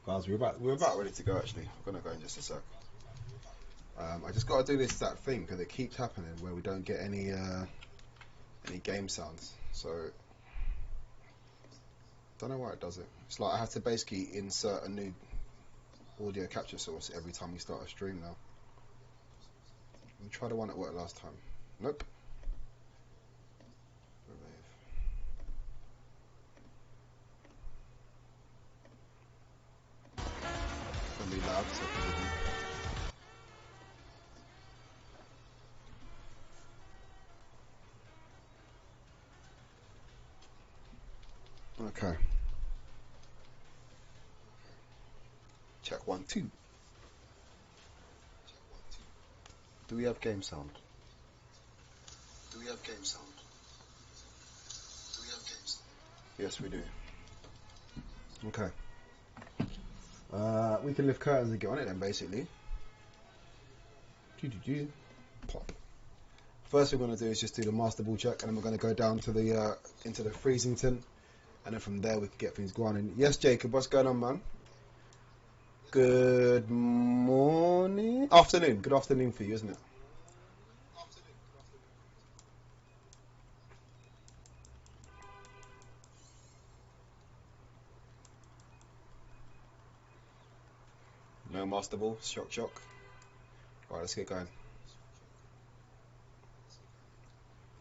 Guys, we're about ready to go. Actually, I'm gonna go in just a sec. I just got to do that thing because it keeps happening where we don't get any game sounds. So don't know why it does it. It's like I have to basically insert a new audio capture source every time we start a stream now. Let me try the one that worked last time. Nope. Gonna be loud, so forgive me. Okay. Check 1 2. Do we have game sound? Do we have game sound? Do we have game sound? Yes, we do. Okay. We can lift curtains and get on it then, basically. Pop. First thing we're going to do is just do the master ball check, and then we're going to go down to the into the freezing tin, and then from there we can get things going. And yes, Jacob, what's going on, man? Good morning, afternoon. Good afternoon for you, isn't it? No master ball. Shock. Right, let's get going.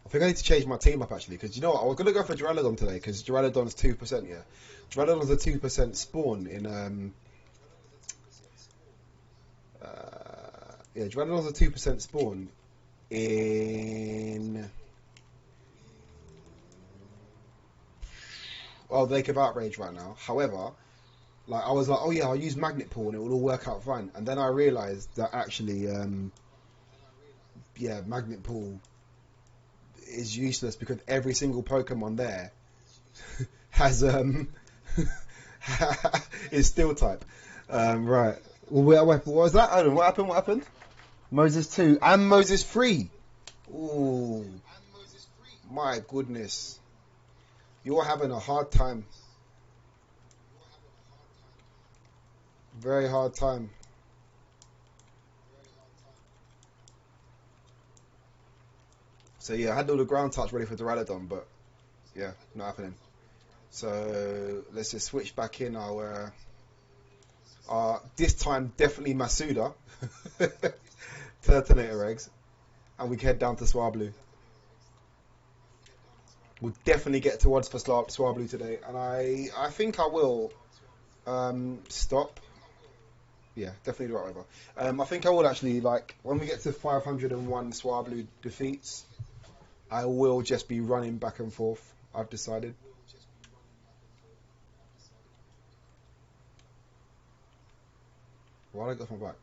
I think I need to change my team up actually, because you know what, I was going to go for Duraludon today because Duraludon's 2%. Yeah, Duraludon's a 2% spawn in yeah, Duraludon's a 2% spawn in Lake of Outrage right now. However, like I was like, oh yeah, I'll use Magnet Pool and it will all work out fine. And then I realised that actually, yeah, Magnet Pool is useless because every single Pokemon there has is Steel type. Right. Well, what was that? I don't know. What happened? Moses 2 and Moses 3. Ooh, my goodness. You're having a hard time. Very hard time. So yeah, I had all the ground touch ready for Duraludon, but yeah, not happening. So let's just switch back in our this time definitely Masuda Turtonator eggs, and we can head down to Swablu. We'll definitely get towards for Swablu today, and I think I will stop. Yeah, definitely the right over. I think I will actually, like, when we get to 501 Swablu defeats, I will just be running back and forth. I've decided. Why did I get off my back?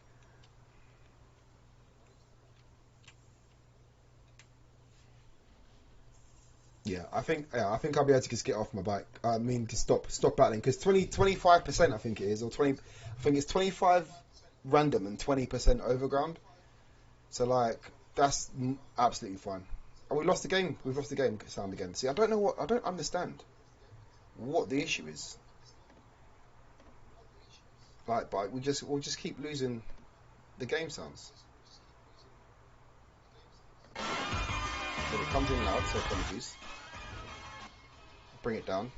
Yeah, I think I'll be able to just get off my bike. I mean, to stop battling because 25% I think it is, or 20. I think it's 25 random and 20% overground. So like that's absolutely fine. Oh, we lost the game. We've lost the game sound again. See, I don't understand what the issue is. Like, but we'll just keep losing the game sounds. So it comes in loud, so apologies. Bring it down.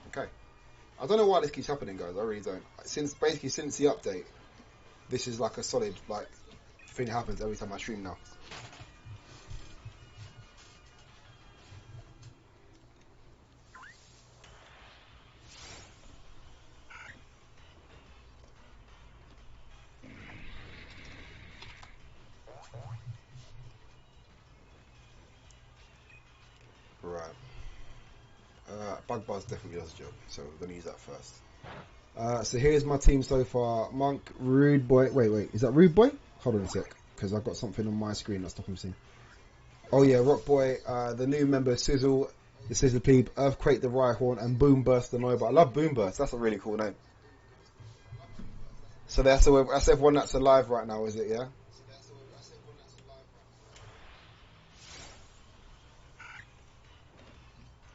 Okay. I don't know why this keeps happening, guys. I really don't. Since the update, this is like a solid like thing that happens every time I stream now. Right. Bug Bar's definitely does a job, so we're gonna use that first. So here's my team so far: Monk, Rude Boy. Wait, is that Rude Boy? Hold on a sec, because I've got something on my screen that's stopping me seeing. Oh yeah, Rock Boy, the new member Sizzle, the Sizzle Plebe, Earthquake the Rhyhorn, and Boom Burst the Nova. I love Boom Burst. That's a really cool name. So that's everyone that's alive right now, is it? Yeah.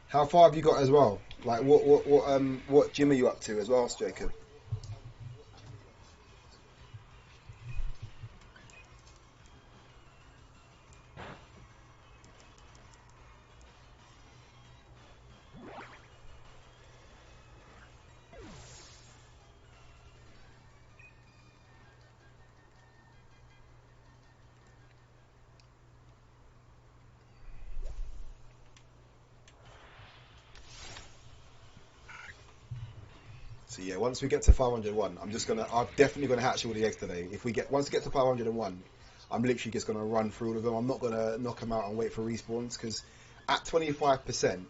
How far have you got as well? Like what gym are you up to as well, Jacob? So yeah, once we get to 501, I'm definitely gonna hatch all the eggs today. Once we get to 501, I'm literally just gonna run through all of them. I'm not gonna knock them out and wait for respawns because at 25%,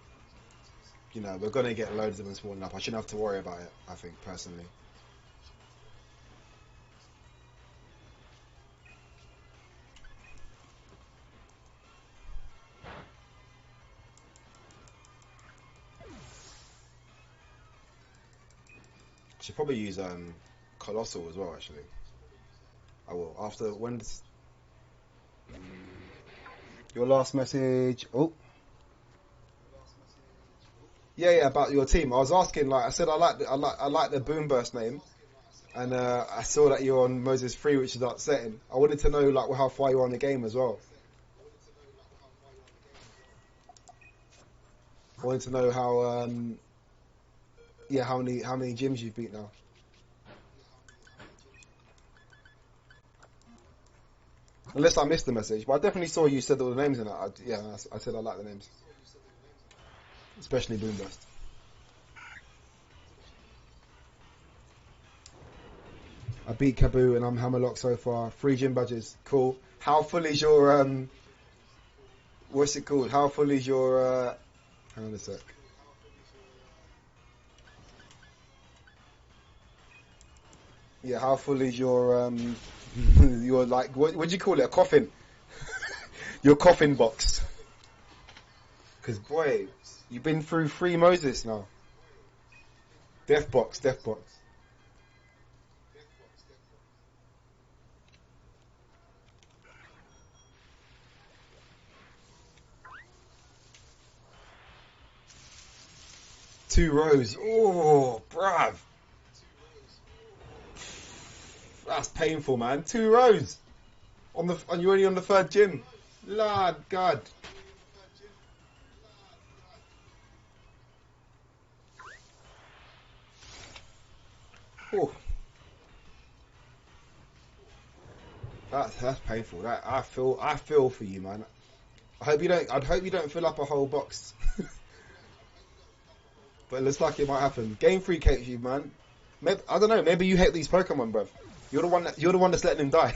you know, we're gonna get loads of them spawning up. I shouldn't have to worry about it. I think personally. I should probably use Colossal as well. Actually, I will after when's your last message. Oh. Yeah, about your team. I was asking, like I said, I like the Boom Burst name, and I saw that you're on Moses 3, which is upsetting. I wanted to know like how far you are in the game as well. I wanted to know how many gyms you've beat now. Unless I missed the message, but I definitely saw you said all the names in it. I said I like the names, especially Boom Burst. I beat Kaboo and I'm Hammerlock so far. 3 gym badges, cool. How full is your what's it called? How full is your hang on a sec. Yeah, how full is your your like what do you call it? A coffin? Your coffin box. Because boy, you've been through 3 Moses now. Death box. 2 rows. Oh, bruv. That's painful, man. 2 rows. And you're only on the 3rd gym. Lord God. Oh. That's painful. I feel for you, man. I'd hope you don't fill up a whole box. But it looks like it might happen. Game Freak hates you, man. Maybe, I don't know. Maybe you hate these Pokemon, bruv. You're the one that's letting him die.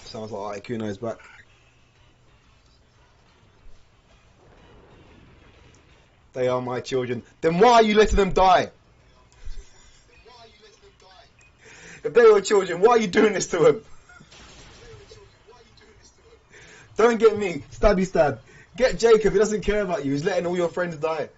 Sounds like Kuno's back. They are my children. Then why are you letting them die? If they were children, why are you doing this to them? Don't get me. Stabby stab. Get Jacob. He doesn't care about you. He's letting all your friends die.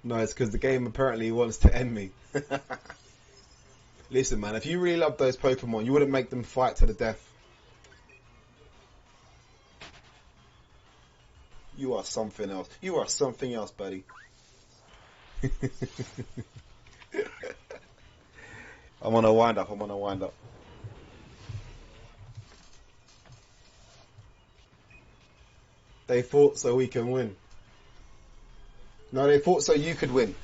No, it's because the game apparently wants to end me. Listen, man, if you really love those Pokemon, you wouldn't make them fight to the death. You are something else. You are something else, buddy. I'm on a wind up. They fought so we can win. No, they fought so you could win.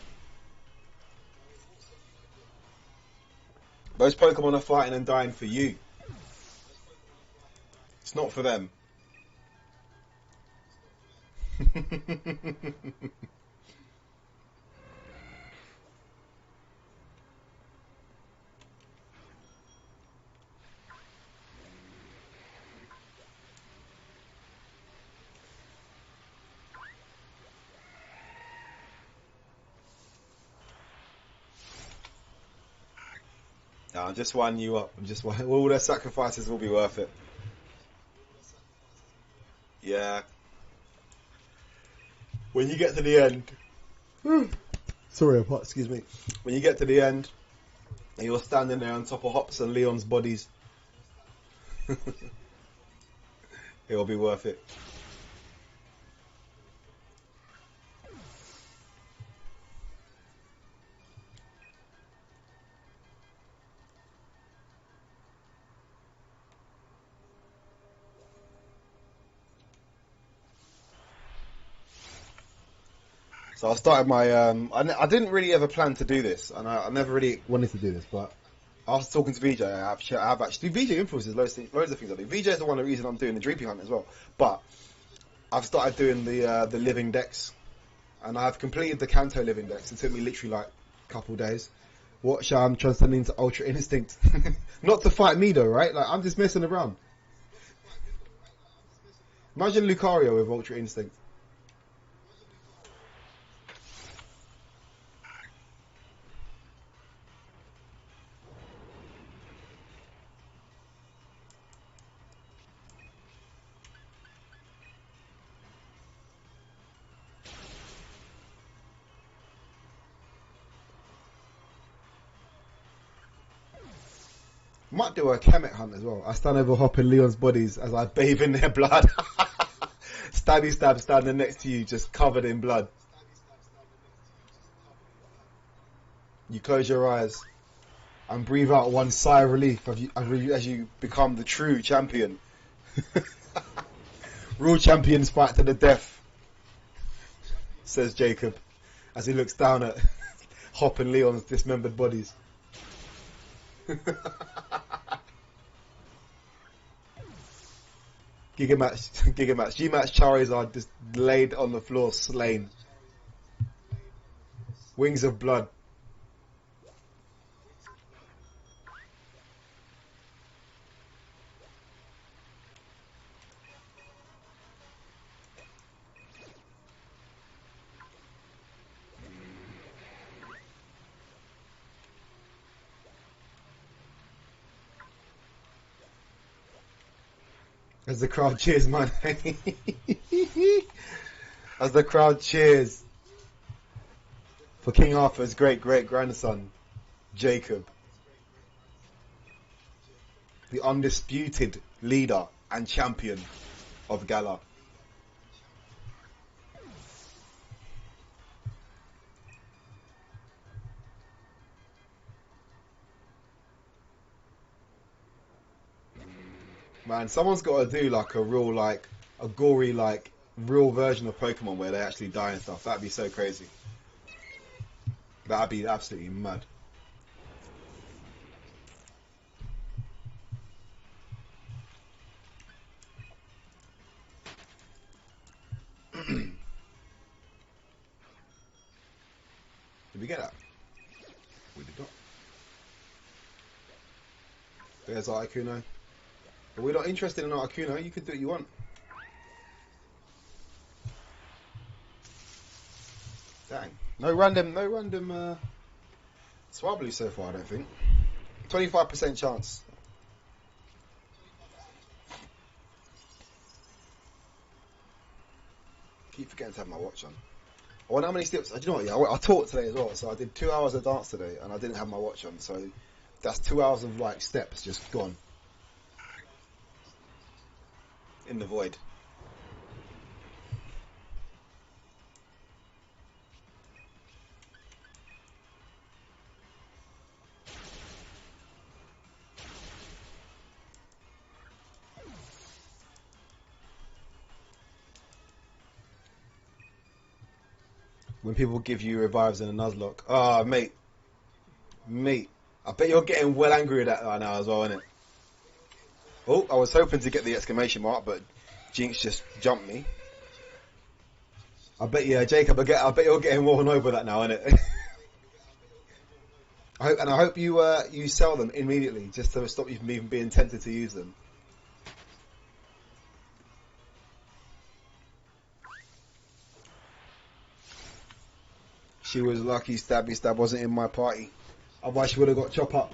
Those Pokemon are fighting and dying for you. It's not for them. No, I'm just winding you up. All their sacrifices will be worth it. Yeah. When you get to the end. Sorry, excuse me. When you get to the end, and you're standing there on top of Hops and Leon's bodies, it will be worth it. So I started my. I didn't really ever plan to do this, and I never really wanted to do this. But after talking to VJ, I have actually VJ influences loads of things I do. VJ is the one of the reason I'm doing the Dreepy Hunt as well. But I've started doing the living decks, and I've completed the Kanto living decks. It took me literally like a couple days. Watch, I'm transcending into Ultra Instinct, not to fight me though, right? Like I'm just messing around. Imagine Lucario with Ultra Instinct. Might do a Kemet hunt as well. I stand over Hop and Leon's bodies as I bathe in their blood. Stabby stab standing next to you, just covered in blood. You close your eyes and breathe out one sigh of relief as you become the true champion. Real champions fight to the death, says Jacob, as he looks down at Hop and Leon's dismembered bodies. Gigamax, G-Max Charizard just laid on the floor, slain. Wings of blood. As the crowd cheers, man. As the crowd cheers for King Arthur's great-great-grandson, Jacob, the undisputed leader and champion of Galar. Man, someone's got to do like a gory, like real version of Pokemon where they actually die and stuff. That'd be so crazy. That'd be absolutely mad. Did we get that? We did not. There's Articuno. But we're not interested in Articuno. You can do what you want. Dang. No random Swablu so far, I don't think. 25% chance. Keep forgetting to have my watch on. I wonder how many steps. Do you know what? Yeah, I taught today as well. So I did 2 hours of dance today, and I didn't have my watch on. So that's 2 hours of like steps just gone in the void. When people give you revives in a Nuzlocke. Ah, oh, mate. I bet you're getting well angry with that right now as well, isn't it? Oh, I was hoping to get the exclamation mark, but Jinx just jumped me. I bet you, Jacob, I bet you're getting well annoyed with that now, innit? I hope you sell them immediately, just to stop you from even being tempted to use them. She was lucky Stabby Stab wasn't in my party. Otherwise she would have got chop up.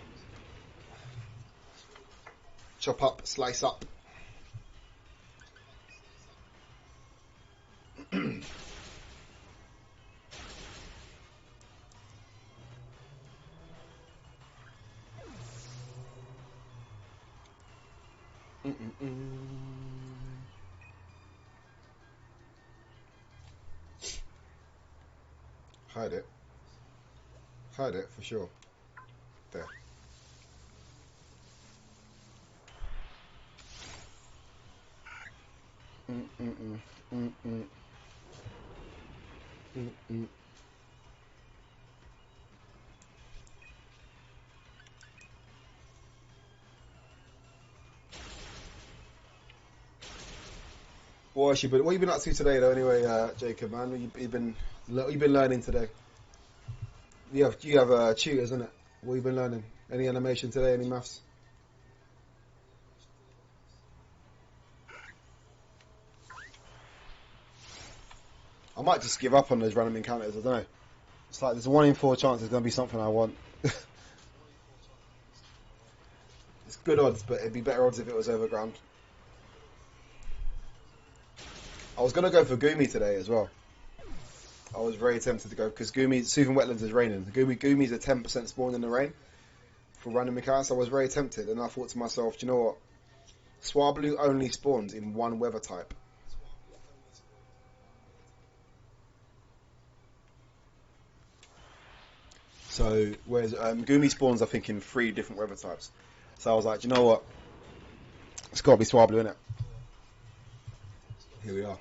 Chop up, slice up. Hide it. Hide it for sure. There. Mm-mm. What you been up to today, though? Anyway, Jacob, man, what you been learning today? You have tutors, isn't it? What you been learning? Any animation today? Any maths? I might just give up on those random encounters. I don't know. It's like there's a 1 in 4 chance there's gonna be something I want. It's good odds, but it'd be better odds if it was overground. I was gonna go for Goomy today as well. I was very tempted to go because Goomy, Soothing Wetlands is raining. Goomy's a 10% spawn in the rain for random encounters. I was very tempted, and I thought to myself, do you know what? Swablu only spawns in one weather type. So, whereas Goomy spawns, I think, in 3 different weather types. So I was like, do you know what? It's got to be Swablu, innit? Here we are.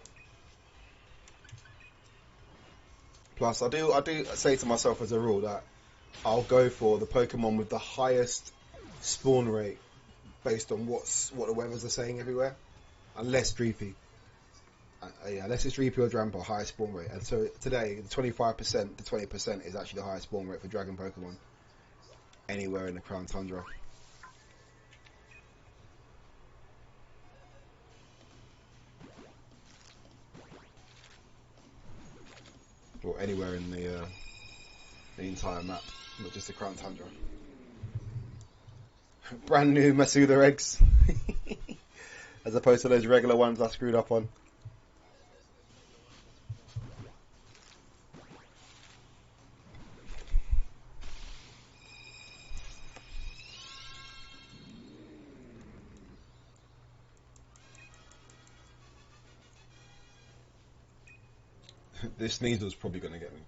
Plus, I do say to myself as a rule that I'll go for the Pokemon with the highest spawn rate based on what the weathers are saying everywhere, unless Dreepy. Yeah, unless it's Dreepy or Drampa, highest spawn rate. And so today, the 25% to 20% is actually the highest spawn rate for Dragon Pokemon anywhere in the Crown Tundra. Or anywhere in the entire map, not just the Crown Tundra. Brand new Masuda eggs, as opposed to those regular ones I screwed up on. This Sneasel's probably going to get me.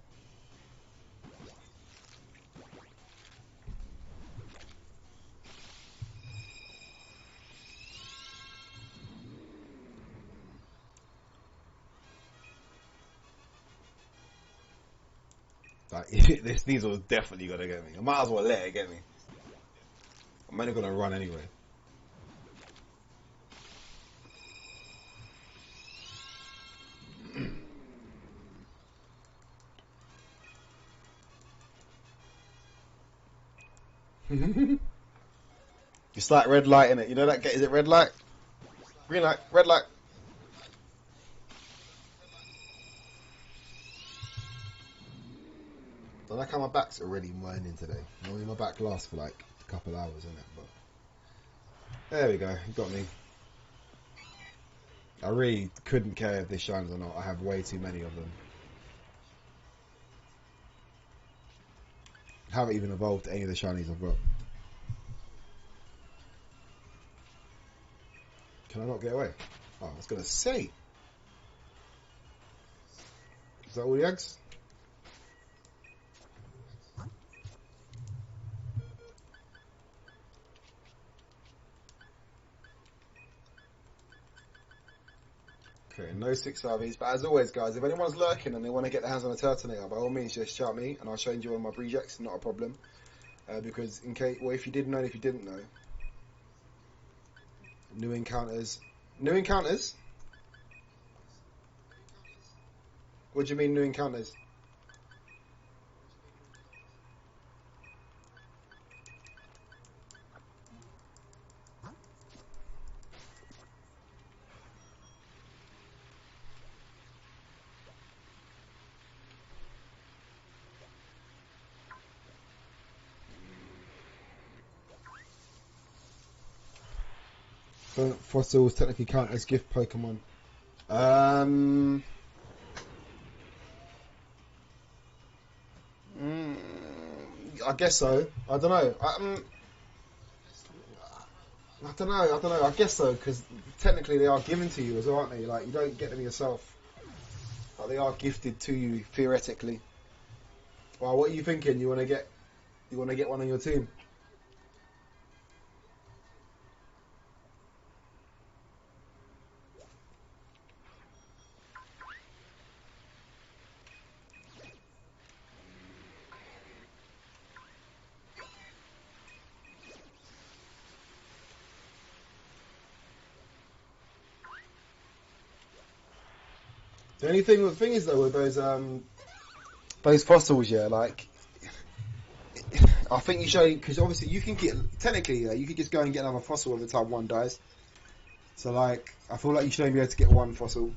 Like, this Sneasel is definitely going to get me. I might as well let it get me. I'm only going to run anyway. It's like red light in it. You know that? Is it red light? Green light, red light. I like how my back's already whining today. Normally my back lasts for like a couple hours, isn't it? But there we go. You got me. I really couldn't care if this shines or not. I have way too many of them. I haven't even evolved any of the shinies I've got. Can I not get away? Oh, I was going to say. Is that all the eggs? Okay, no 6 RVs. But as always, guys, if anyone's lurking and they want to get their hands on a Turtonator, by all means, just shout me and I'll show you on my rejects. Not a problem. Because in case, well, if you did know, and if you didn't know, new encounters. New encounters? What do you mean, new encounters? Fossils technically count as gift Pokemon. Um, mm, I guess so. I don't know. I don't know. I don't know. I guess so because technically they are given to you as well, aren't they? Like you don't get them yourself. Like they are gifted to you theoretically. Well, what are you thinking? You want to get? You want to get one on your team? The only thing, the thing is though with those fossils, yeah, like I think you should, because obviously you can get technically, yeah, you could just go and get another fossil every time one dies. So like, I feel like you should only be able to get one fossil.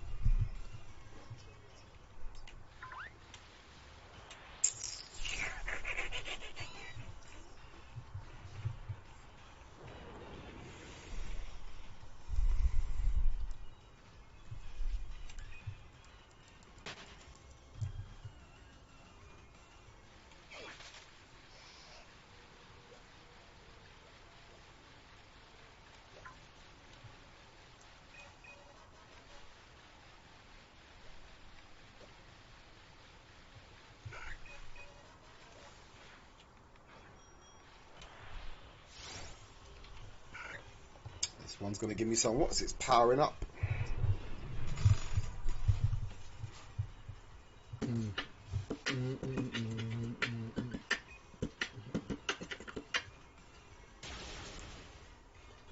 This one's gonna give me some. What's it's powering up?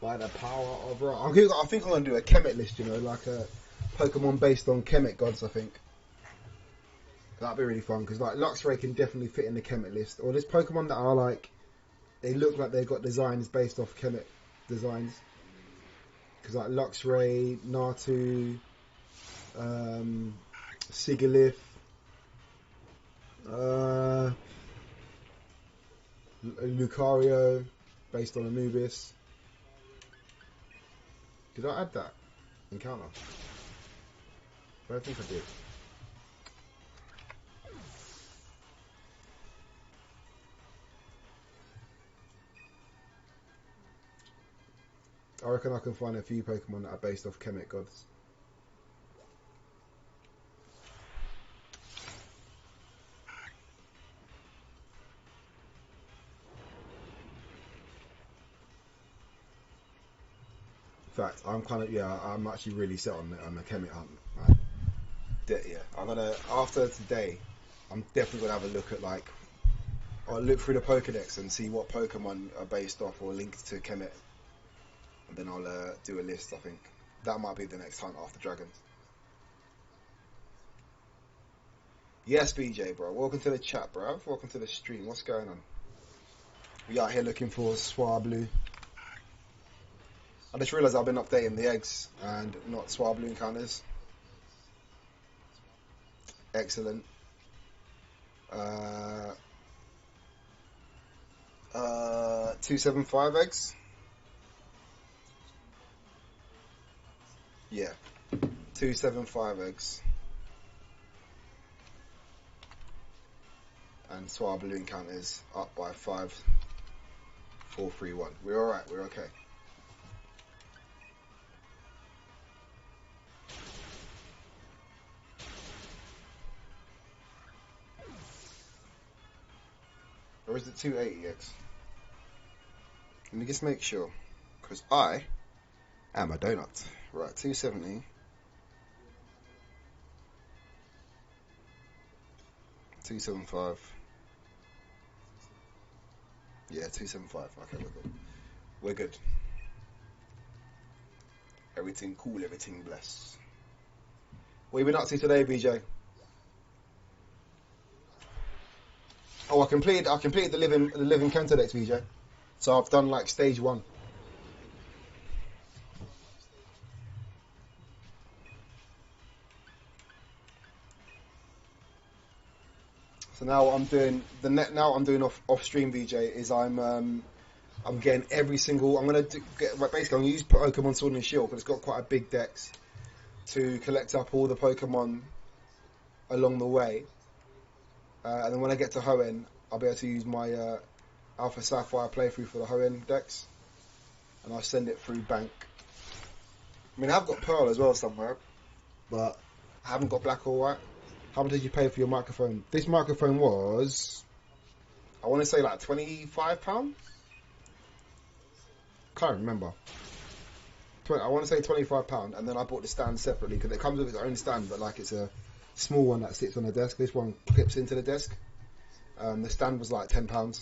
By the power of rock. I think I'm gonna do a Kemet list. You know, like a Pokemon based on Kemet gods. I think that'd be really fun because like Luxray can definitely fit in the Kemet list. Or there's Pokemon that are like they look like they've got designs based off Kemet designs. Because like Luxray, Natu, Sigilyph, Lucario, based on Anubis. Did I add that encounter? I don't think I did. I reckon I can find a few Pokemon that are based off Kemet gods. In fact, I'm actually really set on the Kemet hunt. Yeah, I'm gonna, after today, I'm definitely gonna have a look at like, I'll look through the Pokedex and see what Pokemon are based off or linked to Kemet. And then I'll do a list, I think. That might be the next hunt after Dragons. Yes, BJ, bro. Welcome to the chat, bro. Welcome to the stream. What's going on? We out here looking for Swablu. I just realised I've been updating the eggs and not Swablu encounters. Excellent. 275 eggs. Yeah, 275 eggs. And Swablu encounters up by 5, 4, 3, 1. We're alright, we're okay. Or is it 280x? Let me just make sure. Because I am a donut. Right, 270. 275. Yeah, 275. Okay, we're good. We're good. Everything cool, everything blessed. What have you been up to today, BJ? Oh, I completed the living Cantodex, BJ. So I've done like stage 1. So now what I'm doing now I'm doing off stream, BJ, is I'm getting every single. I'm gonna basically I'm gonna use Pokemon Sword and Shield because it's got quite a big dex to collect up all the Pokemon along the way, and then when I get to Hoenn, I'll be able to use my Alpha Sapphire playthrough for the Hoenn dex, and I'll send it through Bank. I mean, I've got Pearl as well somewhere, but I haven't got Black or White. How much did you pay for your microphone? This microphone was, I want to say like £25. Can't remember. I want to say £25, and then I bought the stand separately because it comes with its own stand, but like it's a small one that sits on the desk. This one clips into the desk. The stand was like £10.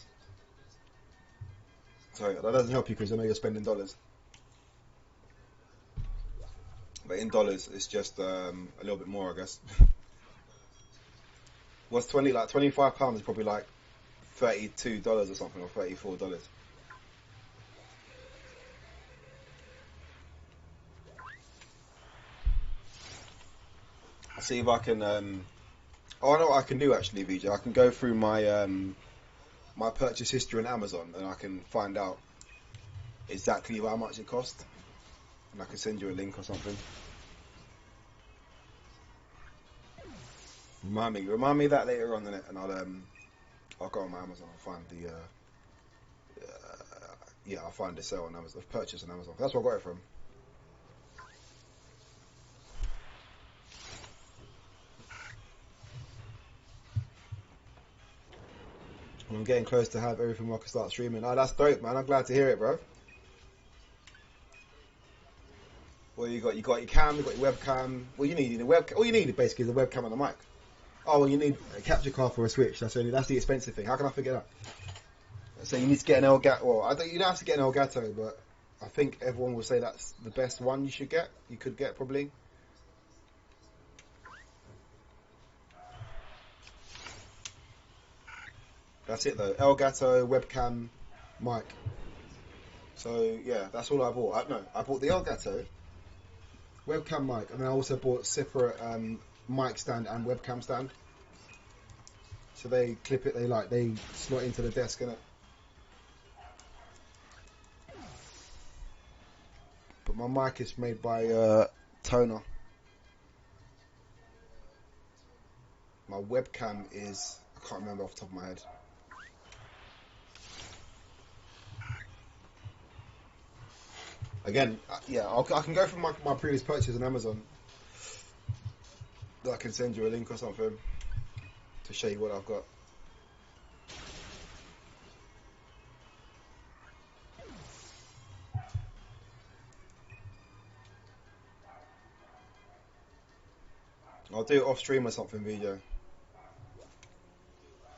So that doesn't help you because I know you're spending dollars. but in dollars, it's just a little bit more, I guess. What's £25 is probably like $32 or something, or $34. I'll see if I can. Oh, I know what I can do actually, VJ. I can go through my purchase history on Amazon, and I can find out exactly how much it cost, and I can send you a link or something. Remind me of that later on, innit? And I'll go on my Amazon. I'll find I'll find the sale on Amazon. Purchase on Amazon. That's where I got it from. And I'm getting close to have everything where I can start streaming. Oh, that's dope, man. I'm glad to hear it, bro. Well, you got your cam, you got your webcam. Well, you need a webcam. All you need basically is a webcam and a mic. Oh, well, you need a capture card for a Switch. That's the expensive thing. How can I forget that? So you need to get an Elgato. Well, you don't have to get an Elgato, but I think everyone will say that's the best one you should get. You could get probably. That's it though. Elgato, webcam, mic. So yeah, that's all I bought. I bought the Elgato, webcam mic, and I also bought separate mic stand and webcam stand. So they clip it. They slot into the desk, innit? But my mic is made by Toner. My webcam is, I can't remember off the top of my head. Again, yeah, I can go from my previous purchase on Amazon. I can send you a link or something to show you what I've got. I'll do it off stream or something, video.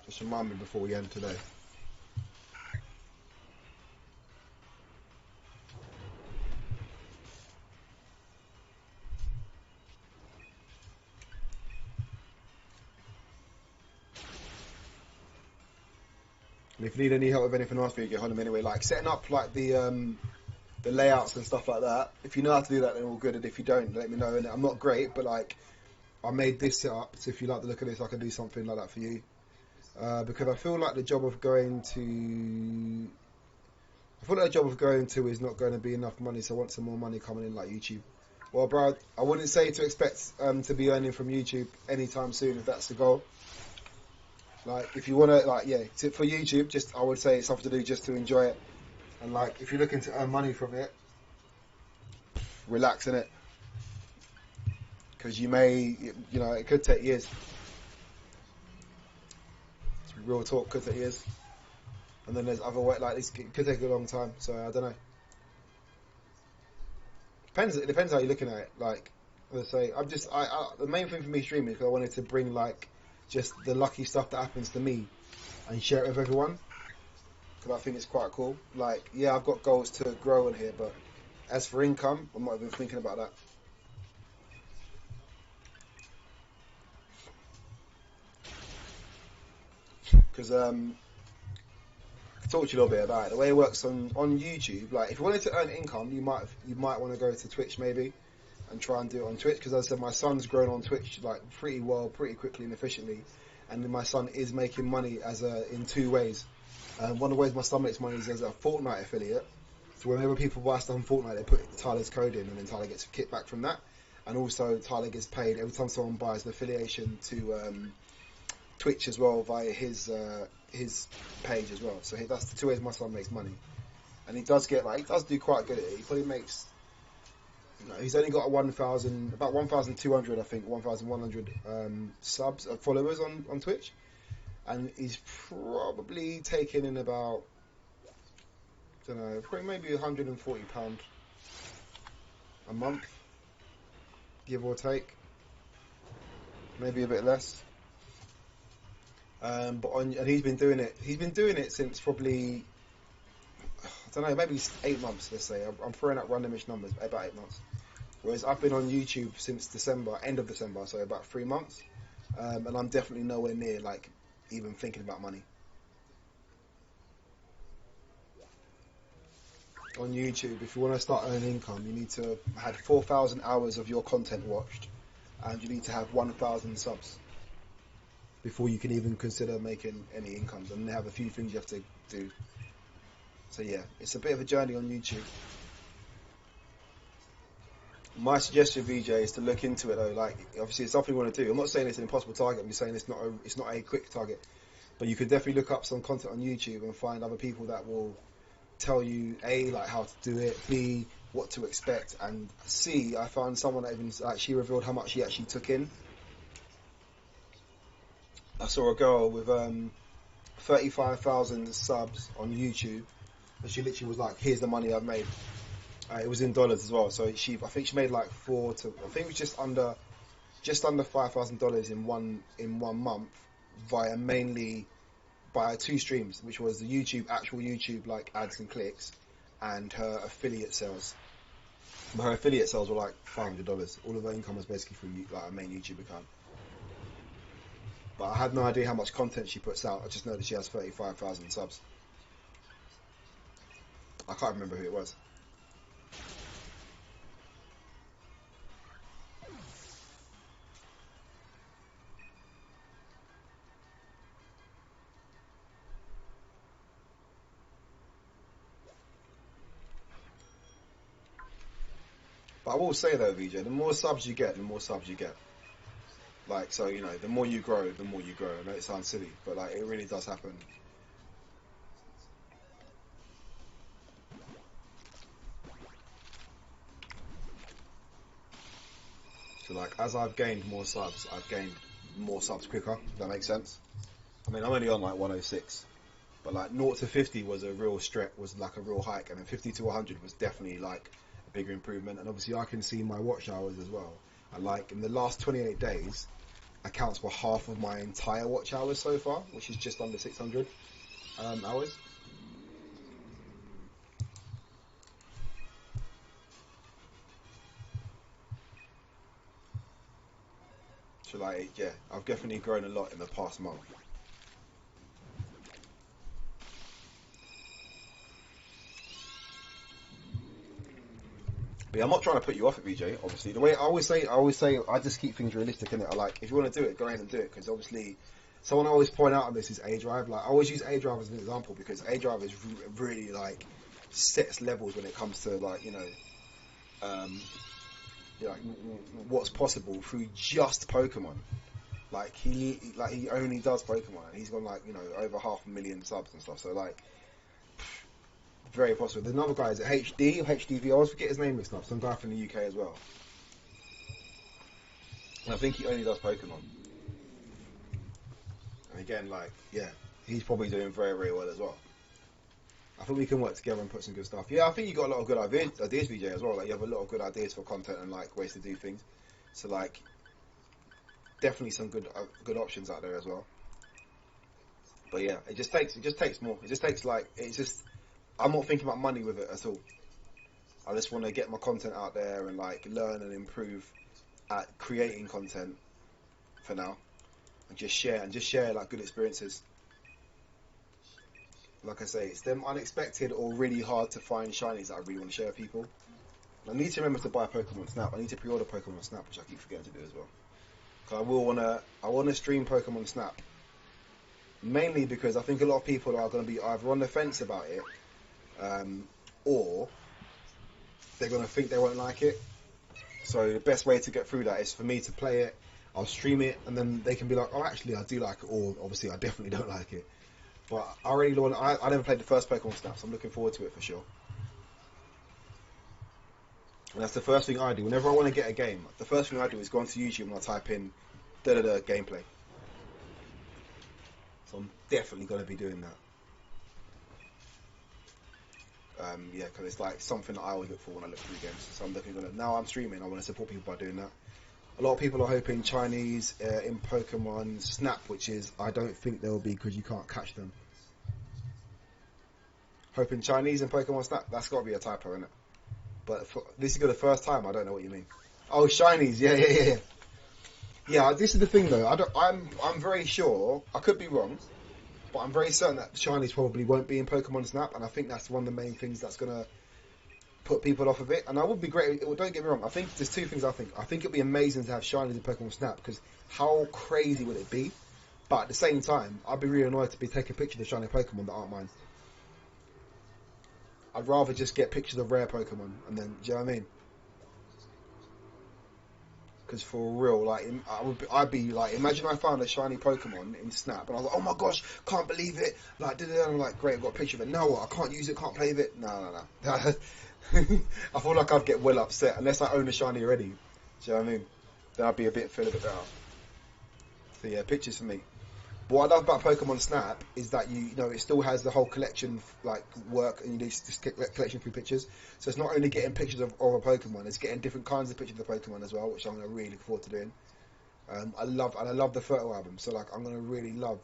Just remind me before we end today. And if you need any help with anything else, you get on them anyway. Like setting up like the layouts and stuff like that. If you know how to do that, then all good. And if you don't, let me know. And I'm not great, but like I made this setup. So if you like the look of this, I can do something like that for you. Because I feel like the job of going to is not going to be enough money. So I want some more money coming in, like YouTube. Well, bro, I wouldn't say to expect to be earning from YouTube anytime soon if that's the goal. Like, if you want to, for YouTube, I would say it's something to do just to enjoy it. And like, if you're looking to earn money from it, relax in it. Because it could take years. Real talk, could take years. And then there's other way, like this could take a long time. So I don't know. It depends how you're looking at it. Like, let's say, the main thing for me streaming is because I wanted to bring like just the lucky stuff that happens to me and share it with everyone. Because I think it's quite cool. Like, yeah, I've got goals to grow in here, but as for income, I'm not even thinking about that. Because I talked to you a little bit about it. The way it works on YouTube, like if you wanted to earn income, you might want to go to Twitch maybe and try and do it on Twitch. Because as I said, my son's grown on Twitch like pretty well, pretty quickly and efficiently, and my son is making money in two ways. One of the ways my son makes money is as a Fortnite affiliate. So whenever people buy stuff on Fortnite, they put Tyler's code in, and then Tyler gets a kickback from that. And also Tyler gets paid every time someone buys an affiliation to Twitch as well via his page as well. So that's the two ways my son makes money, and he does do quite good at it. He probably makes, he's only got about 1,200, I think, 1,100 subs followers on Twitch, and he's probably taking in about, I don't know, probably maybe £140 a month, give or take, maybe a bit less. And he's been doing it. He's been doing it since probably, I don't know, maybe 8 months. Let's say I'm throwing out randomish numbers, about 8 months. Whereas I've been on YouTube since December, end of December, so about 3 months, and I'm definitely nowhere near like even thinking about money. On YouTube, if you want to start earning income, you need to have 4,000 hours of your content watched, and you need to have 1,000 subs before you can even consider making any income. And they have a few things you have to do. So yeah, it's a bit of a journey on YouTube. My suggestion, VJ, is to look into it though. Like, obviously, it's something you want to do. I'm not saying it's an impossible target. I'm just saying it's not a quick target. But you could definitely look up some content on YouTube and find other people that will tell you A, like how to do it, B, what to expect, and C, I found someone that even actually revealed how much he actually took in. I saw a girl with 35,000 subs on YouTube, and she literally was like, "Here's the money I've made." It was in dollars as well, so I think she made like I think it was just under $5,000 in one month via 2 streams, which was the actual YouTube like ads and clicks, and her affiliate sales. But her affiliate sales were like $500. All of her income was basically from like a main YouTube account. But I had no idea how much content she puts out. I just know that she has 35,000 subs. I can't remember who it was. But I will say though, VJ, the more subs you get, the more subs you get. Like, so, you know, the more you grow, the more you grow. I know it sounds silly, but like, it really does happen. So like, as I've gained more subs, I've gained more subs quicker. Does that make sense? I mean, I'm only on like 106, but like 0 to 50 was a real was like a real hike, and then 50 to 100 was definitely like a bigger improvement. And obviously, I can see my watch hours as well. And like in the last 28 days, accounts for half of my entire watch hours so far, which is just under 600 hours. So like, yeah, I've definitely grown a lot in the past month. But yeah, I'm not trying to put you off it, VJ. Obviously, the way I just keep things realistic in it. I like, if you want to do it, go ahead and do it. Because obviously, someone I always point out on this is A Drive. Like, I always use A Drive as an example because A Drive is really like sets levels when it comes to like what's possible through just Pokemon. Like he only does Pokemon, and he's got like over 500,000 subs and stuff. So like, very possible. There's another guy, is it HD or HDV? I always forget his name mixed up. Some guy from the UK as well. And I think he only does Pokemon. And again, like, yeah, he's probably doing very, very well as well. I think we can work together and put some good stuff. Yeah, I think you got a lot of good ideas, VJ, as well. Like, you have a lot of good ideas for content and like ways to do things. So like, definitely some good options out there as well. But yeah, it just takes more. It just takes like, I'm not thinking about money with it at all. I just want to get my content out there and like learn and improve at creating content for now, and just share like good experiences. Like I say, it's them unexpected or really hard to find shinies that I really want to share with people. I need to remember to buy Pokemon Snap. I need to pre-order Pokemon Snap, which I keep forgetting to do as well. Because I want to stream Pokemon Snap. Mainly because I think a lot of people are going to be either on the fence about it, or they're going to think they won't like it. So the best way to get through that is for me to play it, I'll stream it, and then they can be like, oh, actually, I do like it, or obviously, I definitely don't like it. But I never played the first Pokemon Snap, so I'm looking forward to it for sure. And that's the first thing I do. Whenever I want to get a game, the first thing I do is go onto YouTube and I type in da-da-da gameplay. So I'm definitely going to be doing that. Yeah, because it's like something that I always look for when I look through games. So I'm definitely now I'm streaming, I want to support people by doing that. A lot of people are hoping Chinese in Pokemon Snap, which is, I don't think there will be because you can't catch them. Hoping Chinese in Pokemon Snap, that's got to be a typo, isn't it? But this is the first time. I don't know what you mean. Oh, shinies. Yeah. Yeah, this is the thing though. I'm very sure. I could be wrong, but I'm very certain that shinies probably won't be in Pokemon Snap, and I think that's one of the main things that's gonna put people off of it. And I would be great. Don't get me wrong. I think there's two things. I think it'd be amazing to have shinies in Pokemon Snap because how crazy would it be? But at the same time, I'd be really annoyed to be taking pictures of shiny Pokemon that aren't mine. I'd rather just get pictures of rare Pokemon, and then do you know what I mean? Because for real, like I'd be like, imagine I found a shiny Pokemon in Snap, and I was like, oh my gosh, can't believe it! Like, and I'm like, great, I've got a picture of it. No, I can't use it, can't play with it. No. I feel like I'd get well upset unless I own a shiny already. Do you know what I mean? Then I'd feel a bit better. So yeah, pictures for me. What I love about Pokemon Snap is that you know it still has the whole collection like work, and you do just collection through pictures. So it's not only getting pictures of a Pokemon, it's getting different kinds of pictures of the Pokemon as well, which I'm going to really look forward to doing. I love the photo album, so like I'm going to really love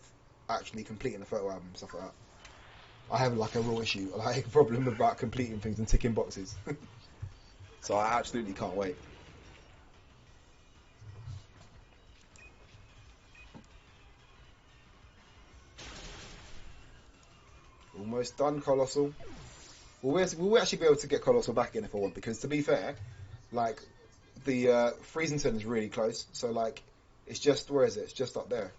actually completing the photo album, stuff like that. I have like a real issue, like a problem about completing things and ticking boxes. So I absolutely can't wait. Almost done, Colossal. We'll actually be able to get Colossal back in if I want, because to be fair, like the Freezington is really close. So like, it's just where is it? It's just up there.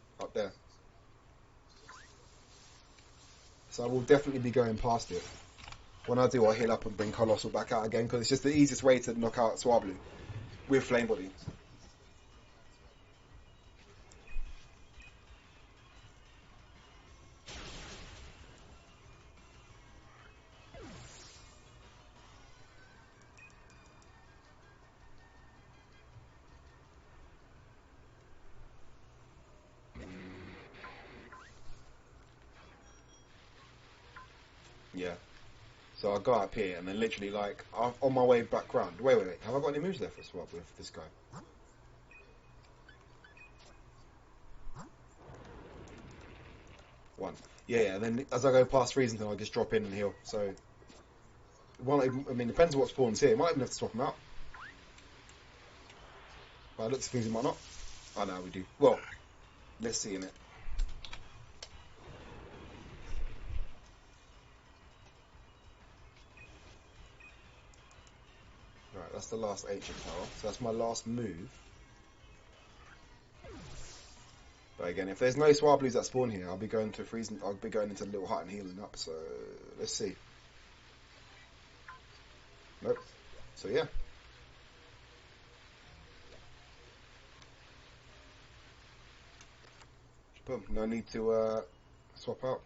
So I will definitely be going past it. When I do, I'll heal up and bring Colossal back out again because it's just the easiest way to knock out Swablu with Flame Body. Yeah. So I go up here and then literally like on my way back round. Wait. Have I got any moves left for Swab with this guy? One. Yeah. And then as I go past Freezington, I just drop in and heal. So, well, I mean, depends on what spawns here. Might even have to swap them out. By the looks of things, it might not. Oh no, we do. Well, let's see in it. Right, that's the last ancient power. So that's my last move. But again, if there's no Swablus that spawn here, I'll be going to freezing. I'll be going into the little hut and healing up. So let's see. Nope. So yeah. Boom. No need to swap out.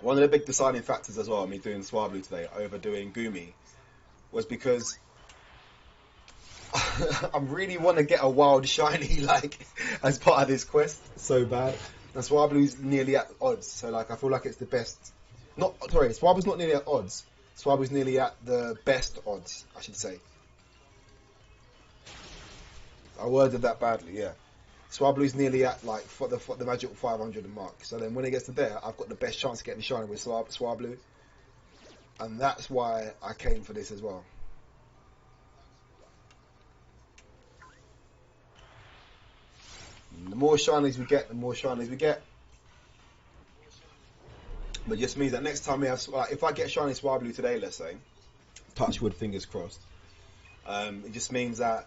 One of the big deciding factors as well, me doing Swablu today over doing Gumi, was because I really want to get a wild shiny like as part of this quest so bad. And Swablu's nearly at odds, so like I feel like it's the best. Swablu's not nearly at odds. Swablu's nearly at the best odds, I should say. I worded that badly, yeah. Swablu's nearly at like for the magical 500 mark. So then when it gets to there, I've got the best chance of getting the shiny with Swablu, and that's why I came for this as well. The more shinies we get, the more shinies we get. But it just means that next time we have, like, if I get shiny Swablu today, let's say, touch wood, fingers crossed. It just means that,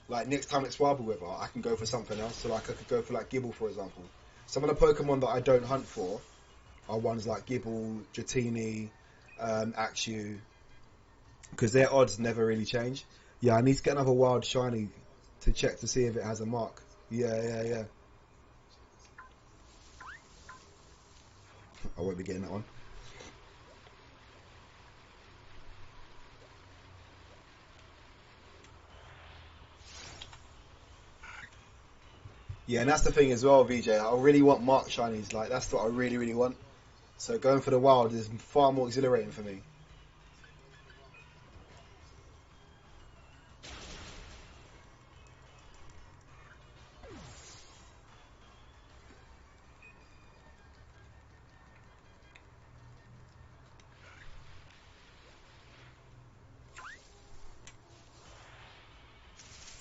like, next time it's Swablu with her, I can go for something else. So, like, I could go for, like, Gibble, for example. Some of the Pokemon that I don't hunt for are ones like Gibble, Dratini, Axew, because their odds never really change. Yeah, I need to get another wild shiny to check to see if it has a mark. Yeah. I won't be getting that one. Yeah, and that's the thing as well, VJ. I really want mark shinies. Like, that's what I really, really want. So going for the wild is far more exhilarating for me.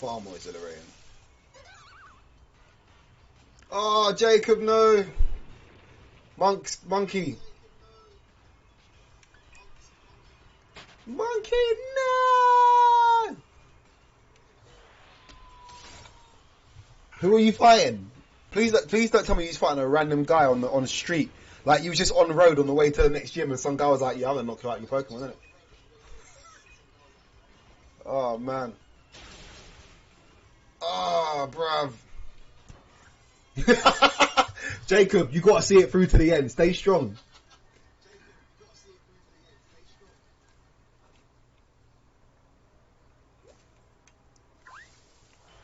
Far more exhilarating. Oh, Jacob, no. Monkey. Monkey, no. Who are you fighting? Please don't tell me you're fighting a random guy on the street. Like you was just on the road on the way to the next gym, and some guy was like, "Yeah, I'm gonna knock you out your Pokemon, innit?" Oh man. Oh, bruv. Jacob, you gotta see it through to the end. Stay strong.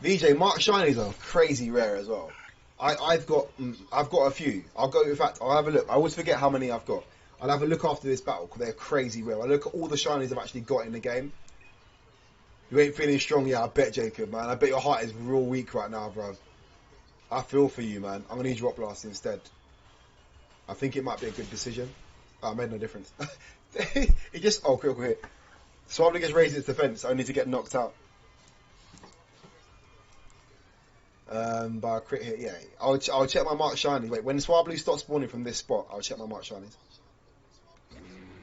VJ, Mark Shinies are crazy rare as well. I've got a few. In fact, I'll have a look. I always forget how many I've got. I'll have a look after this battle because they're crazy rare. I look at all the Shinies I've actually got in the game. You ain't feeling strong, yeah, I bet, Jacob, man. I bet your heart is real weak right now, bro. I feel for you, man. I'm going to use Rock Blast instead. I think it might be a good decision. Oh, it made no difference. It just... Oh, critical hit. Swablu gets raised its defense, only to get knocked out. By a crit hit, yeah. I'll check my Mark Shiny. Wait, when Swablu stops spawning from this spot, I'll check my Mark Shinies.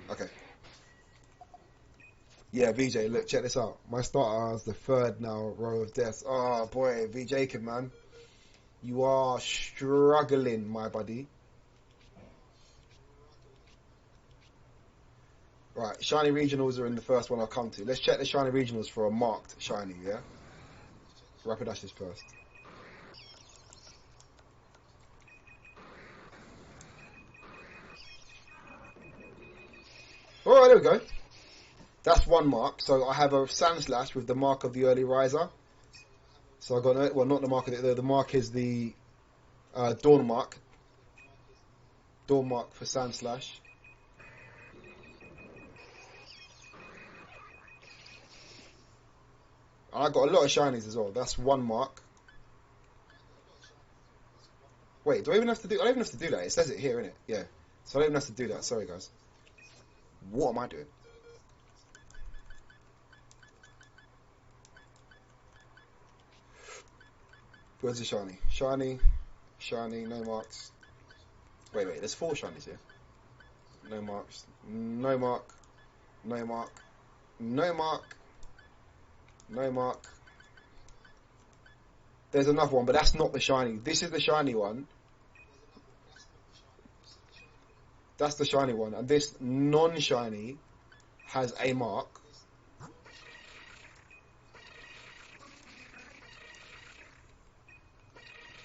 Okay. Yeah, VJ, look, check this out. My starter is the third now row of deaths. Oh, boy, Jacob, man. You are struggling, my buddy. Right, Shiny Regionals are in the first one I'll come to. Let's check the Shiny Regionals for a marked Shiny, yeah? Rapidash is first. Alright, there we go. That's one mark. So I have a Sandslash with the mark of the early riser. So I got, well, not the mark of the mark is the Dawn mark. Dawn mark for Sandslash. And I got a lot of shinies as well. That's one mark. Wait, do I even have to do? I don't even have to do that. It says it here, innit? Yeah. So I don't even have to do that. Sorry, guys. What am I doing? Where's the shiny? Shiny, no marks. Wait, there's 4 shinies here. No marks. No mark. No mark. No mark. No mark. There's another one, but that's not the shiny. This is the shiny one. That's the shiny one. And this non-shiny has a mark.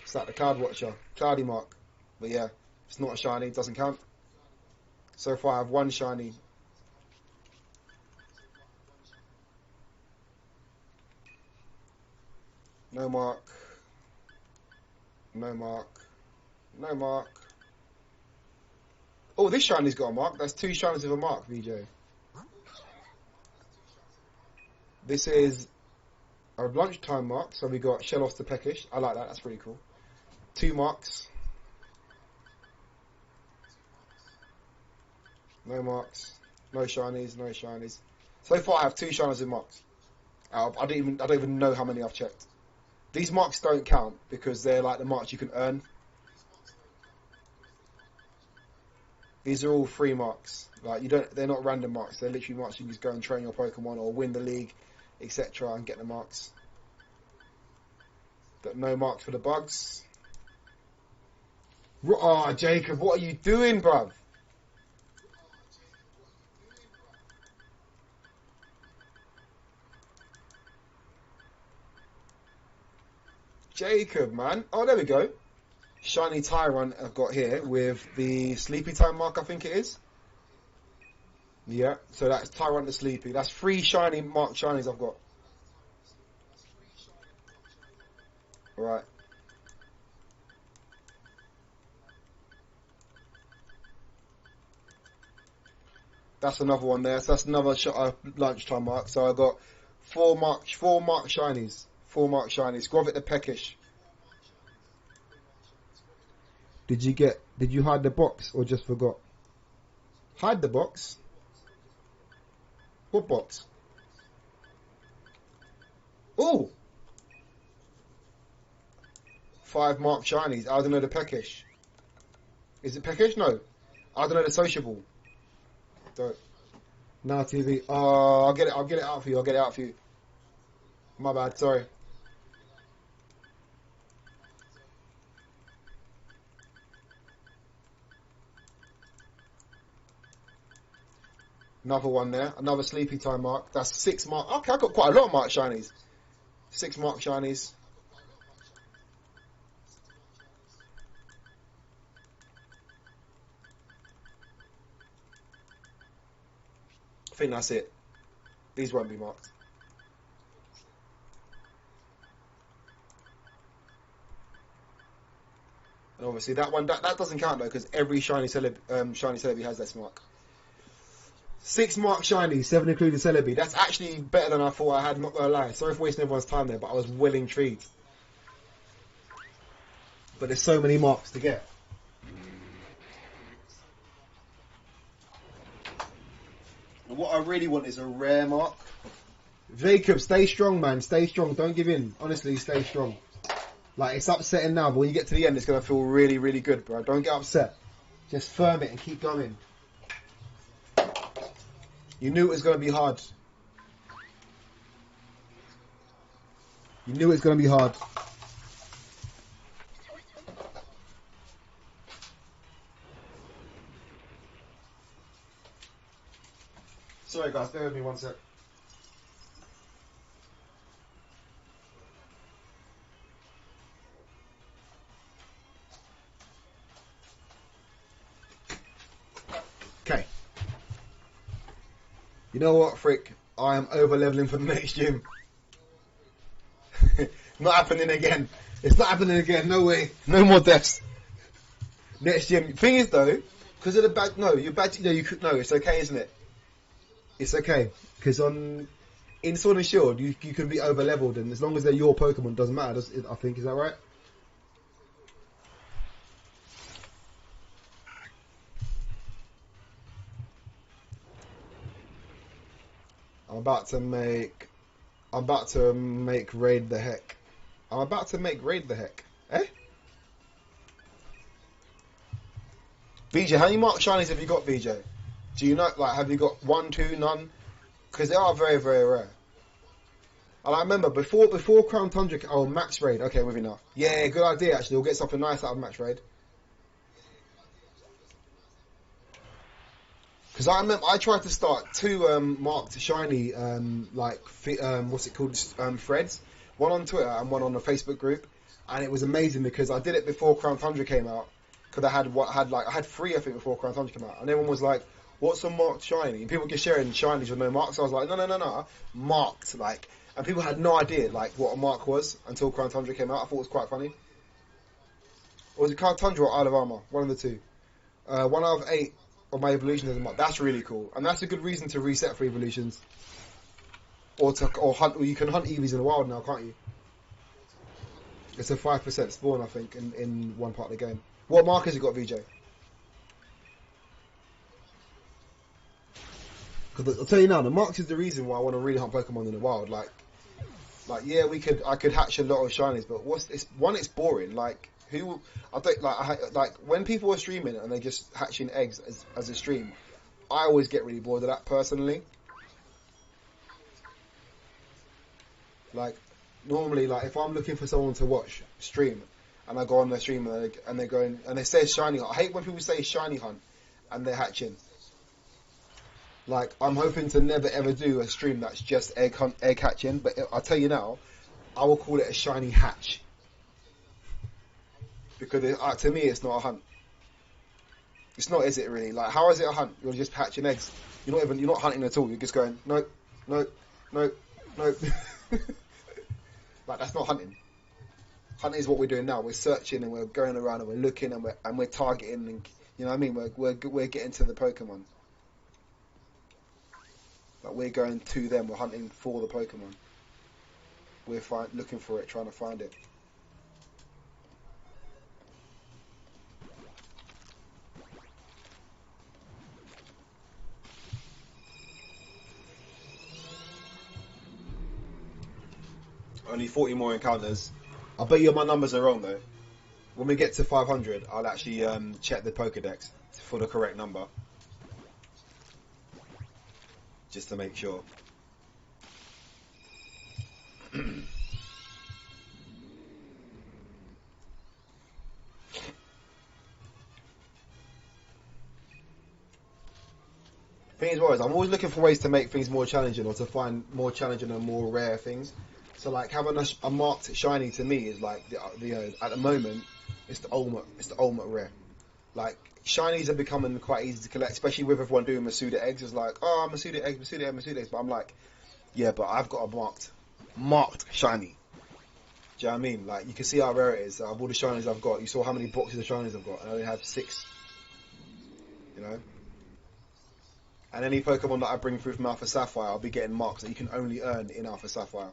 It's like the Cloud Watcher. Cloudy mark. But yeah, it's not a shiny. It doesn't count. So far I have one shiny. No mark. No mark. No mark. Oh, this shiny's got a mark. That's 2 shinies with a mark, VJ. This is a lunchtime mark, so we got Shellos to Peckish. I like that, that's pretty cool. 2 marks. No marks. No shinies, no shinies. So far I have 2 shinies with marks. I don't even know how many I've checked. These marks don't count because they're like the marks you can earn. These are all free marks. Like they're not random marks. They're literally marks you can just go and train your Pokemon or win the league, etc. and get the marks. But no marks for the bugs. Oh, Jacob, what are you doing, bruv? Jacob, man. Oh, there we go. Shiny Tyrant I've got here with the Sleepy Time mark, I think it is. Yeah, so that's Tyrant the Sleepy. That's 3 shiny marked shinies I've got. Right. That's another one there. So that's another lunchtime mark. So I got 4 marked shinies. 4 marked shinies. Grovit the Peckish. Did you hide the box or just forgot? Hide the box? What box? Oh! 5 mark shinies. I don't know the peckish. Is it peckish? No. I don't know the sociable. Don't. Now TV. Oh, I'll get it out for you. I'll get it out for you. My bad. Sorry. Another one there. Another sleepy time mark. That's 6 mark. Okay, I got quite a lot of mark shinies. 6 mark shinies. I think that's it. These won't be marked. And obviously that one, that doesn't count though, because every shiny Celebi has this mark. 6 mark shiny, 7 including Celebi. That's actually better than I thought I had, not gonna lie. Sorry for wasting everyone's time there, but I was well intrigued. But there's so many marks to get. And what I really want is a rare mark. Jacob, stay strong, man. Stay strong. Don't give in. Honestly, stay strong. Like, it's upsetting now, but when you get to the end, it's going to feel really, really good, bro. Don't get upset. Just firm it and keep going. You knew it was going to be hard. You knew it was going to be hard. Sorry, guys. Bear with me one sec. Okay. You know what, Frick? I am over leveling for the next gym. Not happening again. It's not happening again. No way. No more deaths. Next gym. Thing is though, because of the badge. No, your badge. No, you could. No, it's okay, isn't it? It's okay because in Sword and Shield you can be over leveled, and as long as they're your Pokemon, doesn't matter. I think, is that right? I'm about to make Raid the Heck. I'm about to make Raid the Heck. Eh? VJ, how many mark shinies have you got, VJ? Do you know, like, have you got 1, 2, none? Because they are very, very rare. And I remember before Crown Tundra, oh, Max Raid. Okay, with enough. Yeah, good idea, actually. We'll get something nice out of Max Raid. Because I remember I tried to start 2 marked shiny, what's it called, threads. One on Twitter and one on the Facebook group. And it was amazing because I did it before Crown Tundra came out. Because I had 3, I think, before Crown Tundra came out. And everyone was like, what's a marked shiny? And people were sharing shinies with no marks. So I was like, no. Marked, like. And people had no idea, like, what a mark was until Crown Tundra came out. I thought it was quite funny. Or was it Crown Tundra or Isle of Armor? One of the two. 1 out of 8 of my evolutions as a mark. That's really cool. And that's a good reason to reset for evolutions. Or hunt, or you can hunt Eevees in the wild now, can't you? It's a 5% spawn, I think, in one part of the game. What mark has it got, VJ? Because I'll tell you now, the marks is the reason why I want to really hunt Pokemon in the wild. Like yeah, I could hatch a lot of shinies, but it's boring. Like I think like when people are streaming and they're just hatching eggs as a stream, I always get really bored of that personally. Like normally, like if I'm looking for someone to watch stream and I go on their stream and they're going and they say shiny hunt. I hate when people say shiny hunt and they're hatching. Like, I'm hoping to never ever do a stream that's just egg hatching, but I'll tell you now, I will call it a shiny hatch. Because to me, it's not a hunt. It's not, is it really? Like, how is it a hunt? You're just hatching eggs. You're not hunting at all. You're just going, nope. Like, that's not hunting. Hunting is what we're doing now. We're searching and we're going around and we're looking and we're targeting and, you know what I mean? We're getting to the Pokemon. Like we're going to them, we're hunting for the Pokemon. We're looking for it, trying to find it. Only 40 more encounters. I bet you my numbers are wrong though. when we get to 500, I'll actually check the Pokedex for the correct number, just to make sure. Thing is, I'm always looking for ways to make things more challenging, or to find more challenging and more rare things. So like having a marked shiny to me is like the at the moment it's the ultimate rare. Like shinies are becoming quite easy to collect, especially with everyone doing Masuda eggs. It's like, oh, Masuda eggs. But I'm like, yeah, but I've got a marked shiny. Do you know what I mean? Like you can see how rare it is. Of all the shinies I've got, you saw how many boxes of shinies I've got, and I only have 6. You know. And any Pokemon that I bring through from Alpha Sapphire, I'll be getting marks that you can only earn in Alpha Sapphire.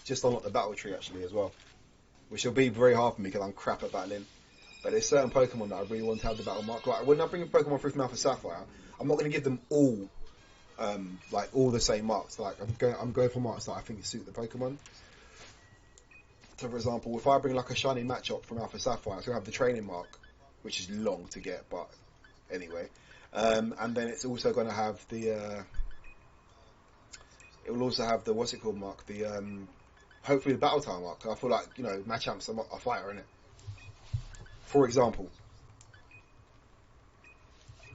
Just unlock the battle tree actually as well, which will be very hard for me because I'm crap at battling. But there's certain Pokemon that I really want to have the battle mark. Like when I bring a Pokemon through from Alpha Sapphire, I'm not going to give them all like all the same marks. Like I'm going for marks that I think suit the Pokemon. So for example, if I bring like a shiny Machop from Alpha Sapphire, it's going to have the training mark, which is long to get, but anyway. And then it's also going to have the it will also have the what's it called mark, the hopefully the battle time mark. I feel like, you know, Machamp's a fighter, innit? For example,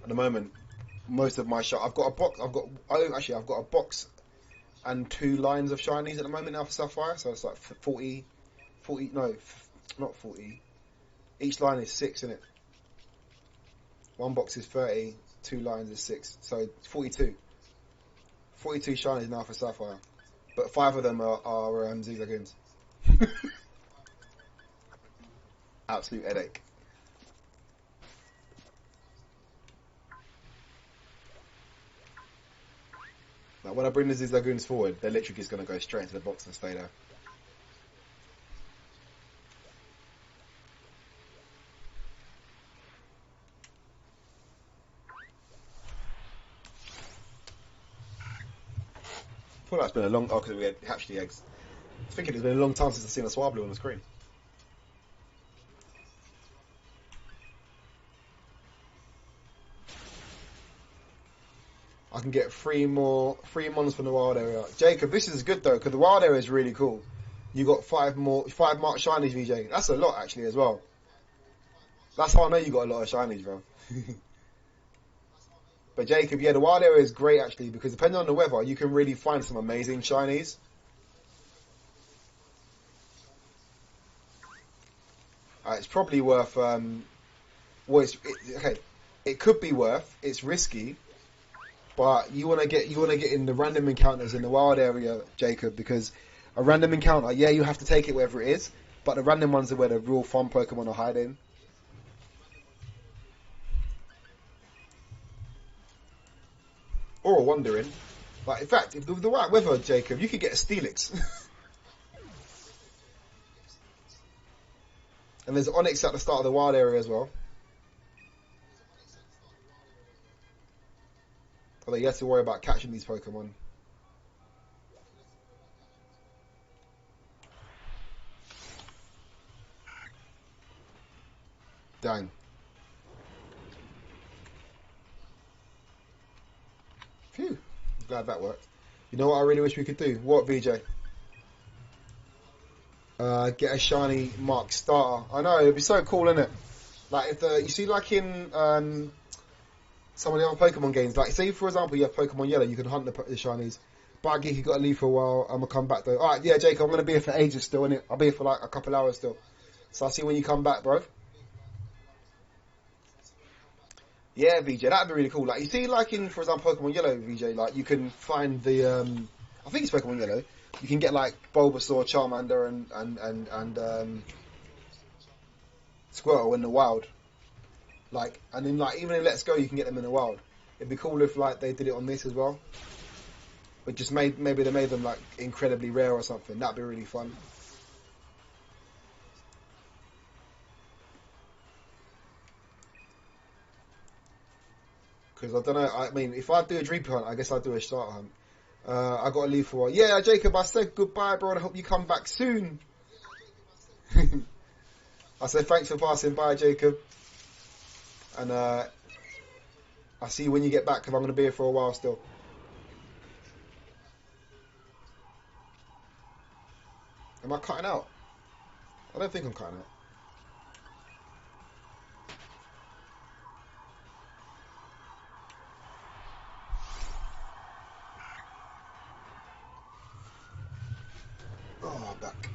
at the moment, most of my I've got a box and 2 lines of shinies at the moment now for Sapphire, so it's like 40, no, not 40. Each line is 6, isn't it? One box is 30, 2 lines is 6, so 42. 42 shinies now for Sapphire, but 5 of them are Zigzagoons. Absolute headache. Now, when I bring the Zigzagoons forward, they're literally just going to go straight into the box and stay there. I thought that's been a long... Oh, because we had hatched the eggs. I was thinking it's been a long time since I've seen a Swablu on the screen. I can get 3 mons from the wild area. Jacob, this is good though, because the wild area is really cool. You got 5 marked shinies, VJ. That's a lot actually as well. That's how I know you got a lot of shinies, bro. But Jacob, yeah, the wild area is great actually, because depending on the weather, you can really find some amazing shinies. It's probably worth. It could be worth. It's risky, but you want to get in the random encounters in the wild area, Jacob, because a random encounter, yeah, you have to take it wherever it is, but the random ones are where the real fun Pokemon are hiding. Or wandering. Like, in fact, if the right weather, Jacob, you could get a Steelix. And there's Onyx at the start of the wild area as well. Although you have to worry about catching these Pokemon. Dang. Phew. Glad that worked. You know what I really wish we could do? What, VJ? Get a shiny mark starter. I know, it'd be so cool, innit? Like, if you see, like in some of the other Pokemon games, like, say, for example, you have Pokemon Yellow, you can hunt the shinies. But you got to leave for a while, I'm going to come back, though. Alright, yeah, Jake, I'm going to be here for ages still, innit? I'll be here for, like, a couple hours still. So I'll see you when you come back, bro. Yeah, VJ, that'd be really cool. Like, you see, like, in, for example, Pokemon Yellow, VJ, like, you can find the, I think it's Pokemon Yellow. You can get, like, Bulbasaur, Charmander, and Squirtle in the wild. Like, and then, like, even in Let's Go, you can get them in the wild. It'd be cool if, like, they did it on this as well. But just maybe they made them, like, incredibly rare or something. That'd be really fun. Because I don't know, I mean, if I do a Dream Hunt, I guess I'll do a starter hunt. I got to leave for a while. Yeah, Jacob, I said goodbye, bro, and I hope you come back soon. I say thanks for passing by, Jacob. And I'll see you when you get back, because I'm going to be here for a while still. Am I cutting out? I don't think I'm cutting out. Oh, I'm back.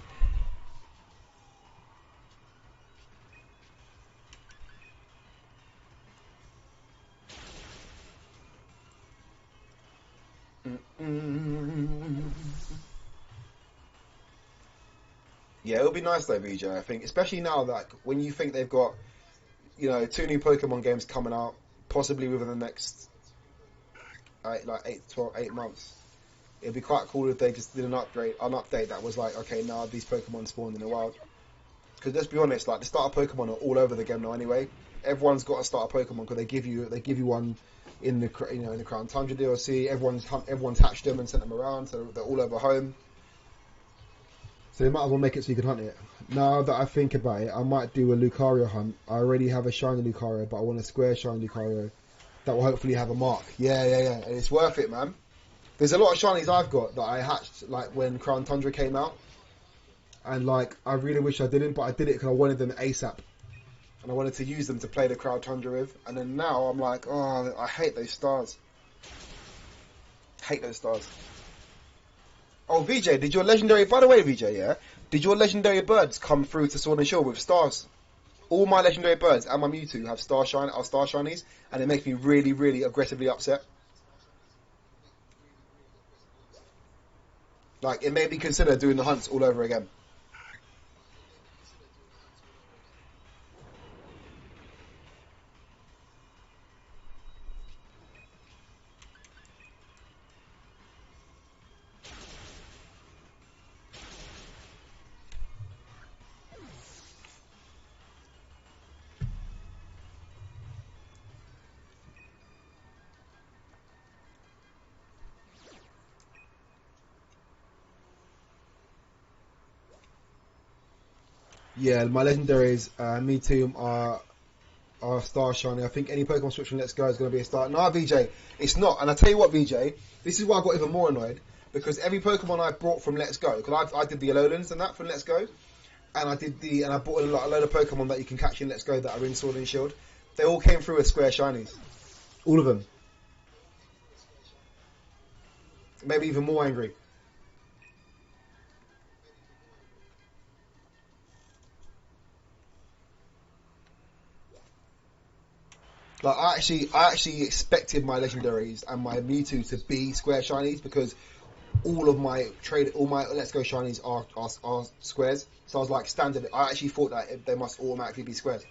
Yeah, it'll be nice though, VJ. I think, especially now that when you think they've got, 2 new Pokemon games coming out, possibly within the next 8 months. It'd be quite cool if they just did an update that was like, okay, now these Pokemon spawned in the wild. Because let's be honest, like the starter Pokemon are all over the game now anyway. Everyone's got a starter Pokemon because they give you one in the in the Crown Tundra DLC. Everyone's hatched them and sent them around, so they're all over home. So they might as well make it so you can hunt it. Now that I think about it, I might do a Lucario hunt. I already have a shiny Lucario, but I want a square shiny Lucario that will hopefully have a mark. Yeah. And it's worth it, man. There's a lot of shinies I've got that I hatched like when Crown Tundra came out. And like, I really wish I didn't, but I did it because I wanted them ASAP. And I wanted to use them to play the Crown Tundra with. And then now I'm like, oh, I hate those stars. Hate those stars. Oh, VJ, did your legendary... By the way, VJ, yeah? Did your legendary birds come through to Sword and Shield with stars? All my legendary birds and my Mewtwo have star shinies, and it makes me really, really aggressively upset. Like, it made me consider doing the hunts all over again. Yeah, my legendaries, me too, are star shiny. I think any Pokemon switch from Let's Go is going to be a star. Nah, VJ, it's not. And I tell you what, VJ, this is why I got even more annoyed, because every Pokemon I brought from Let's Go, because I did the Alolans and that from Let's Go, and I bought a load of Pokemon that you can catch in Let's Go that are in Sword and Shield. They all came through as square shinies, all of them. Maybe even more angry. Like I actually expected my legendaries and my Mewtwo to be square shinies because all my Let's Go shinies are squares. So I was like standard. I actually thought that they must automatically be squares.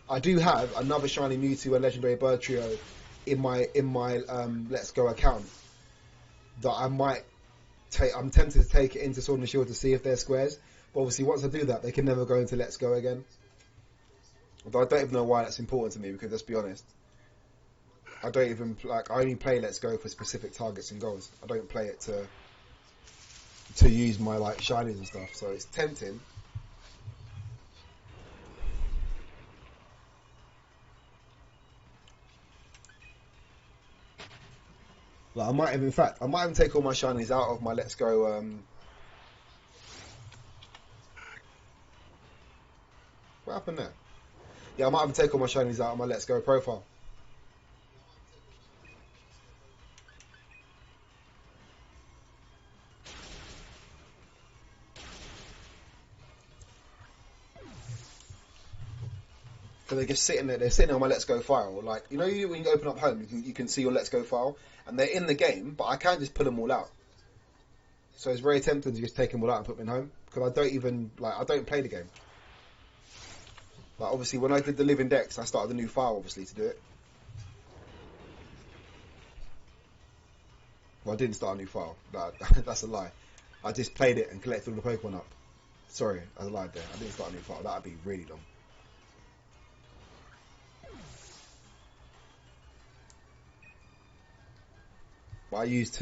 I do have another shiny Mewtwo and legendary bird trio in my Let's Go account that I might take. I'm tempted to take it into Sword and Shield to see if they're squares. But obviously, once I do that, they can never go into Let's Go again. Although I don't even know why that's important to me, because let's be honest, I don't even like. I only play Let's Go for specific targets and goals. I don't play it to use my like shinies and stuff. So it's tempting. Like I might have, in fact, I might even take all my shinies out of my Let's Go. What happened there? Yeah, I might even take all my shinies out of my Let's Go profile. So they're just sitting there. They're sitting on my Let's Go file. Like when you open up home, you can see your Let's Go file, and they're in the game. But I can't just pull them all out. So it's very tempting to just take them all out and put them in home, because I don't play the game. Like obviously, when I did the Living Dex, I started a new file obviously to do it. Well, I didn't start a new file. That's a lie. I just played it and collected all the Pokemon up. Sorry, I lied there. I didn't start a new file. That'd be really long. But I used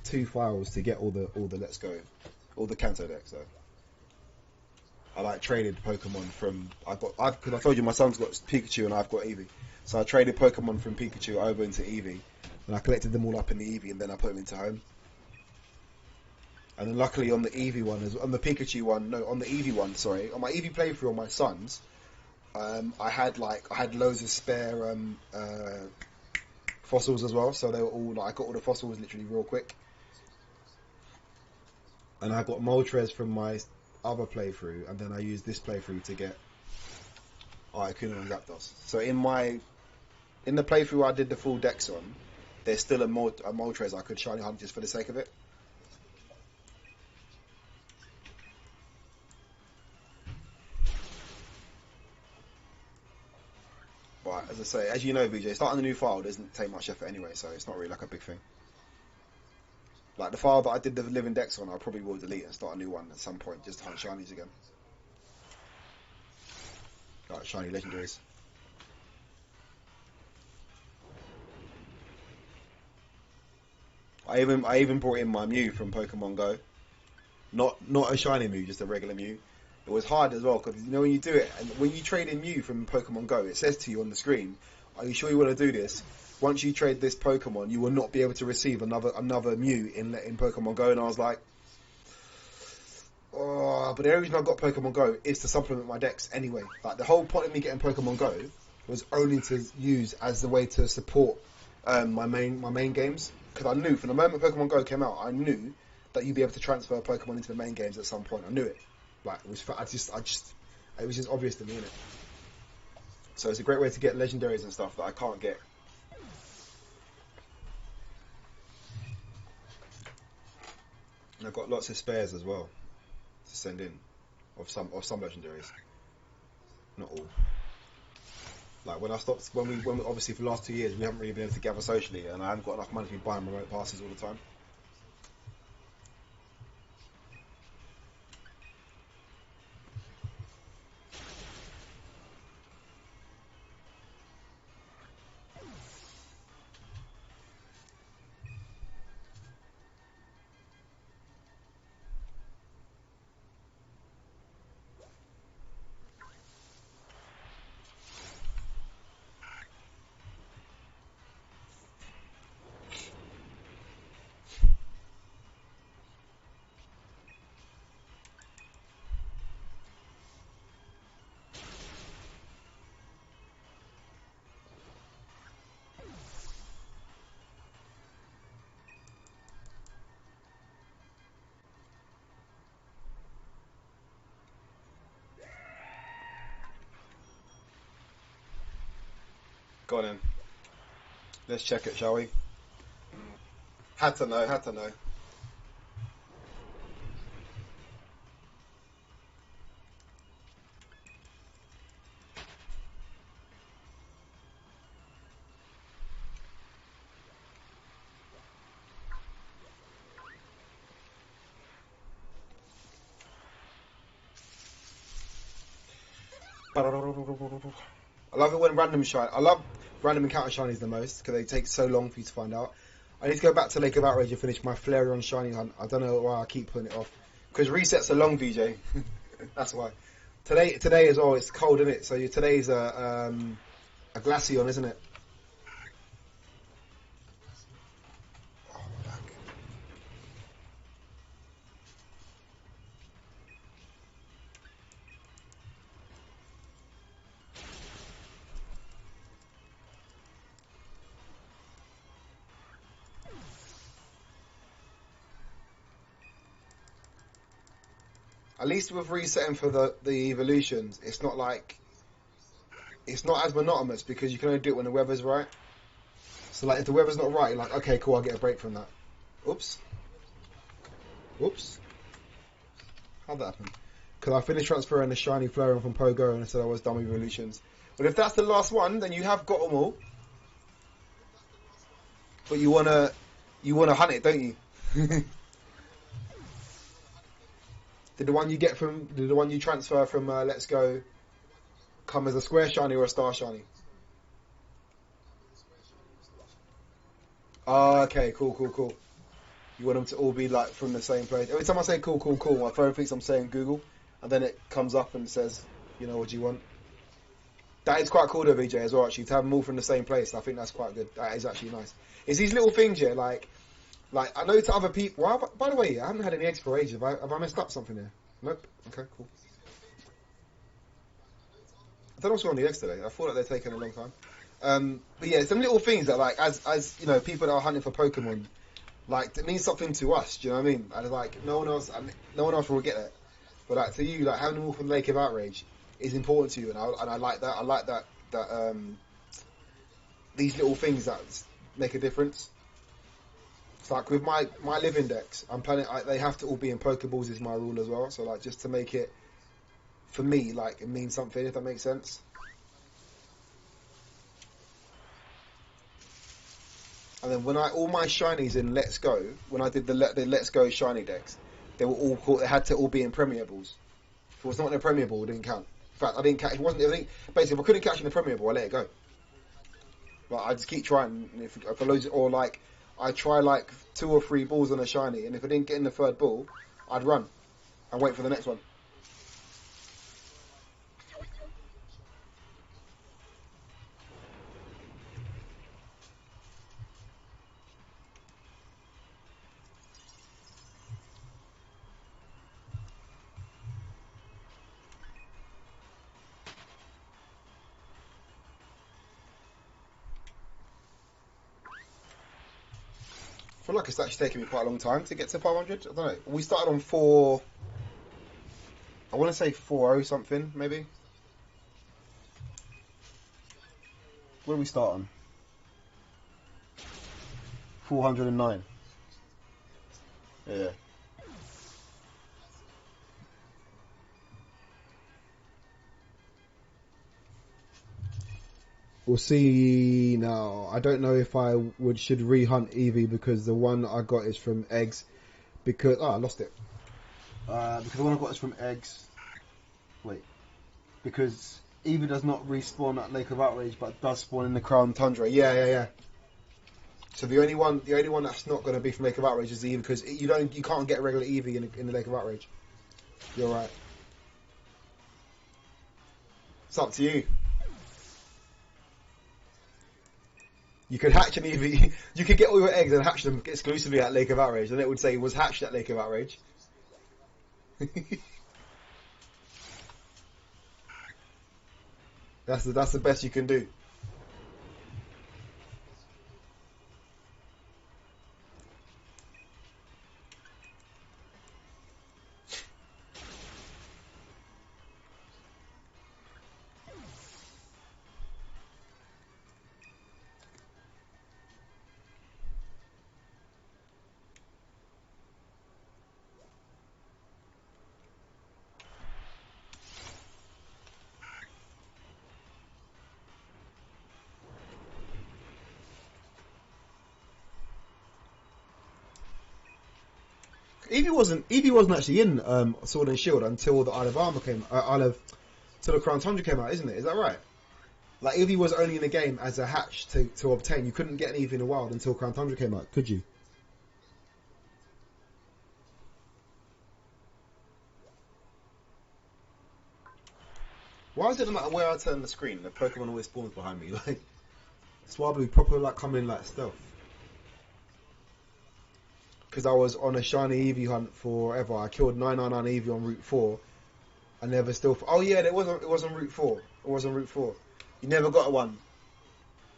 two files to get all the Let's Go, all the Kanto decks though. I like traded Pokemon from because I told you my son's got Pikachu and I've got Eevee, so I traded Pokemon from Pikachu over into Eevee, and I collected them all up in the Eevee, and then I put them into home. And then luckily on the Eevee one, on the Pikachu one, no, on the Eevee one, sorry, on my Eevee playthrough on my son's, I had loads of spare fossils as well, so they were all I got all the fossils literally real quick, and I got Moltres from my other playthrough, and then I used this playthrough to get Articuno and Zapdos. So in the playthrough I did the full dex on, there's still a Moltres I could shiny hunt just for the sake of it. But as I say, as you know, VJ, starting a new file doesn't take much effort anyway, so it's not really like a big thing. Like the file that I did the living dex on, I probably will delete and start a new one at some point just to hunt shinies again. Like shiny legendaries. I even brought in my Mew from Pokemon Go. Not a shiny Mew, just a regular Mew. It was hard as well because you know when you do it and when you trade in Mew from Pokemon Go, it says to you on the screen, "Are you sure you want to do this? Once you trade this Pokemon, you will not be able to receive another Mew in Pokemon Go." And I was like, "Oh!" But the only reason I got Pokemon Go is to supplement my decks anyway. Like the whole point of me getting Pokemon Go was only to use as the way to support my main games. Because I knew from the moment Pokemon Go came out, I knew that you'd be able to transfer Pokemon into the main games at some point. I knew it. Like it was, it was just obvious to me, innit? So it's a great way to get legendaries and stuff that I can't get. And I've got lots of spares as well to send in of some legendaries, not all. Like when we obviously for the last 2 years we haven't really been able to gather socially, and I haven't got enough money to be buying remote passes all the time. Go on then. Let's check it, shall we? Had to know. I love it when I love random encounter shinies the most because they take so long for you to find out. I need to go back to Lake of Outrage and finish my Flareon shiny hunt. I don't know why I keep putting it off because resets are long, VJ. That's why. Today as well. It's cold, isn't it? So today's a Glaceon, isn't it? Oh, fuck. At least with resetting for the evolutions, it's not as monotonous because you can only do it when the weather's right. So like if the weather's not right, you're like, okay, cool, I'll get a break from that. Oops. How'd that happen? Because I finished transferring the shiny Flareon from Pogo and I said I was done with evolutions. But if that's the last one, then you have got them all. But you wanna hunt it, don't you? Did the one you transfer from Let's Go come as a square shiny or a star shiny? Oh, okay, cool. You want them to all be like from the same place. Every time I say cool, my phone thinks I'm saying Google, and then it comes up and says, you know, what do you want? That is quite cool though, VJ, as well, actually, to have them all from the same place. I think that's quite good. That is actually nice. It's these little things, yeah, like I know to other people. Well, by the way, I haven't had any eggs for ages. Have I messed up something here? Nope. Okay, cool. I don't know what's going on with the eggs today. I thought that they're taking a long time. But yeah, some little things that, like, as you know, people that are hunting for Pokemon, like, it means something to us. Do you know what I mean? And like, no one else will get it. But like, to you, like, having them all from the Lake of Outrage is important to you, and I like that. I like that these little things that make a difference. It's like with my live index, I'm planning. They have to all be in Pokeballs is my rule as well. So like, just to make it for me, like, it means something. If that makes sense. And then when all my shinies in Let's Go, when I did the Let's Go shiny decks, they were all called. They had to all be in Premier Balls. If it was not in a Premier Ball, it didn't count. In fact, I didn't catch. It wasn't. Basically, if I couldn't catch in the Premier Ball, I let it go. Like, I just keep trying. And if I lose it, or like I try like 2 or 3 balls on a shiny, and if I didn't get in the 3rd ball, I'd run and wait for the next one. I feel like it's actually taken me quite a long time to get to 500. I don't know. We started on 4. I want to say 4-0 something, maybe. Where do we start on? 409. Yeah. We'll see now. I don't know if I should re-hunt Eevee because the one I got is from eggs. Because I lost it. Because the one I got is from eggs. Wait. Because Eevee does not respawn at Lake of Outrage, but does spawn in the Crown Tundra. Yeah. So the only one that's not going to be from Lake of Outrage is Eevee, because you can't get a regular Eevee in the Lake of Outrage. You're right. It's up to you. You could hatch an Eevee. You could get all your eggs and hatch them exclusively at Lake of Outrage, and it would say it was hatched at Lake of Outrage. That's the best you can do. Eevee wasn't actually in Sword and Shield until the Isle of Armor till the Crown Tundra came out, isn't it? Is that right? Like, Eevee was only in the game as a hatch to obtain. You couldn't get an Eevee in the wild until Crown Tundra came out, could you? Why is it no matter where I turn the screen, the Pokemon always spawns behind me? Like, Swablu proper like coming like stealth. Because I was on a shiny Eevee hunt forever. I killed 999 Eevee on Route 4. I never still. Oh yeah, it was on Route 4. It was on Route 4. You never got one.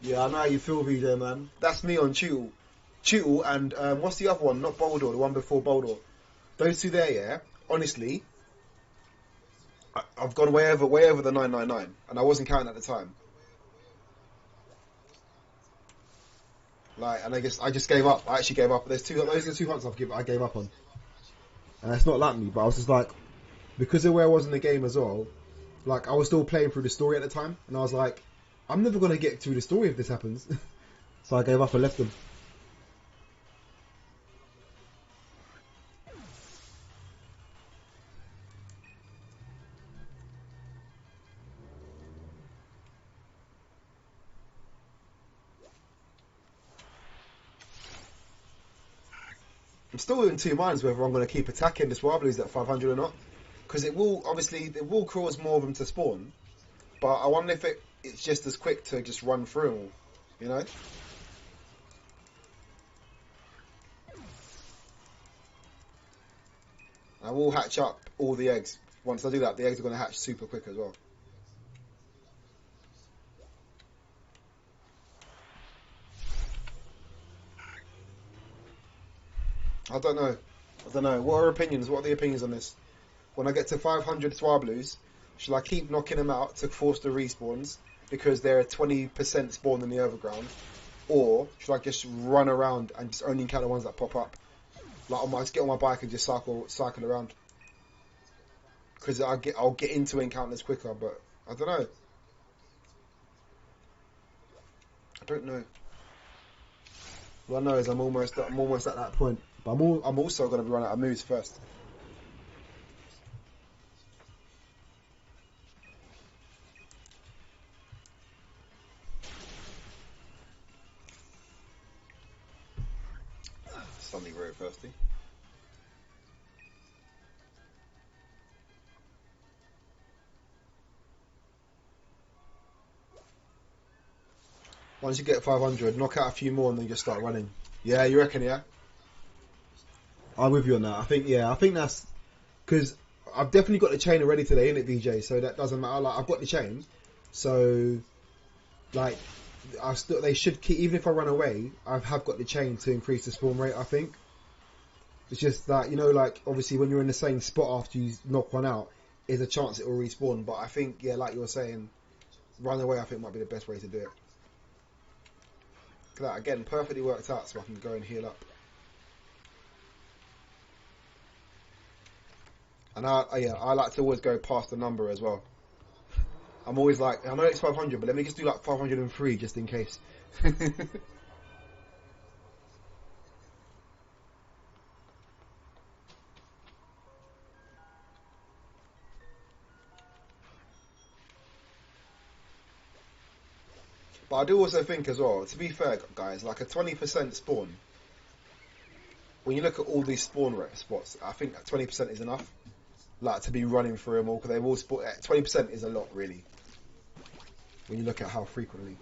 Yeah, I know how you feel, VJ, man. That's me on Tootle. Tootle and what's the other one? Not Boldor, the one before Boldor. Those two there, yeah. Honestly, I've gone way over the 999, and I wasn't counting at the time. Like, and I just gave up. I actually gave up. Those are the 2 hunts I gave up on. And that's not like me, but I was just like, because of where I was in the game as well, like, I was still playing through the story at the time, and I was like, I'm never going to get through the story if this happens. So I gave up and left them. I'm still in 2 minds whether I'm going to keep attacking the Swablu's at 500 or not. because it will cause more of them to spawn. But I wonder if it's just as quick to just run through them all, you know? I will hatch up all the eggs. Once I do that, the eggs are going to hatch super quick as well. I don't know. What are opinions? What are the opinions on this? When I get to 500 Swablus, should I keep knocking them out to force the respawns because they're 20% spawn in the overground? Or should I just run around and just only encounter the ones that pop up? Like just get on my bike and just cycle around. Because I'll get into encounters quicker, but I don't know. I don't know. What I know is I'm almost at that point. But I'm also going to run out of moves first. Suddenly very thirsty. Once you get 500, knock out a few more and then just start running. Yeah, you reckon, yeah? I'm with you on that. I think that's because I've definitely got the chain already today, innit, VJ? So that doesn't matter. Like, I've got the chain, so like they should keep. Even if I run away, I have got the chain to increase the spawn rate. I think it's just that, you know, like obviously when you're in the same spot after you knock one out, there's a chance it will respawn. But I think, yeah, like you were saying, run away I think might be the best way to do it. That again perfectly worked out, so I can go and heal up. And I like to always go past the number as well. I'm always like, I know it's 500, but let me just do like 503 just in case. But I do also think as well, to be fair, guys, like a 20% spawn, when you look at all these spawn rate spots, I think 20% is enough. Like to be running through them all, because they've all 20% is a lot, really. When you look at how frequently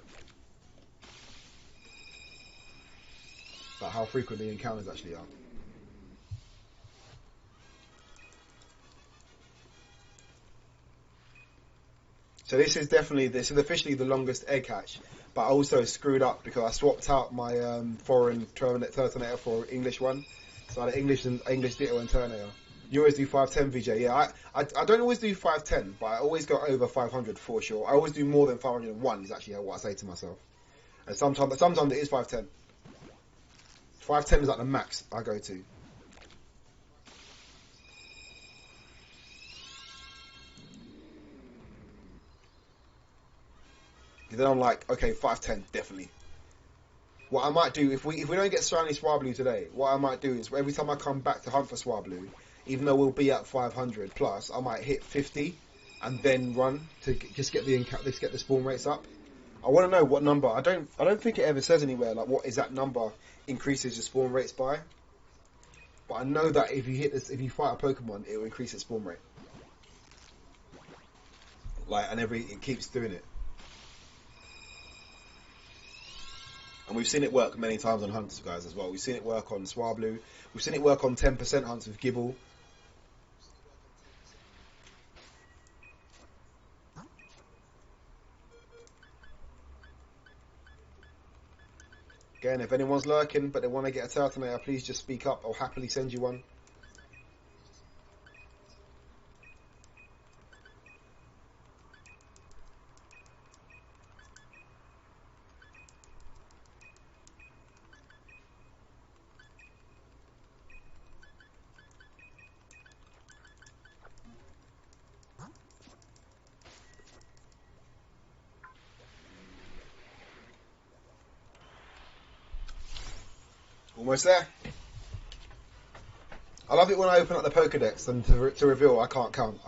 encounters actually are. So this is officially the longest egg hatch, but I also screwed up because I swapped out my foreign Turtonator for English one. So I had English Ditto and Turtonator. You always do 510 VJ, yeah. I don't always do 510, but I always go over 500 for sure. I always do more than 501 is actually what I say to myself. And sometimes it is 510. 510 is like the max I go to. Then I'm like, okay, 510 definitely. What I might do if we don't get Shiny Swablu today, what I might do is every time I come back to hunt for Swablu, even though we'll be at 500 plus, I might hit 50 and then run to just get the spawn rates up. I want to know what number. I don't think it ever says anywhere like what exact number increases your spawn rates by. But I know that if you fight a Pokemon, it will increase its spawn rate. Like, and it keeps doing it. And we've seen it work many times on hunts, guys, as well. We've seen it work on Swablu. We've seen it work on 10% hunts with Gibble. Again, if anyone's lurking but they want to get a Turtonator, please just speak up. I'll happily send you one. Almost there. I love it when I open up the Pokedex and to reveal I can't count.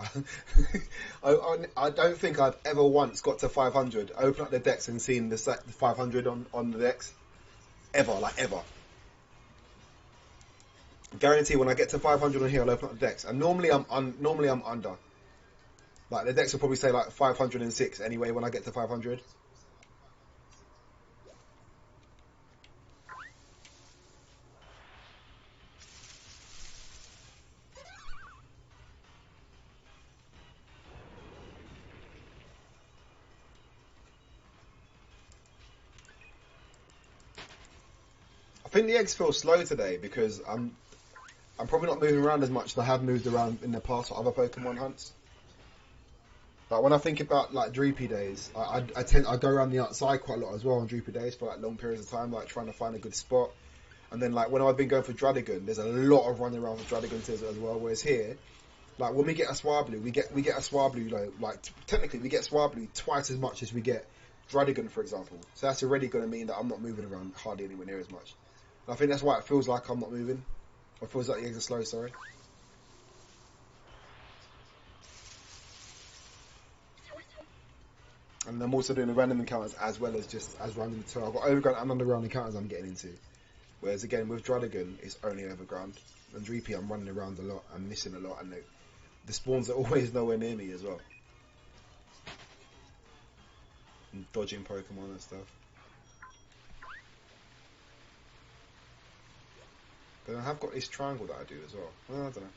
I don't think I've ever once got to 500, open up the Dex and seen the 500 on the Dex. Ever. Guarantee when I get to 500 on here, I'll open up the decks. And normally I'm under. Like the decks will probably say like 506 anyway when I get to 500. I think the eggs feel slow today because I'm probably not moving around as much as I have moved around in the past for other Pokemon hunts. Like when I think about like Droopy days, I go around the outside quite a lot as well on Droopy days for like long periods of time, like trying to find a good spot. And then like when I've been going for Dragon, there's a lot of running around for Dragon as well. Whereas here, like when we get a Swablu, we get a Swablu like technically we get Swablu twice as much as we get Dragon, for example. So that's already going to mean that I'm not moving around hardly anywhere near as much. And I think that's why it feels like I'm not moving. Or it feels like the eggs are slow. Sorry. And I'm also doing the random encounters as well as just as random. So I've got overground and underground encounters I'm getting into. Whereas again with Dragon, it's only overground. And Dreepy, I'm running around a lot. I'm missing a lot, and the spawns are always nowhere near me as well. And dodging Pokemon and stuff. But I have got this triangle that I do as well. Well, I don't know.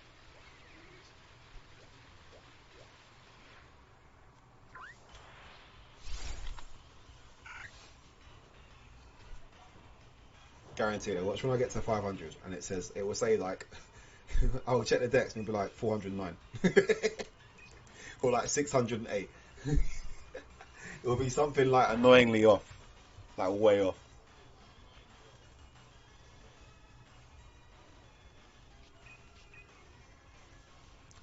Guaranteed. I watch when I get to 500 and it will say like, I'll check the decks and it'll be like 409. Or like 608. It will be something like annoyingly off. Like way off.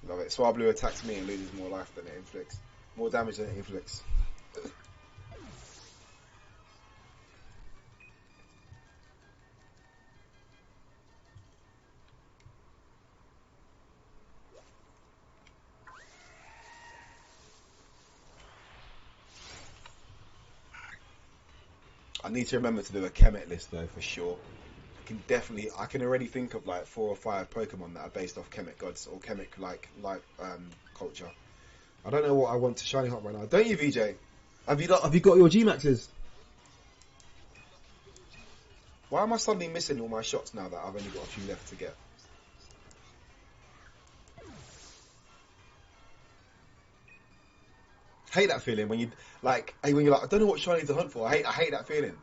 Love it. Swablu attacks me and loses more life than it inflicts. More damage than it inflicts. I need to remember to do a Kemet list though, for sure. I can already think of like 4 or 5 Pokemon that are based off Kemet gods or Kemet like culture. I don't know what I want to shiny hunt right now. Don't you, VJ? Have you got your G Maxes? Why am I suddenly missing all my shots now that I've only got a few left to get? Hate that feeling when you like when you're like I don't know what shiny to hunt for. I hate that feeling.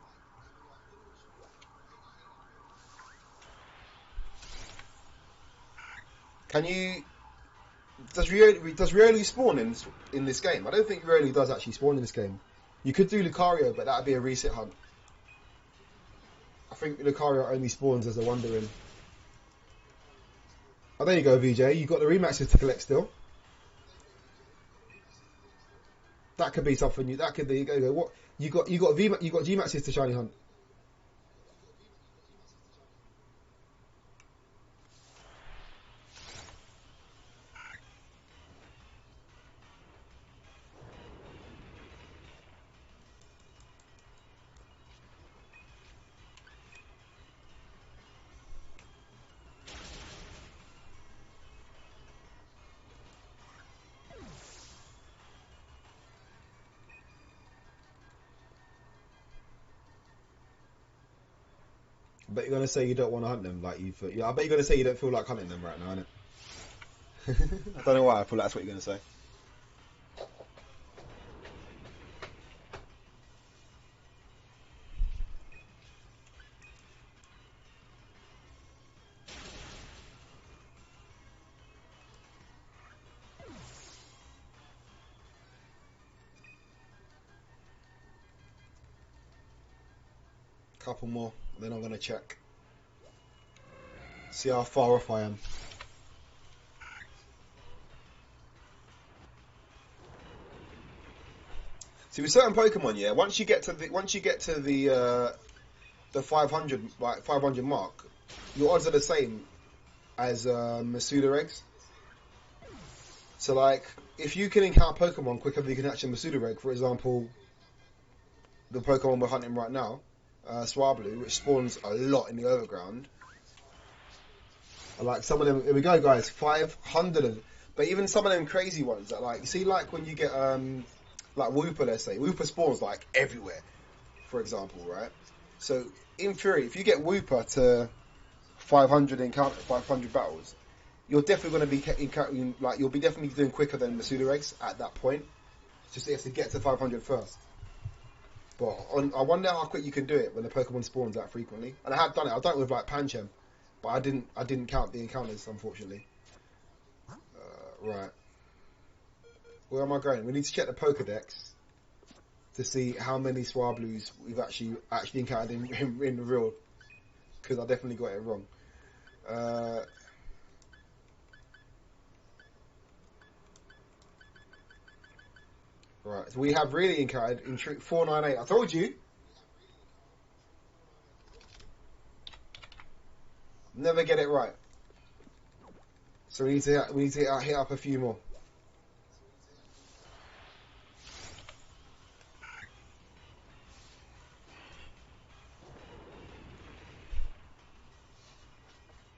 Can you? Does Riolu spawn in this game? I don't think Riolu does actually spawn in this game. You could do Lucario, but that'd be a reset hunt. I think Lucario only spawns as a Wandering. Oh, there you go, VJ. You got the rematches to collect still. That could be something. That could be. Go. What you got? You got G Maxes to shiny hunt. I bet you're gonna say you don't want to hunt them. Like I bet you're gonna say you don't feel like hunting them right now, innit? I don't know why. I feel like that's what you're gonna say. Couple more, and then I'm gonna check. See how far off I am. See, with certain Pokemon, yeah, once you get to the 500 mark, your odds are the same as Masuda eggs. So like, if you can encounter Pokemon quicker than you can hatch a Masuda egg, for example, the Pokemon we're hunting right now, Swablu, which spawns a lot in the overground. Like some of them, here we go, guys. 500. But even some of them crazy ones that like you see, like when you get like Wooper, let's say Wooper spawns like everywhere, for example, right? So in theory, if you get Wooper to 500 encounter, 500 battles, you're definitely going to be encountering, like you'll be definitely doing quicker than the Sulu Eggs at that point. Just you have to get to 500 first. But I wonder how quick you can do it when the Pokemon spawns that frequently. And I have done it. I've done it with like Pancham, but I didn't count the encounters, unfortunately. Right. Where am I going? We need to check the Pokedex to see how many Swablus we've actually encountered in the real. Because I definitely got it wrong. Right. So we have really encountered in 498. I told you. Never get it right. So we need to hit up a few more.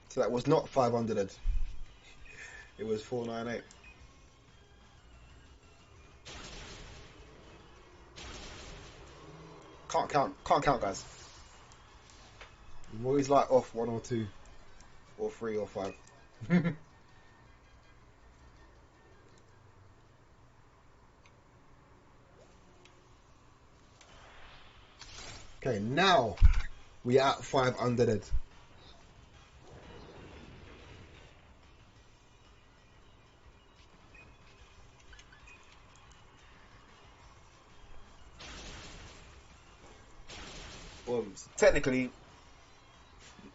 So that was not 500. It was 498. Can't count, guys. I'm always like off 1 or 2 or 3 or 5. Okay, now we are at 500. Well, technically,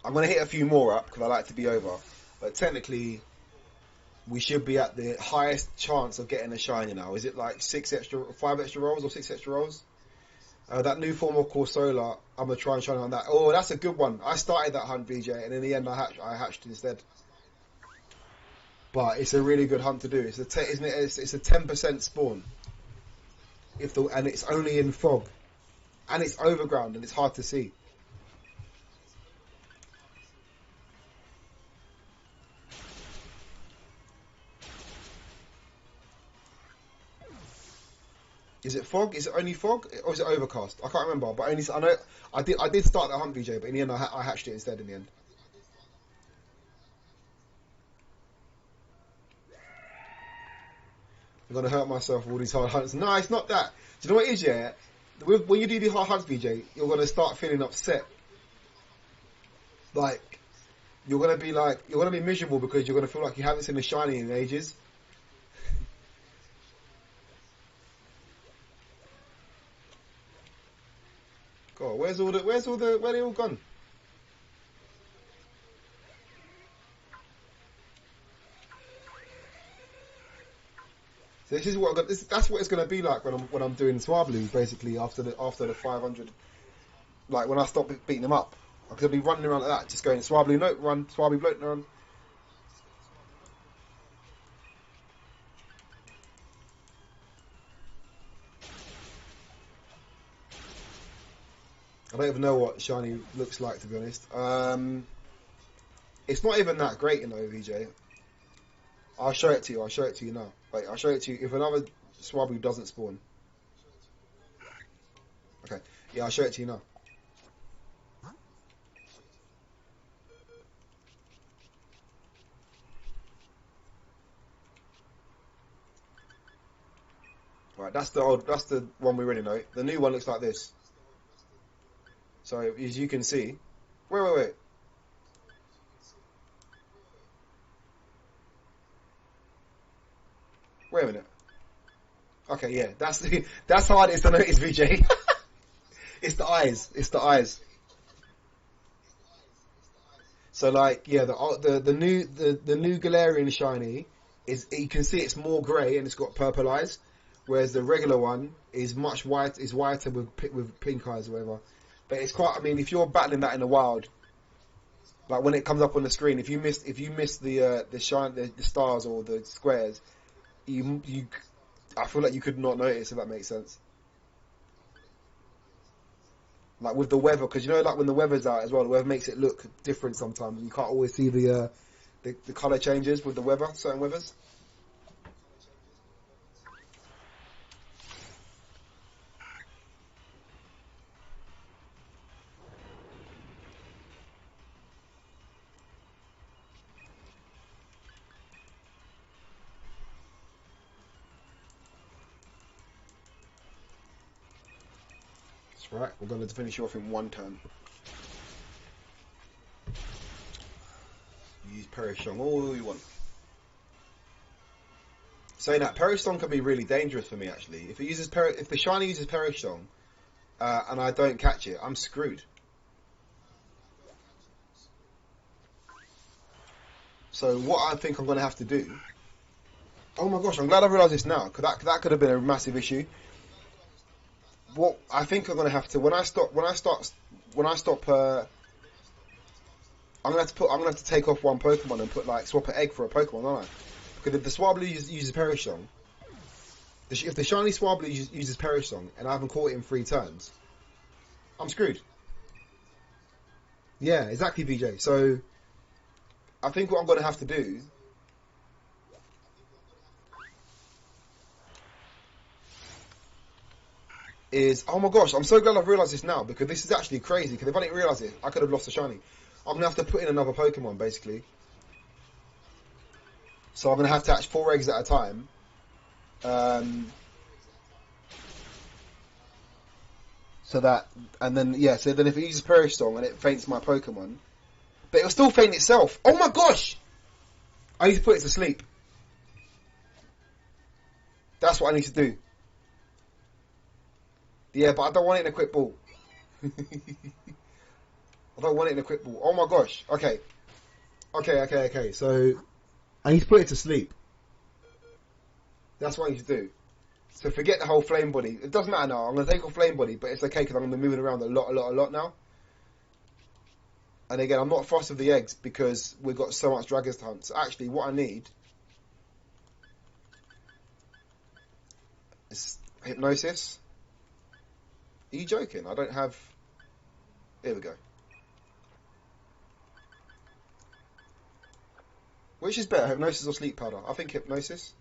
I'm going to hit a few more up because I like to be over. But technically, we should be at the highest chance of getting a shiny now. Is it like 5 extra rolls or 6 extra rolls? That new form of Corsola, I'm going to try and shine on that. Oh, that's a good one. I started that hunt, VJ, and in the end I hatched instead. But it's a really good hunt to do. It's a 10% spawn. And it's only in fog. And it's overground and it's hard to see. Is it fog? Is it only fog, or is it overcast? I can't remember. But I know I did start the hunt, VJ, but in the end I hatched it instead. In the end, I'm gonna hurt myself with all these hard hunts. No, it's not that. Do you know what it is? Yeah, when you do these hard hunts, VJ, you're gonna start feeling upset. Like you're gonna be miserable because you're gonna feel like you haven't seen a shiny in ages. God, where they all gone? So this is what that's what it's going to be like when I'm doing Swablu, basically after the 500. Like when I stop beating them up, I'm going to be running around like that, just going Swablu, no run, Swablu, bloat, no run. I don't even know what shiny looks like, to be honest. It's not even that great, you know, VJ. I'll show it to you. I'll show it to you now. Wait, I'll show it to you if another Swablu doesn't spawn. Okay, yeah, I'll show it to you now. Right, that's the one we already know. The new one looks like this. So as you can see, wait. Wait a minute. Okay, yeah, that's hard. It's to notice, VJ. It's the eyes. It's the eyes. So like, yeah, the new Galarian shiny is, you can see it's more grey and it's got purple eyes, whereas the regular one is much whiter with pink eyes or whatever. But it's quite. I mean, if you're battling that in the wild, like when it comes up on the screen, if you miss the stars or the squares, you I feel like you could not notice, if that makes sense. Like with the weather, because you know, like when the weather's out as well, the weather makes it look different sometimes. You can't always see The colour changes with the weather, certain weathers. That's right, we're going to finish off in one turn. Use Perishong all you want. Saying that, Perishong can be really dangerous for me actually. If the shiny uses Perishong, and I don't catch it, I'm screwed. So what I think I'm going to have to do... Oh my gosh, I'm glad I realised this now, because that could have been a massive issue. What I think I'm going to have to... When I stop... I'm going to have to take off one Pokemon and put, like, swap an egg for a Pokemon, aren't I? Because if the Swablu uses Perishong... If the shiny Swablu uses Perishong, and I haven't caught it in 3 turns, I'm screwed. Yeah, exactly, BJ. So... I think what I'm going to have to do is... Oh my gosh, I'm so glad I've realised this now, because this is actually crazy, because if I didn't realise it, I could have lost a shiny. I'm going to have to put in another Pokemon, basically. So I'm going to have to hatch 4 eggs at a time. So that... And then, yeah, so then if it uses Peristong and it faints my Pokemon... But it'll still faint itself. Oh my gosh! I need to put it to sleep. That's what I need to do. Yeah, but I don't want it in a quick ball. I don't want it in a quick ball. Oh my gosh. Okay. Okay. So, I need to put it to sleep. That's what I need to do. So forget the whole flame body. It doesn't matter now. I'm going to take off flame body, but it's okay because I'm going to be moving around a lot now. And again, I'm not fussed with the eggs because we've got so much dragons to hunt. So actually, what I need is Hypnosis. Are you joking? I don't have... Here we go. Which is better, Hypnosis or Sleep Powder? I think Hypnosis.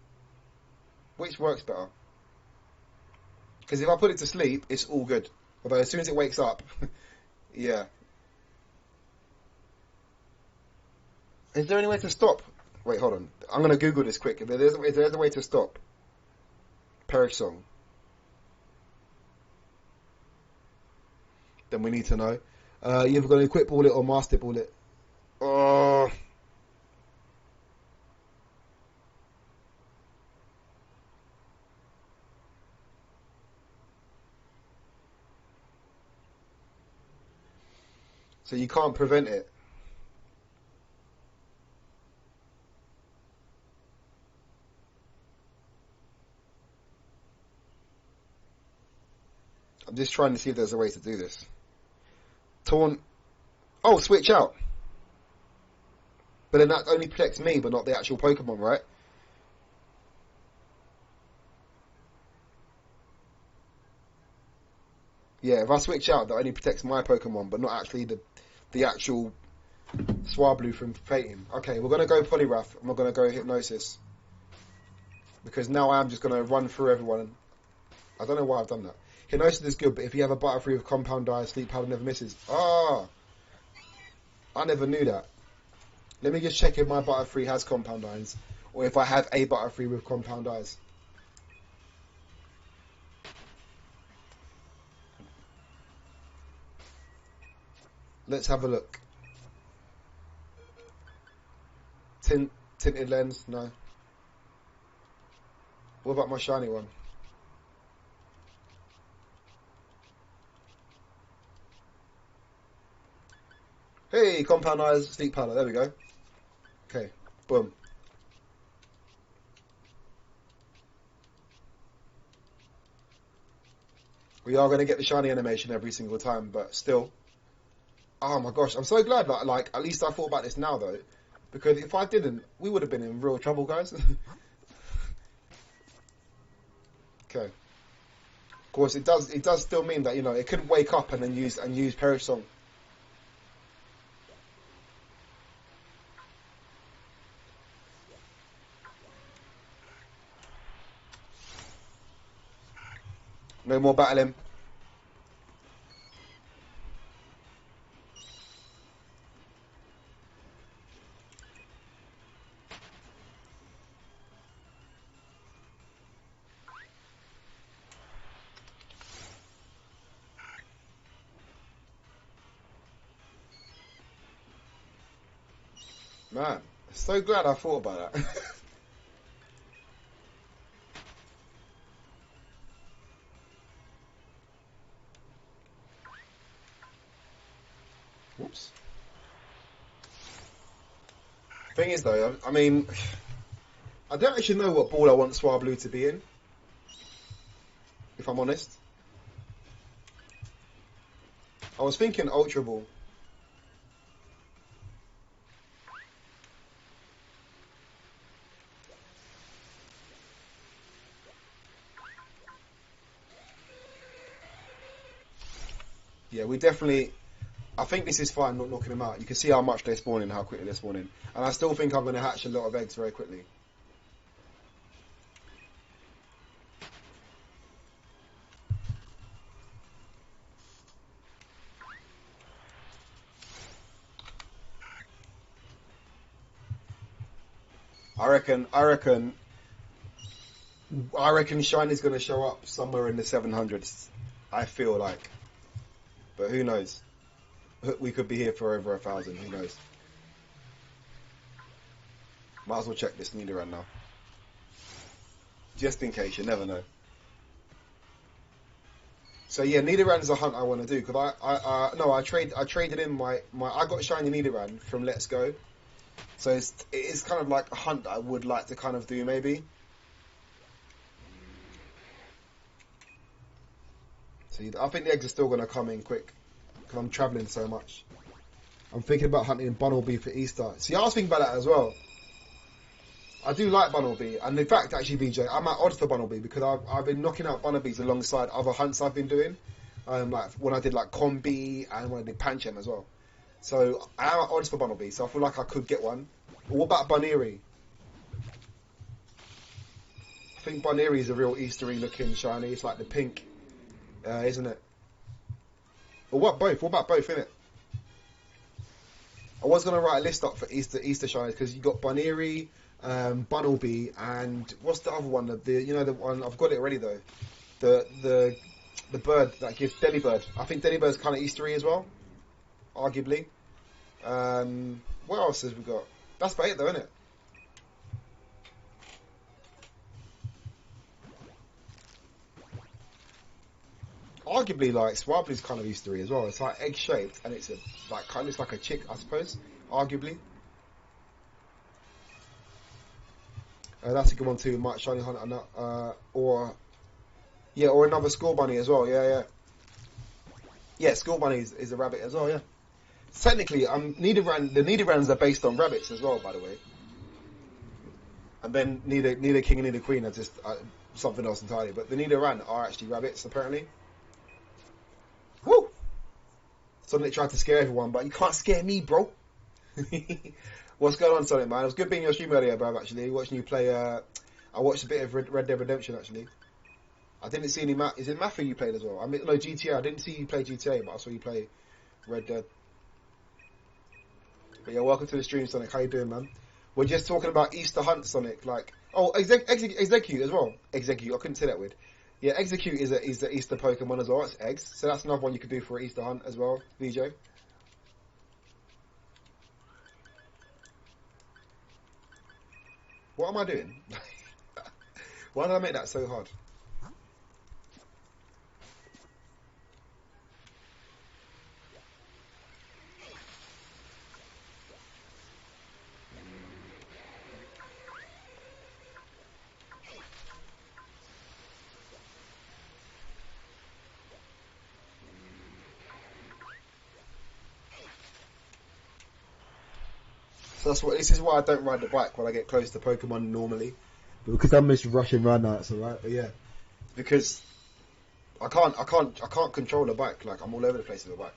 Which works better? Because if I put it to sleep, it's all good. Although as soon as it wakes up, yeah. Is there any way to stop? Wait, hold on. I'm going to Google this quick. If there's a way to stop Perishong, then we need to know. You're either going to equip ball it or master ball it. Oh. So you can't prevent it. I'm just trying to see if there's a way to do this. Taunt. Oh, switch out. But then that only protects me, but not the actual Pokemon, right? Yeah, if I switch out, that only protects my Pokemon, but not actually the actual Swablu from fainting. Okay, we're going to go Poliwrath, and we're going to go Hypnosis. Because now I'm just going to run through everyone. I don't know why I've done that. Hypnosis is good, but if you have a Butterfree with Compound Eye, Sleep Powder never misses. Ah! I never knew that. Let me just check if my Butterfree has Compound Eyes, or if I have a Butterfree with Compound Eyes. Let's have a look. Tinted lens? No. What about my shiny one? Hey, Compound Eyes, Sleep Powder. There we go. Okay, boom. We are going to get the shiny animation every single time, but still. Oh my gosh, I'm so glad that, like, at least I thought about this now, though. Because if I didn't, we would have been in real trouble, guys. Okay. Of course, it does still mean that, you know, it could wake up and then use Perish Song. No more battling. Man, so glad I thought about that. Whoops. Thing is though, I mean, I don't actually know what ball I want Swablu to be in, if I'm honest. I was thinking Ultra Ball. Yeah, we definitely... I think this is fine not knocking them out. You can see how much they're spawning, how quickly they're spawning. And I still think I'm going to hatch a lot of eggs very quickly. I reckon Shiny's going to show up somewhere in the 700s. I feel like. But who knows? We could be here for over 1,000. Who knows? Might as well check this Nidoran now. Just in case, you never know. So yeah, Nidoran's a hunt I want to do because I traded in my I got shiny Nidoran from Let's Go, so it's kind of like a hunt that I would like to kind of do maybe. So I think the eggs are still going to come in quick because I'm traveling so much. I'm thinking about hunting Bunnelby for Easter. See, I was thinking about that as well. I do like Bunnelby, and in fact, actually, BJ, I'm at odds for Bunnelby because I've been knocking out Bunnelbys alongside other hunts I've been doing, like when I did like Combi and when I did Pancham as well. So I am at odds for Bunnelby, so I feel like I could get one. But what about Bunnery? I think Bunnery is a real Eastery looking shiny. It's like the pink, isn't it? Or what both? What about both, innit? I was going to write a list up for Easter shinies because you got Bunnery, Bunnelby, and what's the other one? The one I've got it already though. The bird that gives Delibird. I think Delibird's kind of Eastery as well, arguably. What else have we got? That's about it though, isn't it? Arguably, like Swablu's kind of Eastery as well. It's like egg shaped and it's kind of looks like a chick, I suppose. Arguably. That's a good one too. Might shiny hunt or another school bunny as well. Yeah. School bunny is a rabbit as well. Yeah. Technically, the Nidorans are based on rabbits as well, by the way. And then Nido King and Nido Queen are just something else entirely. But the Nidoran are actually rabbits apparently. Woo! Sonic tried to scare everyone, but you can't scare me, bro. What's going on, Sonic, man? It was good being in your stream earlier, bruv, actually. Watching you play, I watched a bit of Red Dead Redemption, actually. I didn't see any Is it Mafia you played as well? I mean, no, GTA. I didn't see you play GTA, but I saw you play Red Dead. But yeah, welcome to the stream, Sonic. How you doing, man? We're just talking about Easter Hunt, Sonic. Like, Execute as well. Execute. I couldn't say that weird. Yeah, Execute is the Easter Pokemon as well. It's eggs. So that's another one you could do for Easter Hunt as well, VJ. What am I doing? Why did I make that so hard? So this is why I don't ride the bike when I get close to Pokemon normally. But because I'm just rushing around now, it's alright. But yeah, because I can't control the bike. Like I'm all over the place with the bike.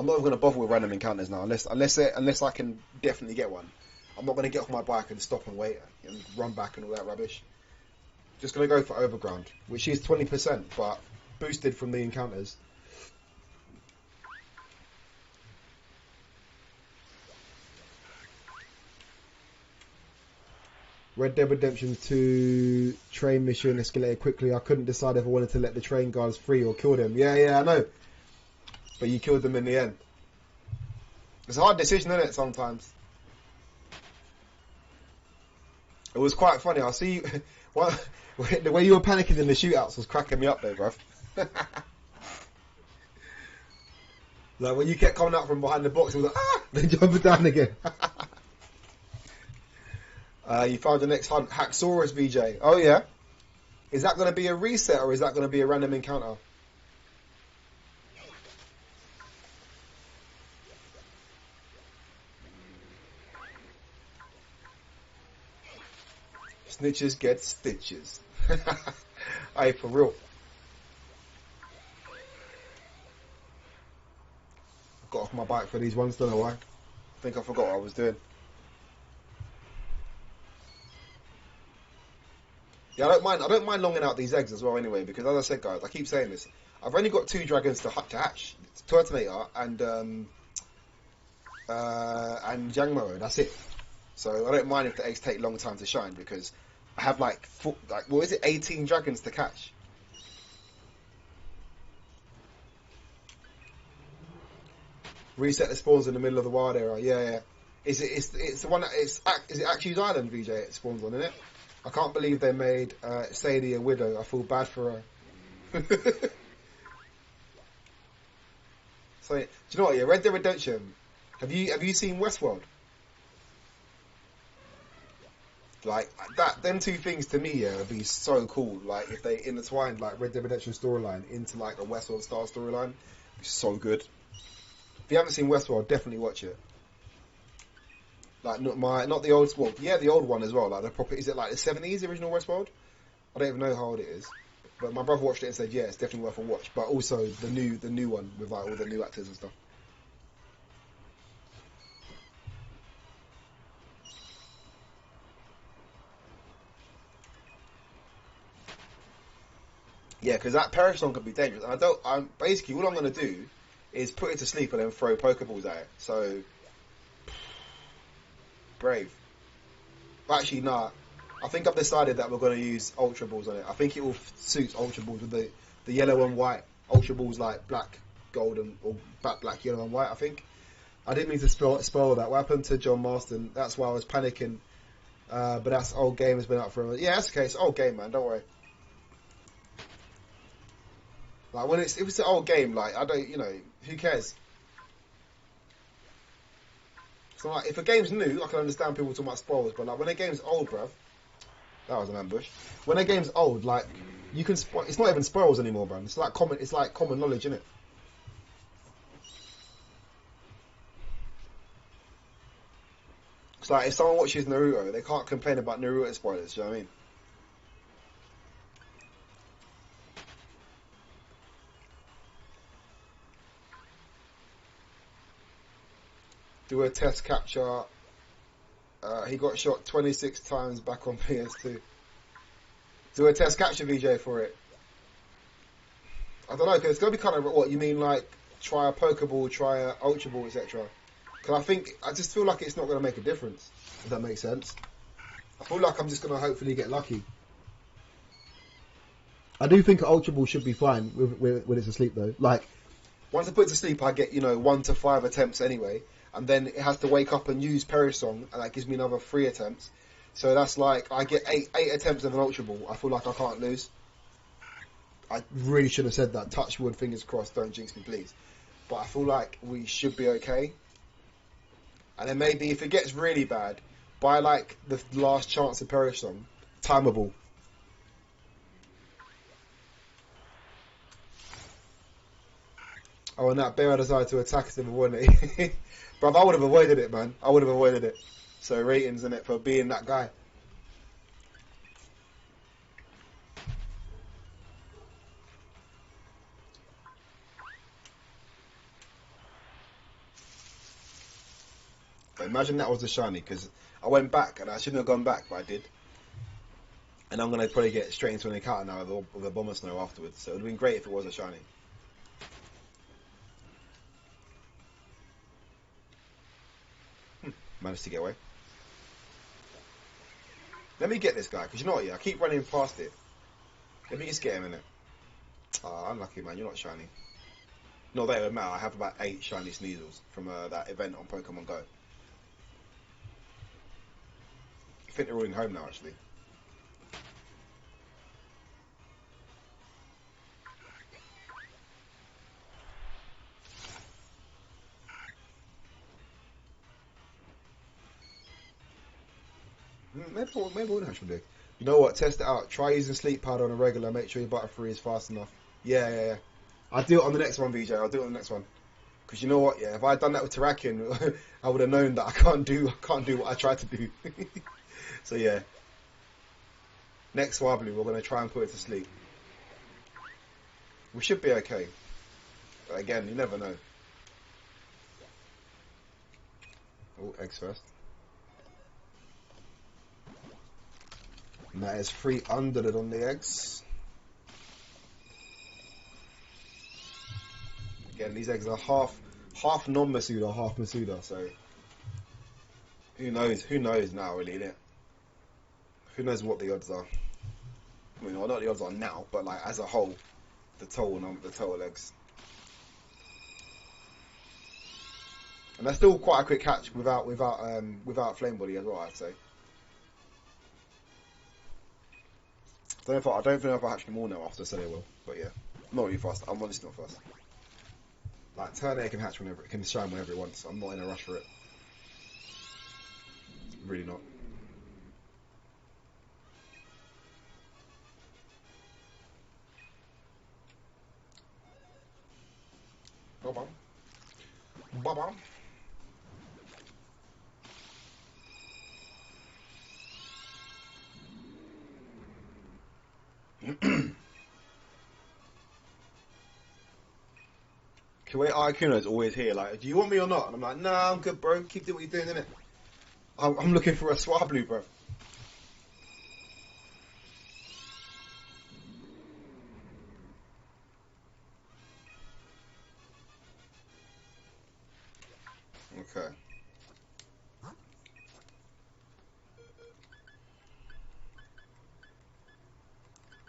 I'm not even going to bother with random encounters now, unless I can definitely get one. I'm not going to get off my bike and stop and wait and run back and all that rubbish. Just going to go for Overground, which is 20%, but boosted from the encounters. Red Dead Redemption 2 train mission escalated quickly. I couldn't decide if I wanted to let the train guards free or kill them. Yeah, I know. But you killed them in the end. It's a hard decision, isn't it, sometimes? It was quite funny. I see the way you were panicking in the shootouts was cracking me up though, bruv. Like when you kept coming out from behind the box, it was like, then jumping down again. You found the next hunt, Haxorus VJ. Oh yeah? Is that going to be a reset or is that going to be a random encounter? Snitches get stitches. Hey, for real. Got off my bike for these ones, don't know why. I think I forgot what I was doing. Yeah, I don't mind longing out these eggs as well anyway, because as I said guys, I keep saying this, I've only got 2 dragons to hatch. Turtonator and Yangmo, that's it. So I don't mind if the eggs take a long time to shine, because I have like 18 dragons to catch. Reset the spawns in the middle of the wild area. Yeah. It's the one that is it Actu's Island, VJ? It spawns on, isn't it? I can't believe they made Sadie a widow. I feel bad for her. So, do you know what? Yeah, Red Dead Redemption. Have you seen Westworld? Like that, them 2 things to me, yeah, would be so cool. Like if they intertwined like Red Dead Redemption storyline into like a Westworld style storyline, it'd be so good. If you haven't seen Westworld, definitely watch it. Like not the old, well, yeah, the old one as well. Like the proper, is it like the 70s, the original Westworld? I don't even know how old it is. But my brother watched it and said, yeah, it's definitely worth a watch. But also the new one with like all the new actors and stuff. Yeah, because that perish song could be dangerous. And I'm basically all I'm going to do is put it to sleep and then throw Pokeballs at it. So brave. But actually, nah. I think I've decided that we're going to use Ultra Balls on it. I think it will suit Ultra Balls with the yellow and white. Ultra Balls like black, golden, or black, yellow and white, I think. I didn't mean to spoil that. What happened to John Marston? That's why I was panicking. But that's old game, has been out for a... Yeah, that's okay. It's old game, man. Don't worry. Like if it's an old game, like I don't, who cares? So like, if a game's new, I can understand people talking about spoilers, but like when a game's old, bruv, that was an ambush. When a game's old, like you can spoil. It's not even spoils anymore, bruv. It's like common knowledge, isn't it? It's like if someone watches Naruto, they can't complain about Naruto spoilers. Do you know what I mean? Do a test capture. He got shot 26 times back on PS2. Do a test capture VJ for it. I don't know, because it's going to be kind of what you mean, like try a Pokeball, try a Ultra Ball, etc. Because I just feel like it's not going to make a difference. If that makes sense. I feel like I'm just going to hopefully get lucky. I do think an Ultra Ball should be fine when it's asleep though. Like once I put it to sleep, I get 1 to 5 attempts anyway, and then it has to wake up and use Perish Song, and that gives me another 3 attempts. So that's like I get eight attempts of an Ultra Ball. I feel like I can't lose. I really should have said that. Touch wood, fingers crossed. Don't jinx me, please. But I feel like we should be okay. And then maybe if it gets really bad, by like the last chance of Perish Song, timeable. Oh, and that bear decided to attack us and avoid it. Bruv, I would have avoided it, man. I would have avoided it. So ratings in it for being that guy. But imagine that was a shiny, because I went back and I shouldn't have gone back, but I did. And I'm going to probably get straight into an encounter now with a Bomber Snow afterwards. So it would have been great if it was a shiny. Managed to get away. Let me get this guy, because you know what, yeah, I keep running past it. Let me just get him in it. Ah, unlucky, man, you're not shiny. Not that it would matter, I have about 8 shiny Sneasels from that event on Pokemon Go. I think they're all in home now, actually. Maybe we'll actually do. You know what? Test it out. Try using sleep powder on a regular. Make sure your butterfree is fast enough. Yeah. I'll do it on the next one, VJ. I'll do it on the next one. Because you know what? Yeah, if I had done that with Terrakion, I would have known that I can't do what I tried to do. So yeah. Next Swablu, we're going to try and put it to sleep. We should be okay. But again, you never know. Oh, eggs first. And that is 300 on the eggs. Again, these eggs are half non-Masuda, half Masuda, so who knows now, really, innit? Who knows what the odds are? I mean, well, not the odds are now, but like as a whole, the total eggs. And that's still quite a quick catch without Flame Body as well, I'd say. I don't know if I hatch them all now after I said I will, but yeah, not really fast. I'm honestly not fast. Like Turtonator can hatch whenever it can shine whenever it wants. I'm not in a rush for it. Really not. Bye-bye. Bye-bye. Kuwait Articuno is always here, like, do you want me or not? And I'm like, nah, I'm good, bro. Keep doing what you're doing, innit? I'm looking for a Swablu, bro. Okay.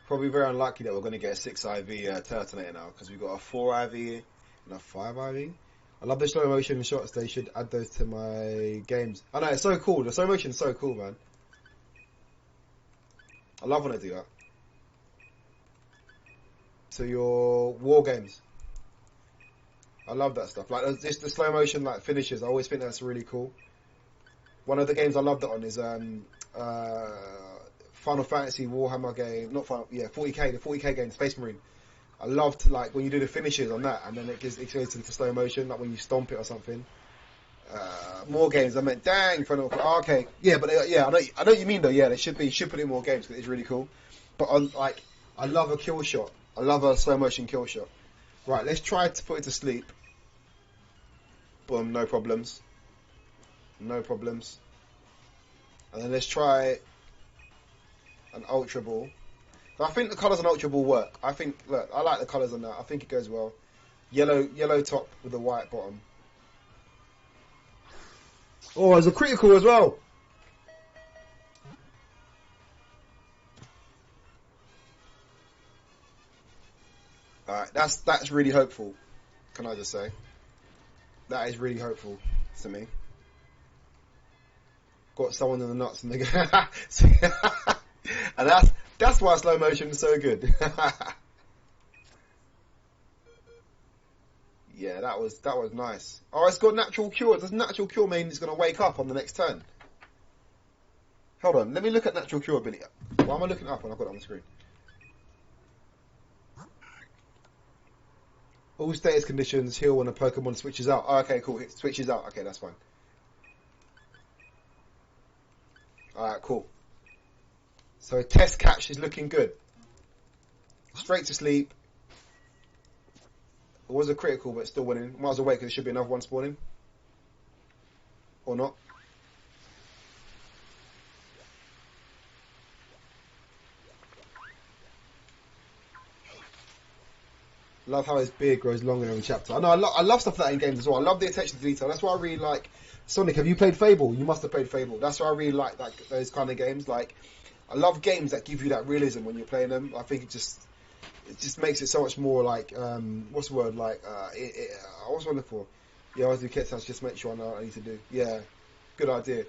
Probably very unlikely that we're going to get a 6 IV Turtonator now, because we've got a 4 IV and a 5 IV. I love the slow motion shots. They should add those to my games. I know, it's so cool. The slow motion is so cool, man. I love when they do that. To your war games. I love that stuff. Like just the slow motion like finishes. I always think that's really cool. One of the games I love that on is Final Fantasy Warhammer game. Not Final, yeah, 40k. The 40k game, Space Marine. I loved like when you do the finishes on that, and then it goes into slow motion, like when you stomp it or something. More games. I meant, dang, okay, yeah, but yeah, I know what you mean though. Yeah, they should put in more games because it's really cool. But on like, I love a kill shot. I love a slow motion kill shot. Right, let's try to put it to sleep. Boom, no problems. No problems. And then let's try an Ultra Ball. I think the colours on Ultra Ball work. I think, look, I like the colours on that. I think it goes well. Yellow top with a white bottom. Oh, there's a critical as well. Alright, that's really hopeful. Can I just say? That is really hopeful to me. Got someone in the nuts and they go and that's why slow motion is so good. Yeah, that was nice. Oh, it's got natural cure. Does natural cure mean it's going to wake up on the next turn? Hold on, let me look at natural cure ability. Why am I looking up when I've got it on the screen? All status conditions heal when a Pokemon switches out. Oh, okay, cool. It switches out. Okay, that's fine. Alright, cool. So test catch is looking good. Straight to sleep. It was a critical, but still winning. Might as well wait because there should be another one spawning. Or not. Love how his beard grows longer every chapter. I know. I love stuff like that in games as well. I love the attention to detail. That's why I really like Sonic. Have you played Fable? You must have played Fable. That's why I really like those kind of games. Like, I love games that give you that realism when you're playing them. I think it just makes it so much more like what's the word, like what's one for? Yeah, I was doing kit sounds. Just make sure I know what I need to do. Yeah, good idea.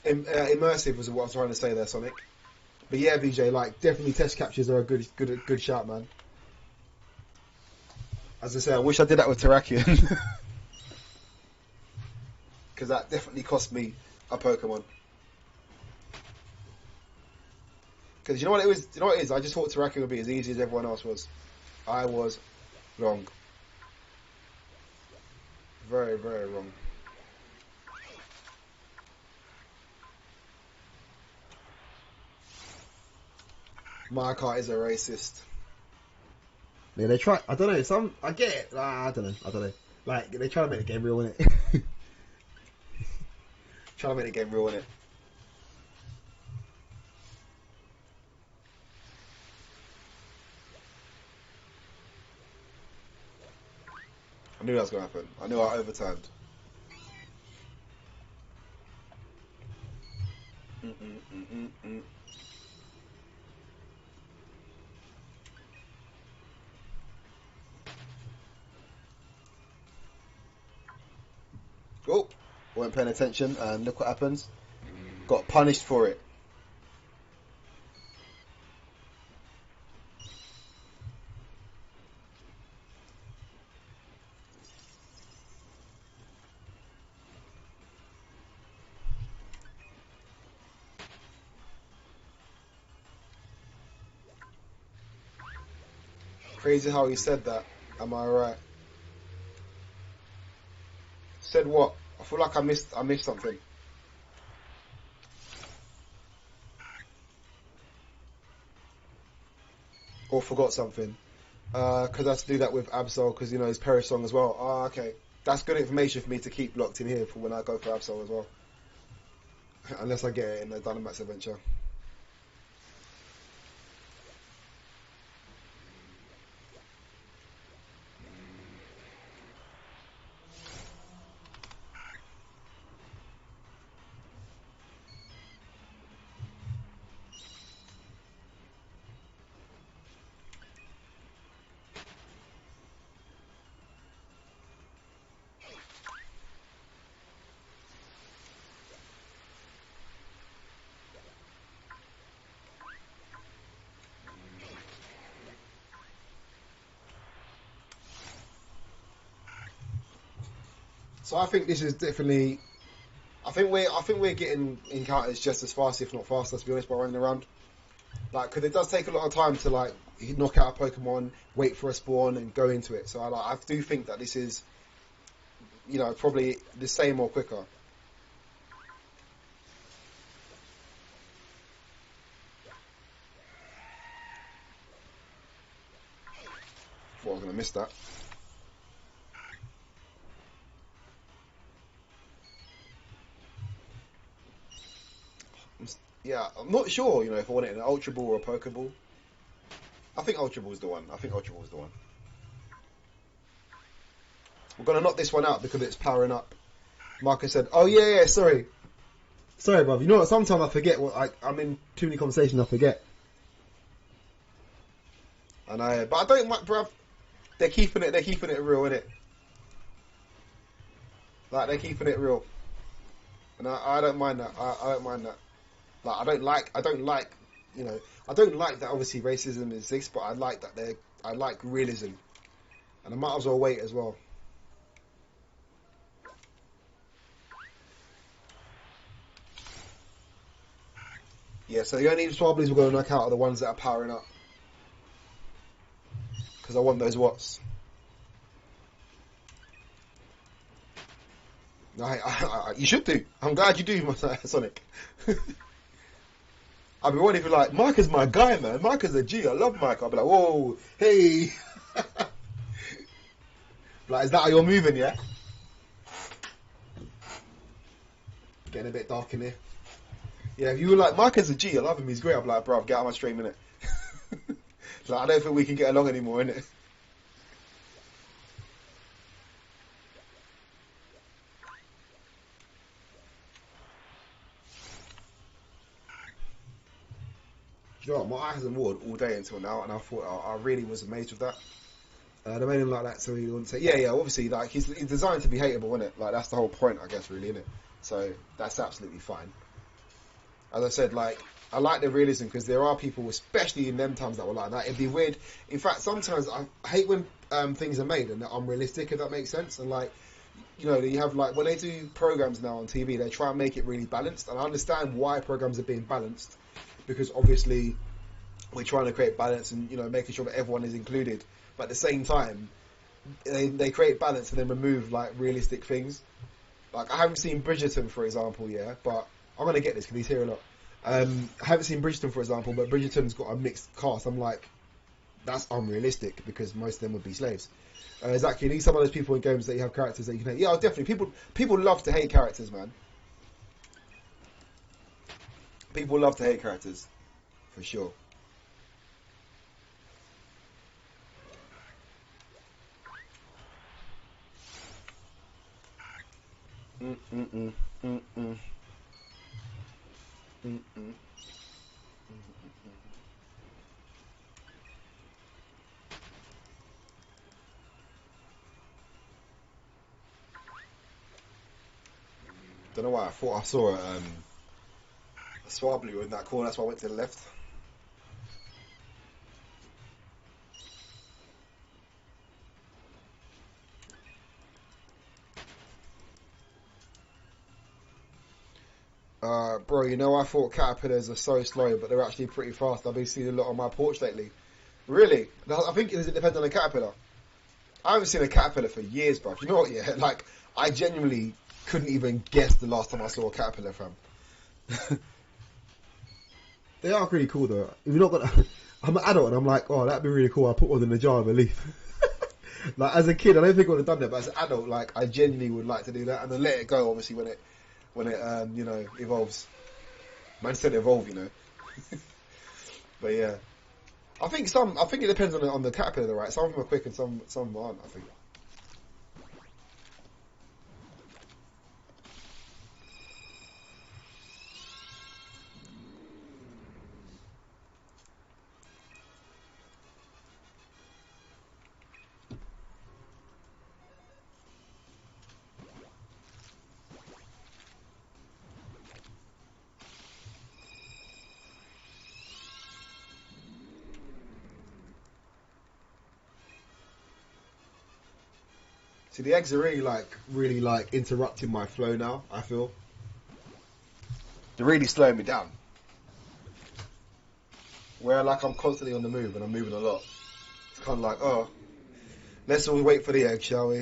Immersive was what I was trying to say there, Sonic. But yeah, VJ, like definitely test captures are a good shout, man. As I say, I wish I did that with Terrakion. Because that definitely cost me a Pokemon. Because you know what it was? You know what it is? I just thought Terrakion would be as easy as everyone else was. I was wrong. Very, very wrong. Markart is a racist. Yeah, they try. I don't know. I get it. I don't know. Like, they try to make the game real, innit? Try to make the game real, innit? I knew that was going to happen. I knew I overturned. Oh, weren't paying attention, and look what happens. Got punished for it. Crazy how he said that. Am I right? Said what? I feel like I missed something. Or forgot something. Because I have to do that with Absol, because, you know, his Perish song as well. Ah, okay. That's good information for me to keep locked in here for when I go for Absol as well. Unless I get it in the Dynamax adventure. So I think this is definitely. I think we're getting encounters just as fast, if not faster, to be honest, by running around. Like, because it does take a lot of time to like knock out a Pokemon, wait for a spawn, and go into it. So I do think that this is, you know, probably the same or quicker. Thought I was gonna miss that. Yeah, I'm not sure, you know, if I want it in an Ultra Ball or a Pokeball. I think Ultra Ball's the one. We're gonna knock this one out because it's powering up. Marcus said, "Oh yeah, sorry, bruv. You know what? Sometimes I forget I'm in too many conversations. I forget." But I don't mind, bruv. They're keeping it real, innit? Like, they're keeping it real, and I don't mind that. I don't mind that. Like, I don't like, you know, I don't like that obviously racism exists, but I like realism, and I might as well wait as well. Yeah, so the only Swablus we're going to knock out are the ones that are powering up, because I want those watts. You should do. I'm glad you do, Sonic. I'll be wondering if you're like, Mike is my guy, man. Mike is a G. I love Mike. I'll be like, whoa, hey. Like, is that how you're moving, yeah? Getting a bit dark in here. Yeah, if you were like, Mike is a G. I love him. He's great. I'll be like, bro, get out of my stream, innit? Like, I don't think we can get along anymore, innit? you know what, my eye hasn't watered all day until now, and I thought I really was amazed with that. They made him like that so he wouldn't say, yeah, obviously, like, he's designed to be hateable, isn't it? Like, that's the whole point, I guess, really, isn't it? So, that's absolutely fine. As I said, like, I like the realism because there are people, especially in them times, that were like that. It'd be weird. In fact, sometimes I hate when things are made and they're unrealistic, if that makes sense. And, like, you know, you have, like, when they do programs now on TV, they try and make it really balanced. And I understand why programs are being balanced, because obviously we're trying to create balance and, you know, making sure that everyone is included. But at the same time, they create balance and then remove, like, realistic things. Like, I haven't seen Bridgerton, for example, but I'm going to get this because he's here a lot. I haven't seen Bridgerton, for example, but Bridgerton's got a mixed cast. I'm like, that's unrealistic because most of them would be slaves. Exactly, you need some of those people in games that you have characters that you can hate. Yeah, definitely. People love to hate characters, man. People love to hate characters, for sure. Mm-mm-mm. Mm-mm. Mm-mm. Don't know why I thought I saw a Swablu in that corner. That's why I went to the left. Bro, you know, I thought caterpillars are so slow, but they're actually pretty fast. I've been seeing a lot on my porch lately. Really? I think it depends on the caterpillar. I haven't seen a caterpillar for years, bro. You know what? Yeah, like, I genuinely couldn't even guess the last time I saw a caterpillar, fam. They are really cool, though. If you're not gonna, I'm an adult and I'm like, oh, that'd be really cool. I'll put one in a jar of a leaf. Like, as a kid, I don't think I would have done that, but as an adult, like, I genuinely would like to do that and then let it go, obviously, when it you know, evolves. Man said evolve, you know. But yeah, I think it depends on the caterpillar, right? Some of them are quick and some of them aren't. I think. See, the eggs are really like interrupting my flow now. I feel they're really slowing me down. Where like I'm constantly on the move and I'm moving a lot. It's kind of like, oh, let's all wait for the egg, shall we?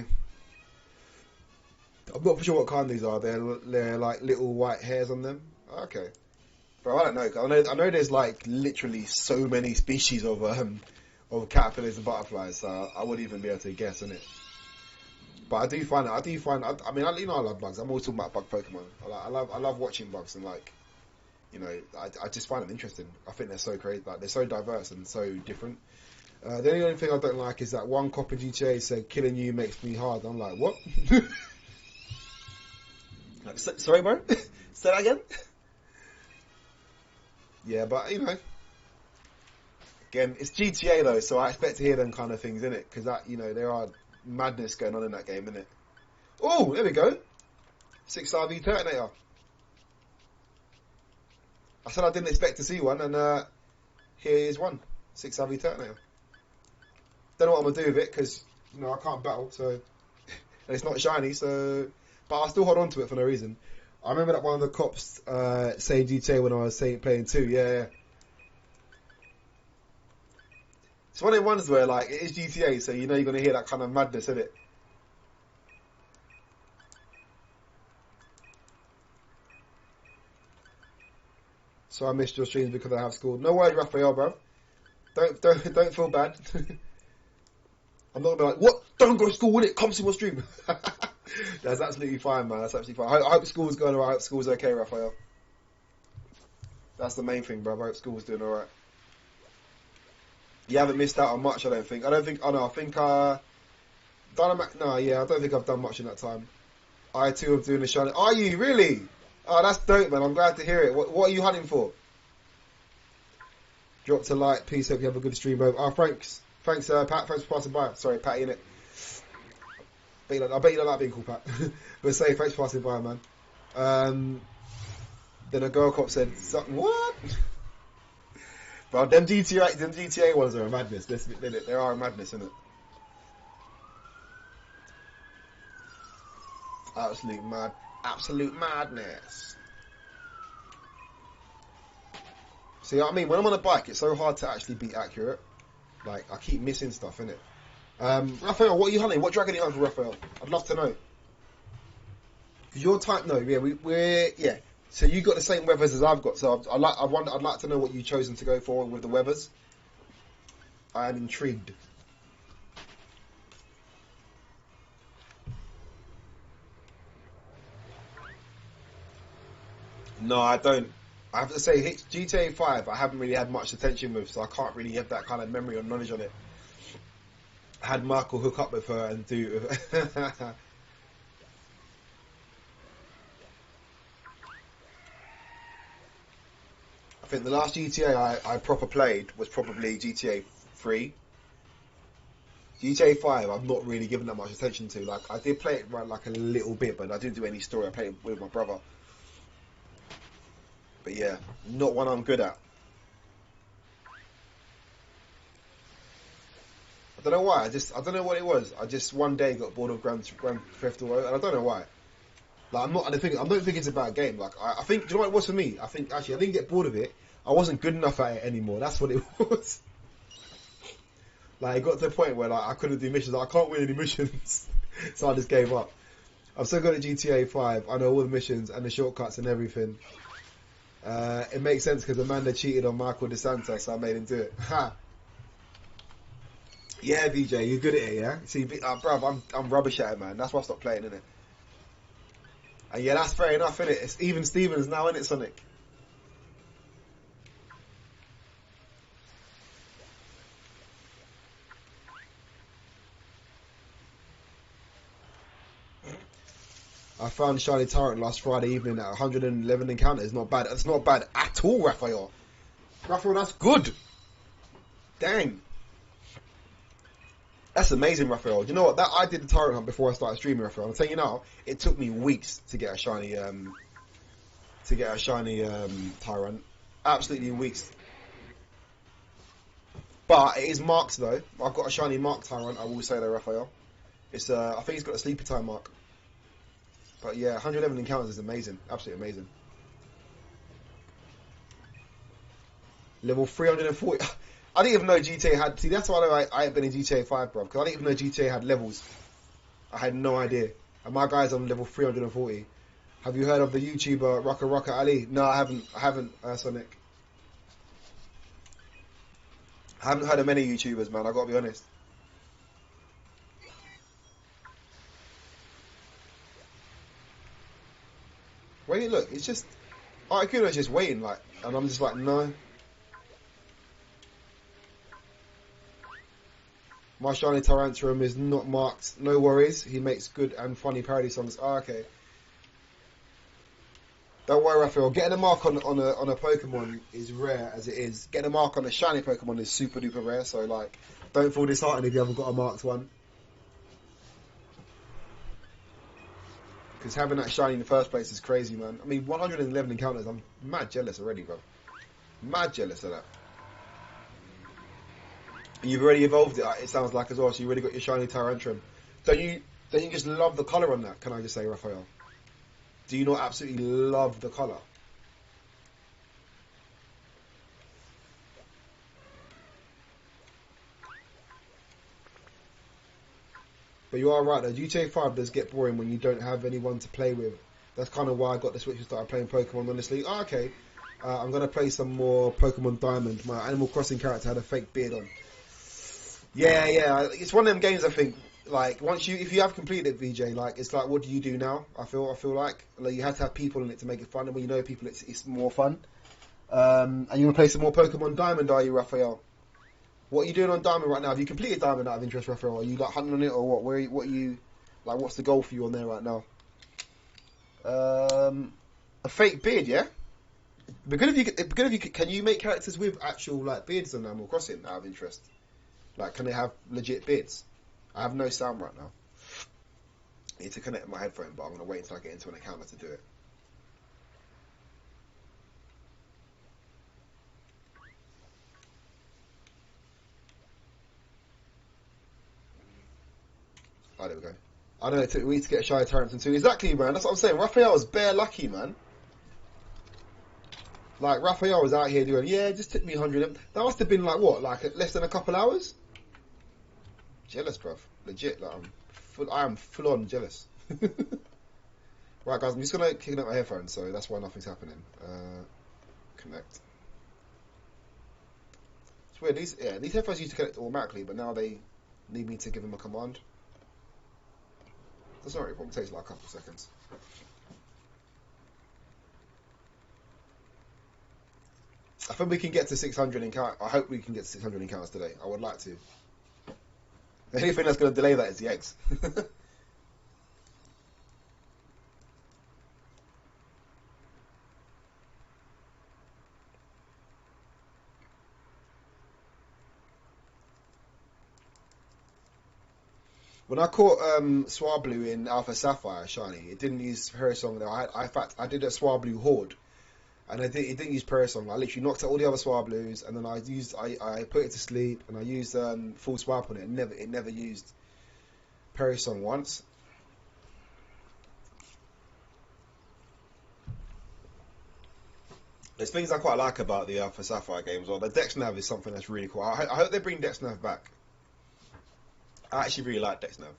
I'm not sure what kind these are. They're like little white hairs on them. Okay, bro, I don't know. I know there's like literally so many species of caterpillars and butterflies. So I wouldn't even be able to guess, innit? But I mean, you know, I love bugs. I'm always talking about bug Pokemon. I love watching bugs and like, you know, I just find them interesting. I think they're so crazy, like they're so diverse and so different. The only thing I don't like is that one cop in GTA said killing you makes me hard. I'm like, what? Like, sorry, bro. Say that again. Yeah, but you know, again, it's GTA though, so I expect to hear them kind of things in it because that, you know, there are madness going on in that game, isn't it? Oh, there we go. 6 RV Turtonator. I said I didn't expect to see one, and here is one. 6 RV Turtonator. Don't know what I'm gonna do with it because you know I can't battle, so and it's not shiny, so but I'll still hold on to it for no reason. I remember that one of the cops saying GTA when I was playing 2. Yeah. It's one of the ones where like it is GTA, so you know you're gonna hear that kind of madness in it. So I missed your streams because I have school. No worries, Raphael, bro. Don't feel bad. I'm not gonna be like, what? Don't go to school with it. Come to my stream. That's absolutely fine, man. That's absolutely fine. I hope school's going alright. I hope school's okay, Raphael. That's the main thing, bro. I hope school's doing alright. You haven't missed out on much, I don't think. Oh no, I think, Dynamax, no, yeah, I don't think I've done much in that time. I too am doing the shiny. Are you? Really? Oh, that's dope, man. I'm glad to hear it. What are you hunting for? Do Drop to like. Peace. Hope you have a good stream, bro. Oh, thanks, Pat. Thanks for passing by. Sorry, Patty, innit? I bet you don't like being called Pat. But say thanks for passing by, man. Then a girl cop said, "What?" Bro, them GTA ones are a madness. They are a madness, isn't it? Absolute madness. See what I mean? When I'm on a bike, it's so hard to actually be accurate. Like, I keep missing stuff, innit? Raphael, what are you hunting? What dragon are you hunting for, Raphael? I'd love to know. Because your type, no, yeah, we're yeah. So you got the same weathers as I've got. So I'd like to know what you've chosen to go for with the weathers. I am intrigued. No, I don't. I have to say, GTA 5, I haven't really had much attention with, so I can't really have that kind of memory or knowledge on it. I had Michael hook up with her and do. I think the last GTA I proper played was probably GTA 3. GTA 5, I've not really given that much attention to. Like, I did play it right, like a little bit, but I didn't do any story. I played it with my brother. But yeah, not one I'm good at. I don't know why. I don't know what it was. I just one day got bored of Grand Theft Auto, and I don't know why. Like, I don't think it's a bad game. Like, I think, do you know what it was for me? I think, actually, I didn't get bored of it. I wasn't good enough at it anymore. That's what it was. Like, it got to the point where, like, I couldn't do missions. Like, I can't win any missions. So I just gave up. I'm so good at GTA 5. I know all the missions and the shortcuts and everything. It makes sense because Amanda cheated on Michael DeSantis, so I made him do it. Ha! Yeah, VJ, you're good at it, yeah? See, bruv, I'm rubbish at it, man. That's why I stopped playing, innit? And yeah, that's fair enough, innit? It's even Stevens now, innit, Sonic? I found Shiny Tyrant last Friday evening at 111 encounters. Not bad. It's not bad at all, Raphael. Raphael, that's good. Dang. That's amazing, Raphael. You know what? I did the Tyrant hunt before I started streaming, Raphael. I'm telling you now, it took me weeks to get a shiny Tyrant. Absolutely weeks. But it is marked though. I've got a shiny marked Tyrant. I will say that, Raphael. It's I think it's got a sleepy time mark. But yeah, 111 encounters is amazing. Absolutely amazing. Level 340. I didn't even know GTA had... See, that's why I ain't been in GTA 5, bro. Because I didn't even know GTA had levels. I had no idea. And my guy's on level 340. Have you heard of the YouTuber Rocka Ali? No, I haven't, Sonic. I haven't heard of many YouTubers, man. I gotta be honest. Wait, look, it's just... Articuno's just waiting, like... And I'm just like, no. My shiny Tyrantrum is not marked. No worries. He makes good and funny parody songs. Oh, okay. Don't worry, Raphael. Getting a mark on a Pokemon is rare as it is. Getting a mark on a shiny Pokemon is super duper rare. So like, don't feel disheartened if you haven't got a marked one. Because having that shiny in the first place is crazy, man. I mean, 111 encounters. I'm mad jealous already, bro. Mad jealous of that. And you've already evolved it. It sounds like as well. So you already got your shiny Tyrantrum. Don't you just love the color on that? Can I just say, Raphael? Do you not absolutely love the colour? But you are right though, GTA 5 does get boring when you don't have anyone to play with. That's kind of why I got the Switch and started playing Pokemon, honestly. Oh, okay, I'm going to play some more Pokemon Diamond. My Animal Crossing character had a fake beard on. Yeah, it's one of them games I think, like, if you have completed it, VJ, like, it's like, what do you do now? I feel like you have to have people in it to make it fun, and when you know people, it's more fun. And you want to play some more Pokemon Diamond, are you, Raphael? What are you doing on Diamond right now? Have you completed Diamond out of interest, Raphael? Are you like hunting on it or what? What are you like? What's the goal for you on there right now? A fake beard, yeah. Can you make characters with actual like beards on Animal Crossing out of interest? Like, can they have legit beards? I have no sound right now. I need to connect my headphone, but I'm gonna wait until I get into an account to do it. Oh, there we go. I don't know, it took me to get Shy Tarrant too. Exactly, man. That's what I'm saying. Raphael was bare lucky, man. Like, Raphael was out here doing, yeah, it just took me 100. That must have been like, what, like less than a couple hours? Jealous, bruv. Legit. Like, I am full on jealous. Right, guys, I'm just going to connect my headphones, so that's why nothing's happening. Connect. It's weird. These headphones used to connect automatically, but now they need me to give them a command. That's not really a problem. It takes like a couple of seconds. I think we can get to 600 encounters. I hope we can get to 600 encounters today. I would like to. The only thing that's going to delay that is the eggs. When I caught Swablu in Alpha Sapphire Shiny, it didn't use Perisong. In fact, I did a Swablu Horde, and it didn't use Perisong. I literally knocked out all the other Swablus, and then I put it to sleep, and I used full swap on it. It never used Perisong once. There's things I quite like about the Alpha Sapphire games. Well, the Dex Nav is something that's really cool. I hope they bring Dex Nav back. I actually really like Dex Nav.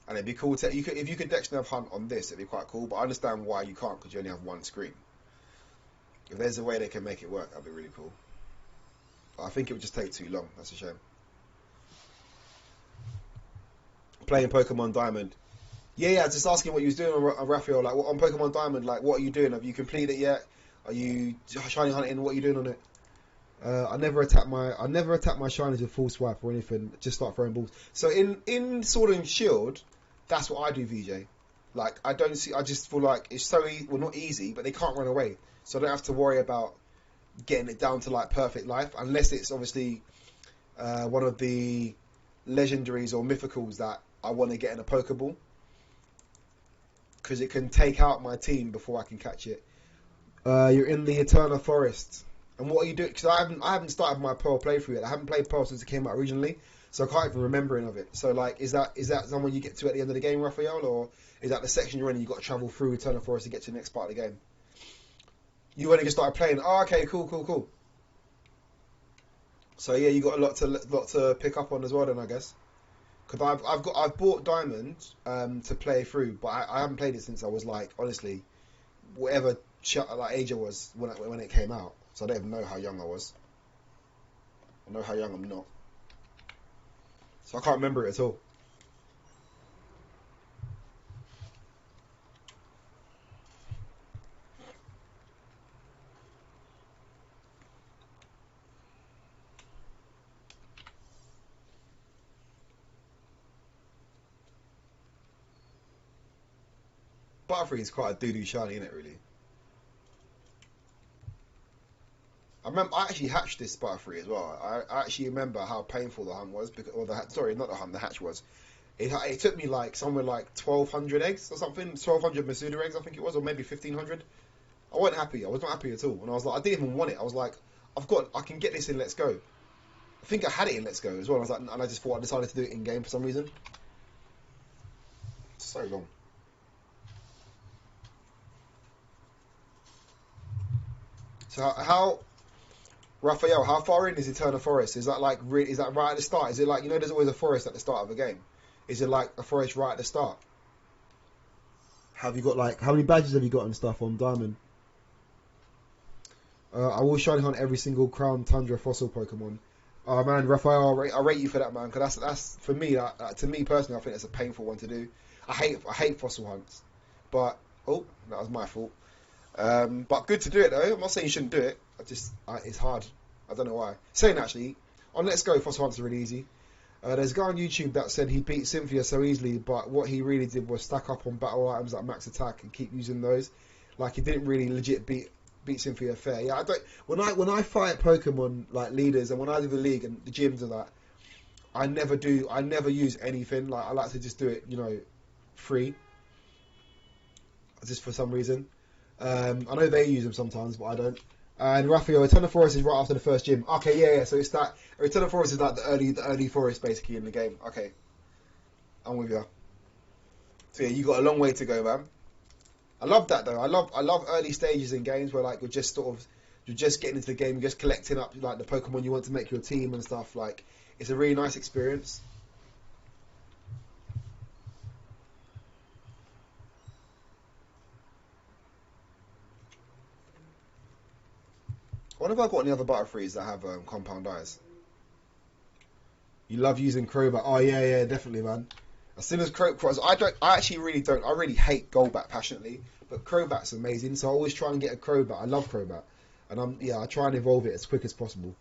And it'd be cool if you could Dex Nav hunt on this, it'd be quite cool. But I understand why you can't, because you only have one screen. If there's a way they can make it work, that'd be really cool. But I think it would just take too long. That's a shame. Playing Pokemon Diamond. Yeah, just asking what you was doing on Raphael. Like, on Pokemon Diamond, like, what are you doing? Have you completed it yet? Are you shiny hunting? What are you doing on it? I never attack my shinies with full swipe or anything. Just start throwing balls. So in Sword and Shield, that's what I do, VJ. Like, I just feel like it's so well, not easy, but they can't run away. So I don't have to worry about getting it down to like perfect life, unless it's obviously one of the legendaries or mythicals that I want to get in a Pokeball, because it can take out my team before I can catch it. You're in the Eternal Forest. And what are you doing? Because I haven't started my Pearl playthrough yet. I haven't played Pearl since it came out originally, so I can't even remember any of it. So, like, is that someone you get to at the end of the game, Raphael, or is that the section you're in and you've got to travel through Eternal Forest to get to the next part of the game? You only just started playing. Oh, okay, cool. So yeah, you got a lot to pick up on as well, then, I guess. Because I've bought Diamond to play through, but I haven't played it since I was like, honestly, whatever age I was when it came out. So I don't even know how young I was. I know how young I'm not. So I can't remember it at all. Butterfree is quite a doo-doo shiny, isn't it, really? I actually hatched this Butterfree as well. I actually remember how painful the hunt was, not the hunt, the hatch was. It took me like somewhere like 1,200 eggs or something, 1,200 Masuda eggs, I think it was, or maybe 1,500. I wasn't happy. I was not happy at all. And I was like, I didn't even want it. I was like, I can get this in Let's Go. I think I had it in Let's Go as well. I was like, and I just thought I decided to do it in game for some reason. So long. So Raphael, how far in is Eternal Forest? Is that like is that right at the start? Is it like, there's always a forest at the start of a game? Is it like a forest right at the start? Have you got like, how many badges have you got and stuff on Diamond? I will shiny hunt every single Crown Tundra fossil Pokemon. Oh man, Raphael, I rate you for that, man. Because that's for me. To me personally, I think it's a painful one to do. I hate fossil hunts, but that was my fault. But good to do it though. I'm not saying you shouldn't do it. It's hard. I don't know why. Saying actually, on Let's Go, fossil hunts are really easy. There's a guy on YouTube that said he beat Cynthia so easily, but what he really did was stack up on battle items like max attack and keep using those. Like he didn't really legit beat Cynthia fair. Yeah, I don't. When I fight Pokemon like leaders and when I do the league and the gyms and that, I never use anything. Like I like to just do it, free. Just for some reason. I know they use them sometimes, but I don't. And Raphael, Eternal Forest is right after the first gym. Okay, yeah. So it's that Eternal Forest is like the early forest basically in the game. Okay, I'm with you. So yeah, you got a long way to go, man. I love that though. I love early stages in games where like you're just getting into the game, you're just collecting up like the Pokemon you want to make your team and stuff. Like it's a really nice experience. What have I got any other Butterfrees that have compound eyes? You love using Crobat. Oh yeah, definitely, man. As soon as Crobat, I actually really don't. I really hate Golbat passionately, but Crobat's amazing. So I always try and get a Crobat. I love Crobat, and I try and evolve it as quick as possible.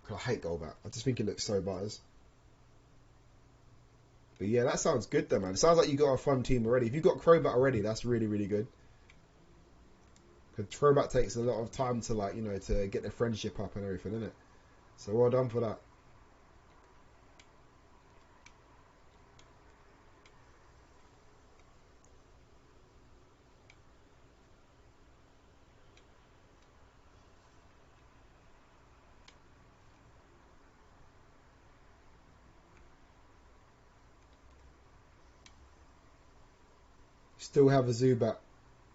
Cause I hate Golbat. I just think it looks so butters. But yeah, that sounds good though, man. It sounds like you got a fun team already. If you've got Crobat already, that's really, really good. Because Crobat takes a lot of time to to get the friendship up and everything, innit? So well done for that. Still have a Zubat.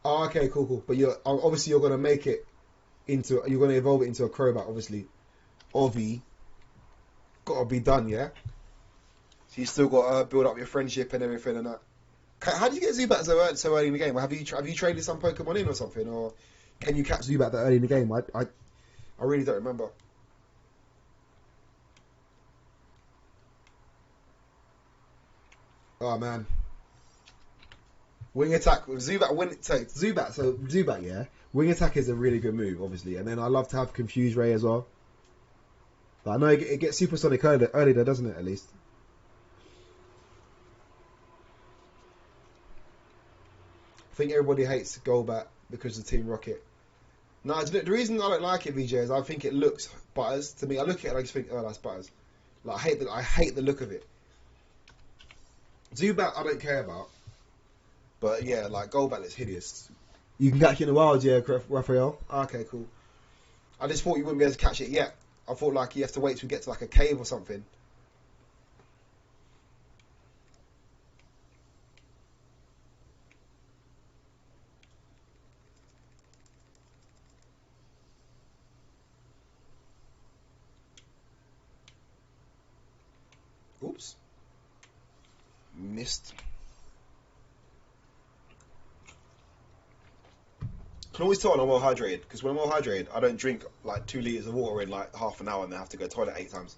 Oh, okay, cool. But you're gonna make it you're gonna evolve it into a Crobat, obviously. Ovi, gotta be done, yeah. So you still got to build up your friendship and everything and that. How do you get Zubat so early in the game? Have you traded some Pokemon in or something, or can you catch Zubat that early in the game? I really don't remember. Oh man, wing attack with Zubat. Zubat, yeah. Wing attack is a really good move, obviously, and then I love to have Confuse Ray as well. But I know it gets supersonic early there, doesn't it? At least. I think everybody hates Golbat because of Team Rocket. No, the reason I don't like it, VJ, is I think it looks butters to me. I look at it and I just think, oh, that's butters. Like I hate the look of it. Zubat, I don't care about, but yeah, like Golbat is hideous. You can catch it in the wild, yeah, Raphael. Okay, cool. I just thought you wouldn't be able to catch it yet. I thought like you have to wait till we get to like a cave or something. Oops, missed. Can always tell when I'm well hydrated because when I'm well hydrated, I don't drink like 2 liters of water in like half an hour and then have to go to the toilet 8 times.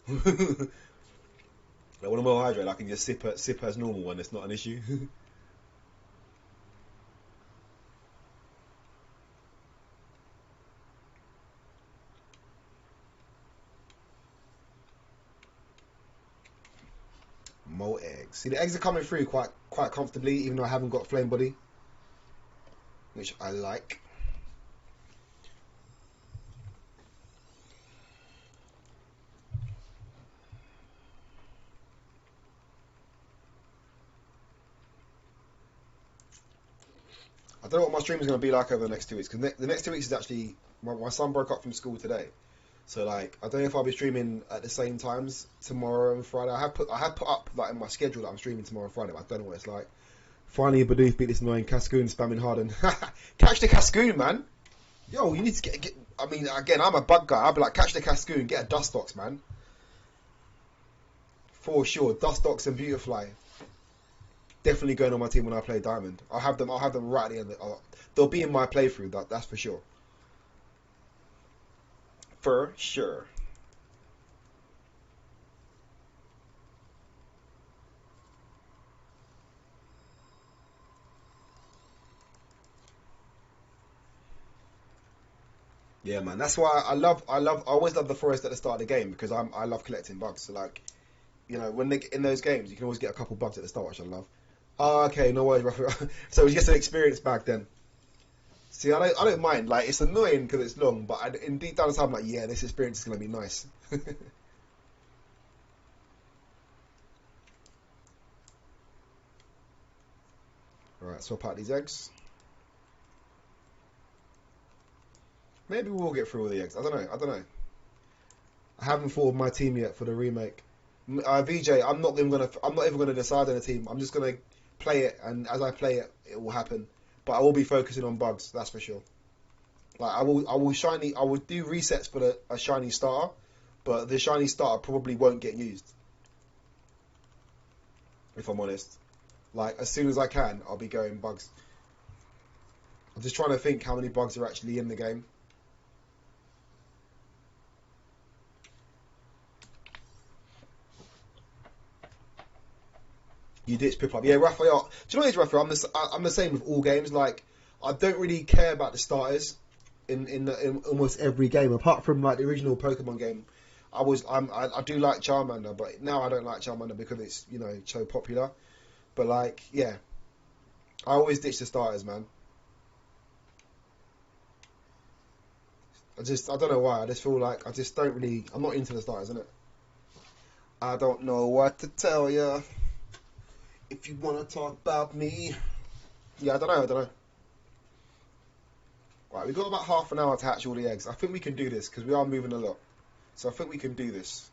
Like when I'm well hydrated, I can just sip as normal and it's not an issue. More eggs. See, the eggs are coming through quite comfortably, even though I haven't got flame body, which I like. I don't know what my stream is going to be like over the next 2 weeks because the next 2 weeks is actually my son broke up from school today, so like I don't know if I'll be streaming at the same times tomorrow and Friday. I have put up like in my schedule that I'm streaming tomorrow and Friday, but I don't know what it's like. Finally, Bidoof beat this annoying Cascoon spamming Harden. Catch the Cascoon, man. Yo, you need to get. I mean, again, I'm a bug guy. I'll be like, catch the Cascoon, get a Dustox, man. For sure, Dustox and Beautifly. Definitely going on my team when I play Diamond. I'll have them right at the end. They'll be in my playthrough. That's for sure. For sure. Yeah, man. That's why I always love the forest at the start of the game because I love collecting bugs. So like, when they in those games, you can always get a couple bugs at the start, which I love. Oh, okay, no worries, Raphael. So it's just an experience back then. See, I don't mind. Like, it's annoying because it's long, but in deep down inside, I'm like, yeah, this experience is gonna be nice. Right, swap out these eggs. Maybe we'll get through all the eggs. I don't know. I don't know. I haven't thought of my team yet for the remake. VJ, I'm not even gonna decide on a team. I'm just gonna play it, and as I play it, it will happen. But I will be focusing on bugs. That's for sure. Like I will do resets for a shiny starter, but the shiny starter probably won't get used. If I'm honest, like as soon as I can, I'll be going bugs. I'm just trying to think how many bugs are actually in the game. You ditch Pip up, yeah, Raphael. Do you know what it is, Raphael? I'm the same with all games. Like I don't really care about the starters in almost every game, apart from like the original Pokemon game. I do like Charmander, but now I don't like Charmander because it's so popular. But like, yeah, I always ditch the starters, man. I don't know why. I just feel like I just don't really. I'm not into the starters, innit? I don't know what to tell you. If you want to talk about me, yeah, I don't know. I don't know. Right, we've got about half an hour to hatch all the eggs. I think we can do this because we are moving a lot. So I think we can do this.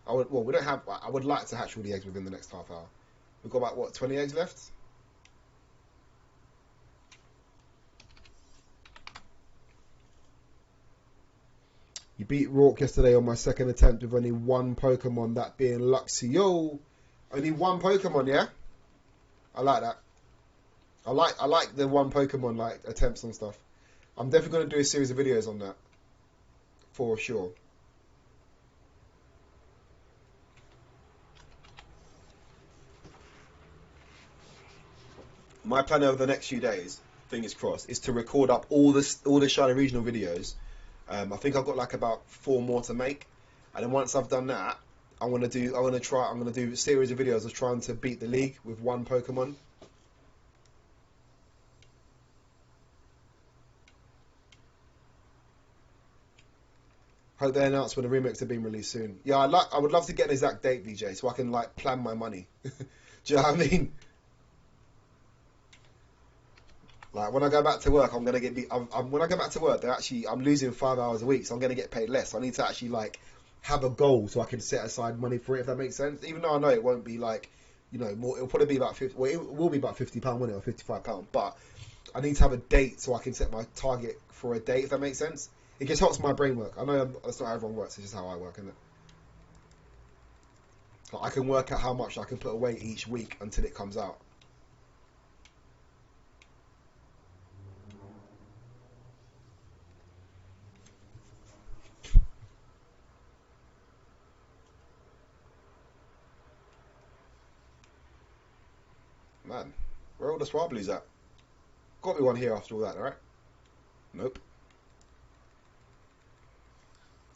Well, we don't have. I would like to hatch all the eggs within the next half hour. We've got about what 20 eggs left. You beat Rourke yesterday on my second attempt with only one Pokemon, that being Luxio. Only one Pokemon, yeah. I like that. I like the one Pokemon like attempts and stuff. I'm definitely going to do a series of videos on that for sure. My plan over the next few days, fingers crossed, is to record up all the Shiny Regional videos. I think I've got like about 4 more to make, and then once I've done that, I'm gonna do a series of videos of trying to beat the league with one Pokemon. Hope they announce when the remakes are being released soon. Yeah, I would love to get an exact date, VJ, so I can like plan my money. Do you know what I mean? Like when I go back to work, I'm gonna get when I go back to work, I'm losing 5 hours a week, so I'm gonna get paid less. I need to actually like have a goal so I can set aside money for it, if that makes sense. Even though I know it won't be like more. It'll probably be about 50. Well, it will be about £50, won't it, or £55. But I need to have a date so I can set my target for a date, if that makes sense. It just helps my brain work. I know that's not how everyone works. It's just how I work, isn't it? Like I can work out how much I can put away each week until it comes out. Man, where are all the Swablus at? Got to be one here after all that, right? Nope.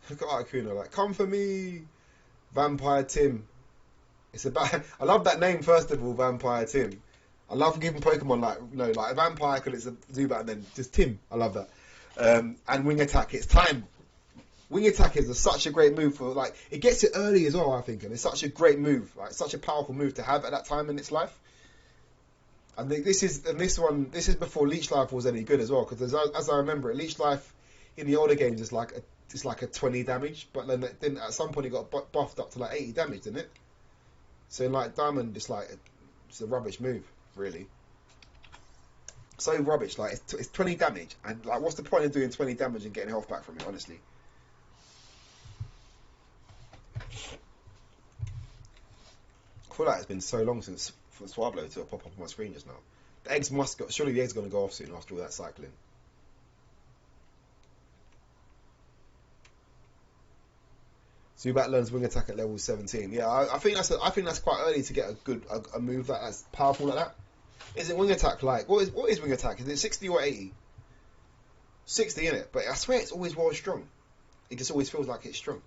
Look at Articuno, like, come for me, Vampire Tim. It's about. I love that name first of all, Vampire Tim. I love giving Pokemon like a vampire because it's a Zubat, and then just Tim. I love that. And Wing Attack, it's time. Wing Attack is such a great move for like it gets it early as well. I think, and it's such a great move, like such a powerful move to have at that time in its life. And this is before Leech Life was any good as well, because as I remember it, Leech Life in the older games is like a 20 damage, but then at some point it got buffed up to like 80 damage, didn't it? So in like Diamond, it's a rubbish move, really. So rubbish, like it's 20 damage, and like what's the point of doing 20 damage and getting health back from it? Honestly, I feel like it's been so long since for Swablu to pop up on my screen just now. The eggs must go. Surely the eggs going to go off soon after all that cycling. Zubat learns Wing Attack at level 17. Yeah, I think that's quite early to get a move that's powerful like that. Is it Wing Attack like what is Wing Attack? Is it 60 or 80? 60 in it, but I swear it's always well strong. It just always feels like it's strong.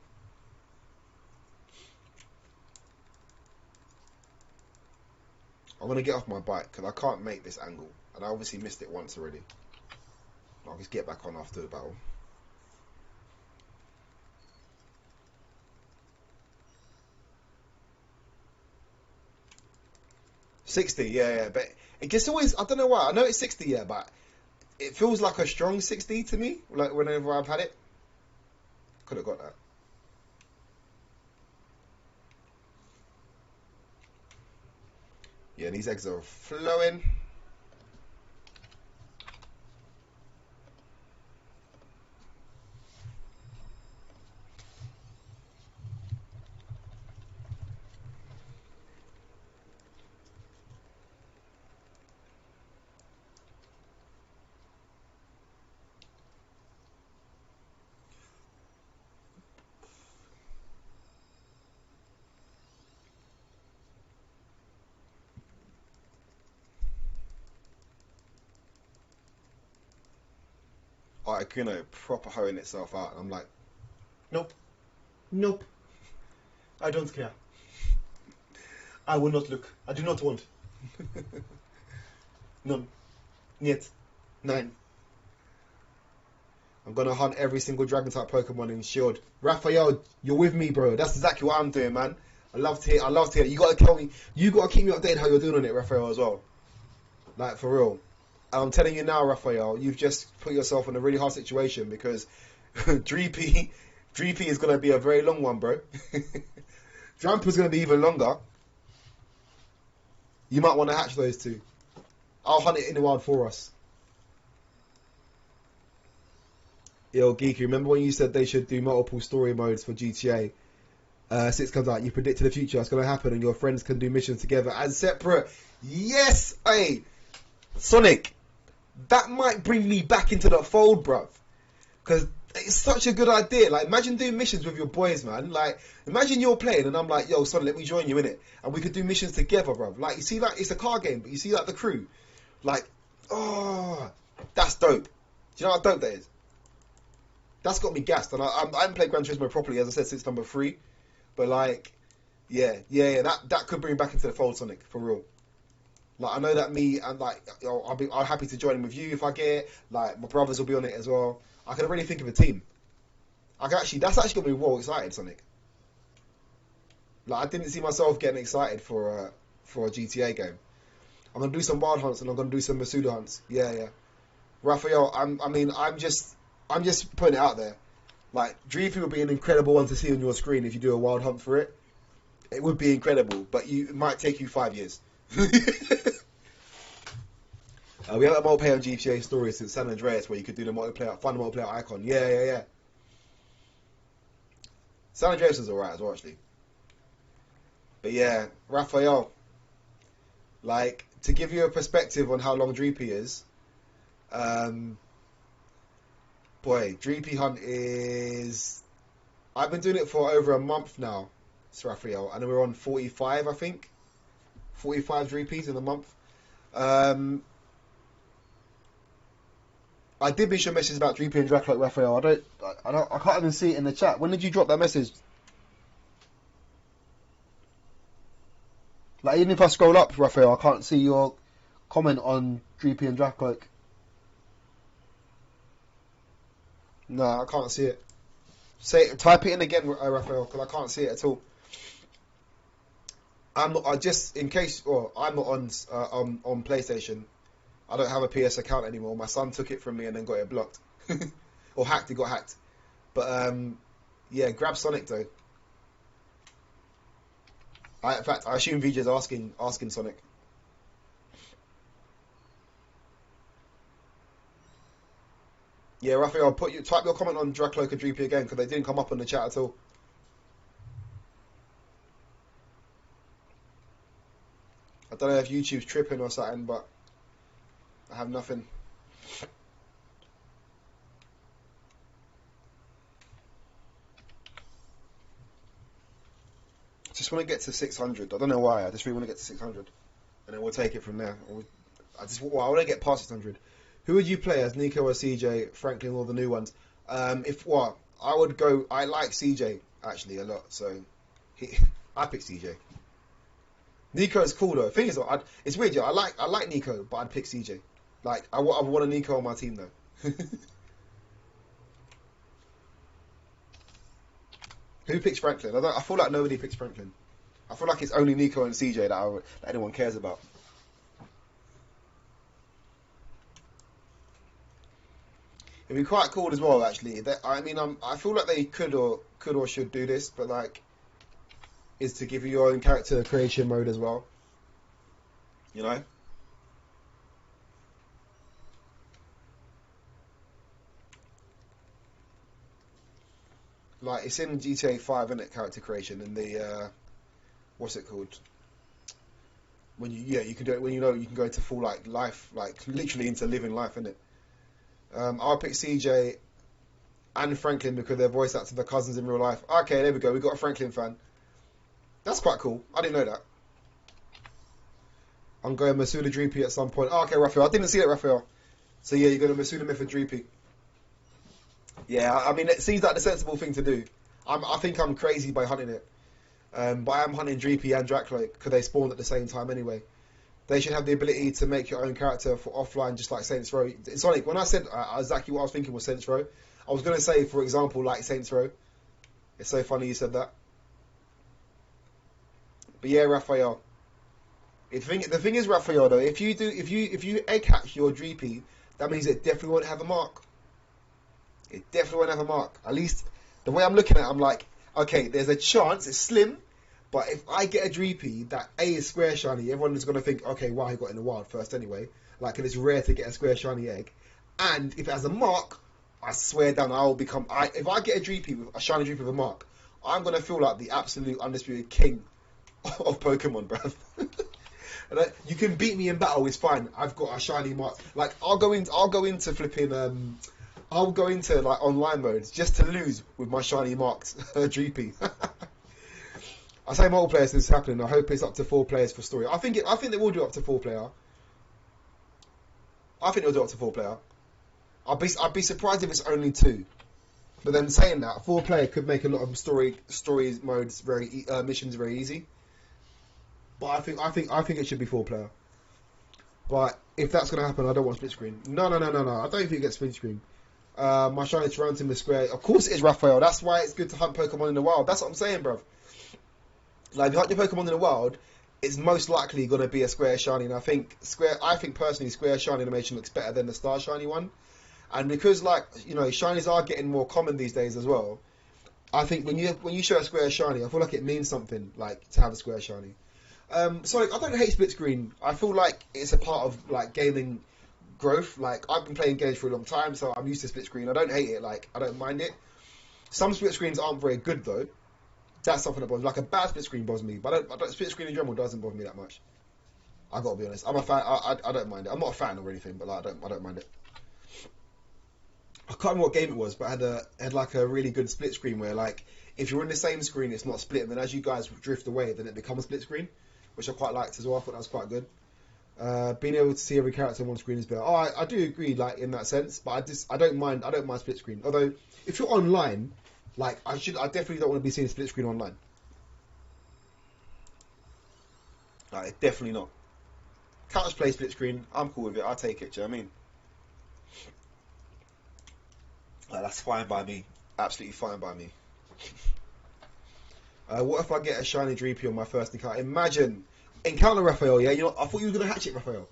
I'm gonna get off my bike because I can't make this angle. and I obviously missed it once already. I'll just get back on after the battle. $60, yeah, but it gets always, I don't know why, I know it's $60, yeah, but it feels like a strong $60 to me, like whenever I've had it. Could have got that. Yeah, these eggs are flowing. Articuno proper hoeing itself out, and I'm like, nope, nope, I don't care. I will not look. I do not want. None. Niet. Nine. I'm gonna hunt every single dragon type Pokemon in Shield. Raphael, you're with me, bro. That's exactly what I'm doing, man. I love to hear. You gotta tell me. You gotta keep me updated how you're doing on it, Raphael, as well. Like, for real. And I'm telling you now, Raphael, you've just put yourself in a really hard situation because Dreepy is gonna be a very long one, bro. Drampa's gonna be even longer. You might want to hatch those two. I'll hunt it in the wild for us. Yo, Geeky, remember when you said they should do multiple story modes for GTA? 6 comes out, you predicted the future, that's going to happen, and your friends can do missions together as separate. Yes! Hey! Sonic, that might bring me back into the fold, bruv. Because it's such a good idea. Like, imagine doing missions with your boys, man. Like, imagine you're playing, and I'm like, yo, Sonic, let me join you in it. And we could do missions together, bruv. Like, you see, like, it's a car game, but you see, like, the crew. Like, oh, that's dope. Do you know how dope that is? That's got me gassed, and I haven't played Gran Turismo properly, as I said, since number 3. But like, yeah, that could bring me back into the fold, Sonic, for real. Like, I know that me and like, I'm happy to join in with you if I get it. Like, my brothers will be on it as well. I can really think of a team. That's actually got me well excited, Sonic. Like, I didn't see myself getting excited for a GTA game. I'm gonna do some wild hunts and I'm gonna do some Masuda hunts. Yeah. Raphael, I'm just putting it out there. Like, Dreepy would be an incredible one to see on your screen if you do a wild hunt for it. It would be incredible, but it might take you 5 years. We have a multiplayer on GTA stories since San Andreas where you could do the fun multiplayer icon. Yeah. San Andreas is alright as well, actually. But yeah, Raphael, like, to give you a perspective on how long Dreepy is, boy, Dreepy Hunt is... I've been doing it for over a month now, Raphael, and we're on 45, I think. 45 Dreepies in a month. I did miss your message about Dreepy and Dracloak, Raphael. I can't even see it in the chat. When did you drop that message? Like, even if I scroll up, Raphael, I can't see your comment on Dreepy and Dracloak. No, I can't see it. Type it in again, Raphael, because I can't see it at all. I'm not on PlayStation. I don't have a PS account anymore. My son took it from me and then got it blocked. Or hacked, it got hacked. But yeah, grab Sonic though. In fact, I assume VJ's asking Sonic. Yeah, Raphael, type your comment on Dracloak and Dreepy again because they didn't come up on the chat at all. I don't know if YouTube's tripping or something, but I have nothing. I just want to get to 600. I don't know why. I just really want to get to 600, and then we'll take it from there. I want to get past 600. Who would you play as, Nico or CJ, Franklin, or the new ones? I would go. I like CJ actually a lot, so I pick CJ. Nico's cool though. The thing is, it's weird. I like Nico, but I'd pick CJ. Like, I want a Nico on my team though. Who picks Franklin? I feel like nobody picks Franklin. I feel like it's only Nico and CJ that anyone cares about. It'd be quite cool as well, actually. I mean, I feel like they could or should do this, but like, is to give you your own character creation mode as well. You know? Like, it's in GTA 5, isn't it? Character creation and the what's it called? When you can do it when you can go into full like life, like literally into living life, isn't it? I'll pick CJ and Franklin because they're voice actors, their cousins in real life. Okay, there we go. We got a Franklin fan. That's quite cool. I didn't know that. I'm going Masuda Dreepy at some point. Oh, okay, Raphael. I didn't see that, Raphael. So yeah, you're going to Masuda Myth and Dreepy. Yeah, I mean, it seems like the sensible thing to do. I think I'm crazy by hunting it. But I am hunting Dreepy and Dracula because they spawned at the same time anyway. They should have the ability to make your own character for offline, just like Saints Row. Sonic, when I said exactly what I was thinking was Saints Row, I was going to say, for example, like Saints Row. It's so funny you said that. But yeah, Raphael. The thing is, Raphael, though, if you egg hatch your Dreepy, that means it definitely won't have a mark. It definitely won't have a mark. At least the way I'm looking at it, I'm like, okay, there's a chance, it's slim, but if I get a Dreepy that A is square shiny, everyone is going to think, okay, why he got in the wild first anyway. Like, and it's rare to get a square shiny egg. And if it has a mark, I swear down, if I get a Dreepy with a shiny Dreepy with a mark, I'm going to feel like the absolute undisputed king of Pokemon, bruv. You can beat me in battle, it's fine. I've got a shiny mark. Like, I'll go into flipping, I'll go into like online modes just to lose with my shiny marked Dreepy. I say multiplayer since it's happening. I hope it's up to 4 players for story. I think they will do up to 4 player. I think they'll do up to 4 player. I'd be surprised if it's only 2. But then saying that, 4 player could make a lot of story modes missions very easy. But I think it should be 4 player. But if that's gonna happen, I don't want split screen. No. I don't think it gets split screen. My shiny surrounds him with square. Of course it is, Raphael. That's why it's good to hunt Pokemon in the wild. That's what I'm saying, bruv. Like, if you hunt your Pokemon in the wild, it's most likely going to be a square shiny. And I think personally, square shiny animation looks better than the star shiny one. And because, like, you know, shinies are getting more common these days as well. I think when you show a square shiny, I feel like it means something, like, to have a square shiny. So I don't hate split screen. I feel like it's a part of like gaming growth. Like, I've been playing games for a long time, so I'm used to split screen. I don't hate it. Like, I don't mind it. Some split screens aren't very good though. That's something that bothers me. Like, a bad split screen bothers me, but I don't split screen in general doesn't bother me that much. I gotta be honest. I'm a fan. I don't mind it. I'm not a fan or anything, but like, I don't mind it. I can't remember what game it was, but I had like a really good split screen where, like, if you're in the same screen, it's not split, and then as you guys drift away, then it becomes a split screen, which I quite liked as well. I thought that was quite good. Being able to see every character on one screen is better. Oh, I do agree, like, in that sense, but I don't mind split screen. Although, if you're online, like, I definitely don't want to be seeing split screen online. Like, definitely not. Couch play split screen, I'm cool with it. I'll take it. Do you know what I mean? Like, that's fine by me. Absolutely fine by me. What if I get a shiny Dreepy on my first encounter? Imagine encounter Raphael. Yeah, you know, I thought you were gonna hatch it, Raphael.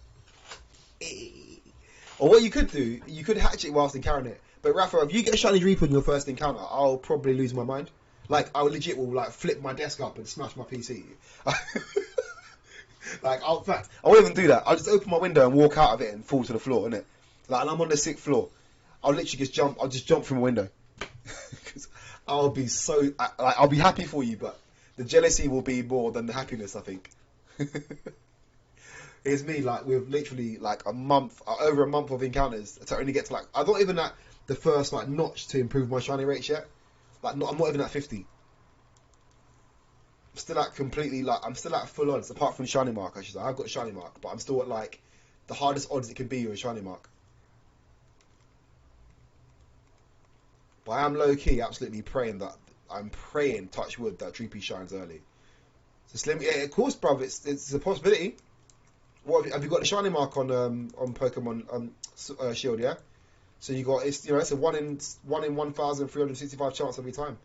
Or what you could do, you could hatch it whilst encountering it. But Raphael, if you get a shiny Dreepy on your first encounter, I'll probably lose my mind. Like, I legit will like flip my desk up and smash my PC. Like, in fact, I won't even do that. I'll just open my window and walk out of it and fall to the floor, innit? Like, and I'm on the 6th floor. I'll literally just jump. I'll just jump from a window. Because I'll be so, like, I'll be happy for you, but the jealousy will be more than the happiness, I think. Here's me, like, with literally like over a month of encounters to only get to, like, I'm not even at the first like notch to improve my shiny rates yet. Like, I'm not even at 50. I'm still at completely, like, I'm still at full odds, apart from shiny mark, I should say. I've got a shiny mark, but I'm still at like the hardest odds it could be with a shiny mark. But I am low key absolutely praying, touch wood, that Dreepy shines early. So Slim, yeah, of course, bruv, it's a possibility. What have you got the shiny mark on Pokemon Shield? Yeah. So you got it's a 1 in 1,365 chance every time.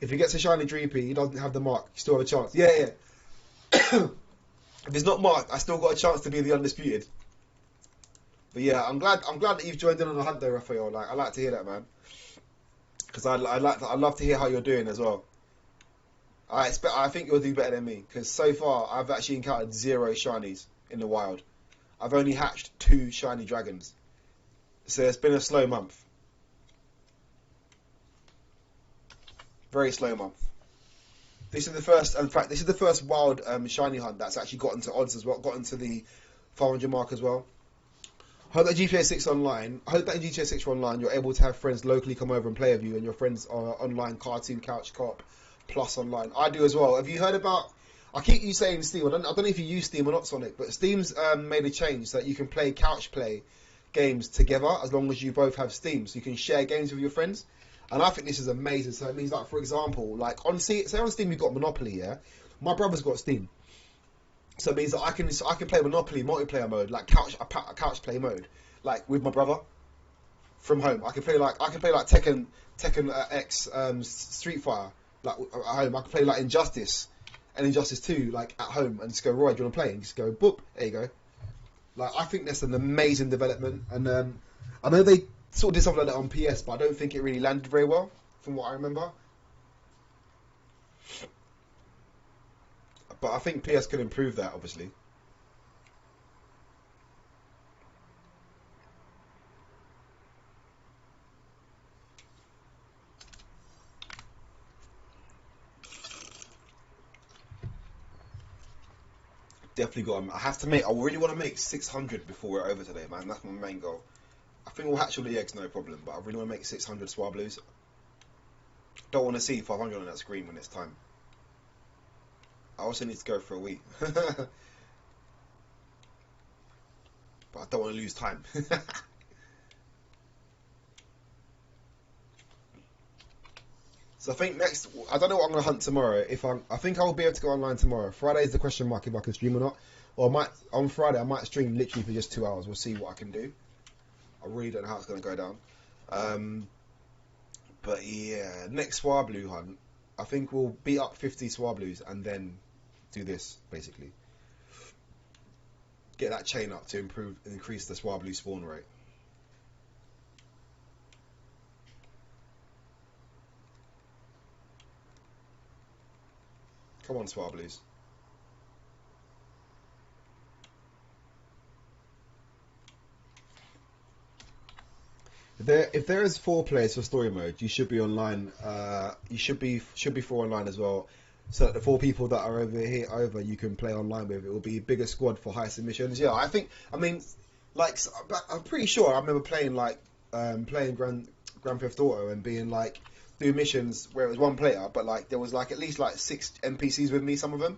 If he gets a shiny Dreepy, he doesn't have the mark. You still have a chance. Yeah, yeah. If it's not marked, I still got a chance to be the undisputed. But yeah, I'm glad that you've joined in on the hunt, though, Raphael. Like, I like to hear that, man, because I love to hear how you're doing as well. I think you'll do better than me, because so far I've actually encountered 0 shinies in the wild. I've only hatched 2 shiny dragons, so it's been a slow month. Very slow month. This is the first. In fact, this is the first wild shiny hunt that's actually gotten to odds as well. Gotten to the 500 mark as well. Hope that GTA 6 online. Hope that in GTA 6 online you're able to have friends locally come over and play with you, and your friends are online cartoon couch co-op plus online. I do as well. Have you heard about? I keep you saying Steam. I don't know if you use Steam or not, Sonic, but Steam's made a change so that you can play couch play games together as long as you both have Steam, so you can share games with your friends. And I think this is amazing. So it means, like, for example, like say on Steam you've got Monopoly, yeah. My brother's got Steam, so it means that I can play Monopoly multiplayer mode, like couch play mode, like with my brother from home. I can play like Tekken X Street Fighter like at home. I can play like Injustice and Injustice 2 like at home, and just go, Roy, do you want to play? And just go, boop, there you go. Like, I think that's an amazing development, and I know they sort of did something like that on PS, but I don't think it really landed very well, from what I remember. But I think PS could improve that, obviously. Definitely got. I have to make. I really want to make 600 before we're over today, man. That's my main goal. I think we'll hatch all the eggs, no problem. But I really want to make 600 Swablus. Don't want to see 500 on that screen when it's time. I also need to go for a week. But I don't want to lose time. So I think next, I don't know what I'm going to hunt tomorrow. I think I'll be able to go online tomorrow. Friday is the question mark if I can stream or not. Or on Friday I might stream literally for just 2 hours. We'll see what I can do. I really don't know how it's going to go down. But yeah, next Swablu hunt, I think we'll beat up 50 Swablus and then do this, basically. Get that chain up to increase the Swablu spawn rate. Come on, Swablus. If there is 4 players for story mode, you should be online. You should be 4 online as well. So that the 4 people that are over you can play online with. It will be a bigger squad for high submissions. Yeah, I mean, like, I'm pretty sure I remember playing playing Grand Theft Auto and being like do missions where it was 1 player, but like there was like at least like 6 NPCs with me, some of them.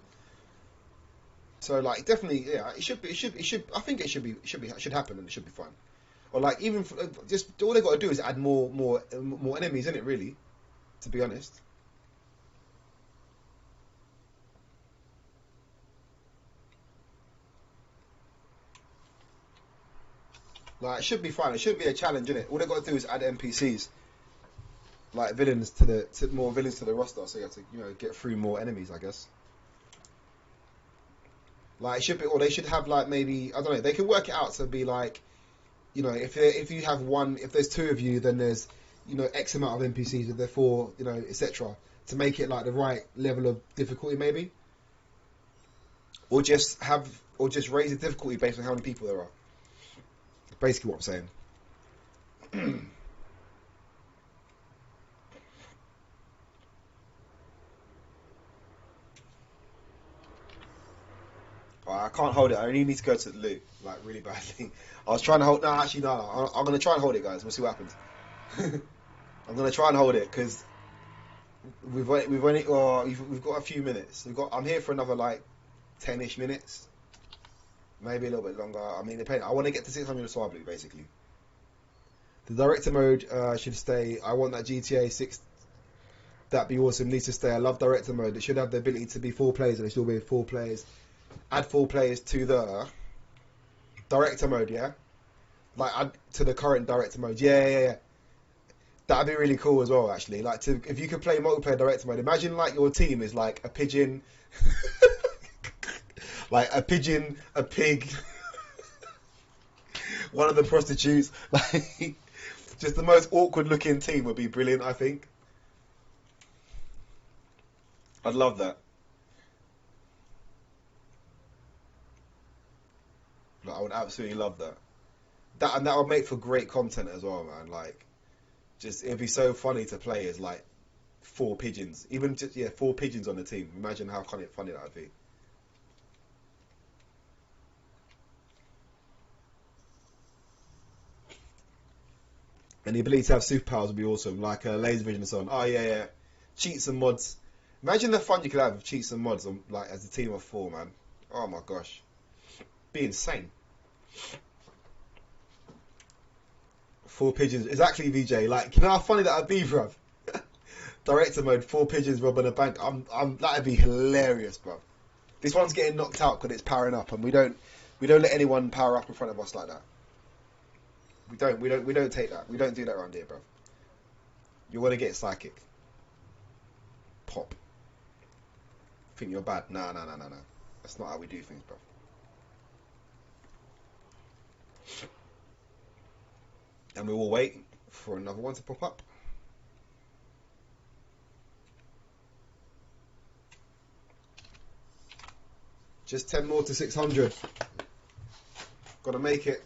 So like definitely, yeah, it should. I think it should happen, and it should be fun. Or like even just all they got to do is add more enemies in it, really. To be honest. Like, it should be fun. It should be a challenge, innit? All they got to do is add NPCs, like villains more villains to the roster, so you have to get through more enemies, I guess. Like, it should be, or they should have like maybe I don't know. They can work it out to be like, if you have if there's 2 of you, then there's X amount of NPCs, if there 4, etc. To make it like the right level of difficulty, maybe, or just raise the difficulty based on how many people there are. Basically, what I'm saying. I can't hold it. I only need to go to the loo, like really badly. I was trying to hold. No, actually, no. I'm gonna try and hold it, guys. We'll see what happens. I'm gonna try and hold it because we've got a few minutes. I'm here for another like 10-ish minutes, maybe a little bit longer. I mean, depending. I want to get to 600 Swablu, basically. The director mode should stay. I want that GTA 6. That'd be awesome. Needs to stay. I love director mode. It should have the ability to be 4 players, and it should be 4 players. Add 4 players to the Director mode, yeah. Like to the current director mode, yeah. That'd be really cool as well, actually. Like, if you could play multiplayer director mode, imagine like your team is like a pigeon, like a pigeon, a pig, one of the prostitutes. Like, just the most awkward looking team would be brilliant. I think I'd love that. Like, I would absolutely love that. That would make for great content as well, man. Like, just it'd be so funny to play as like four pigeons, even just four pigeons on the team. Imagine how funny that would be. And the ability to have superpowers would be awesome, like laser vision and so on. Oh yeah. Cheats and mods. Imagine the fun you could have with cheats and mods, on, like as a team of four, man. Oh my gosh, be insane. Four pigeons, exactly, VJ. Like, you know how funny that would be, bruv. Director mode, four pigeons robbing a bank. That'd be hilarious, bruv. This one's getting knocked out because it's powering up, and we don't let anyone power up in front of us like that. We don't take that. We don't do that around here, bruv. You want to get psychic. Pop. Think you're bad. Nah. That's not how we do things, bruv. And we will wait for another one to pop up. Just 10 more to 600. Gotta make it.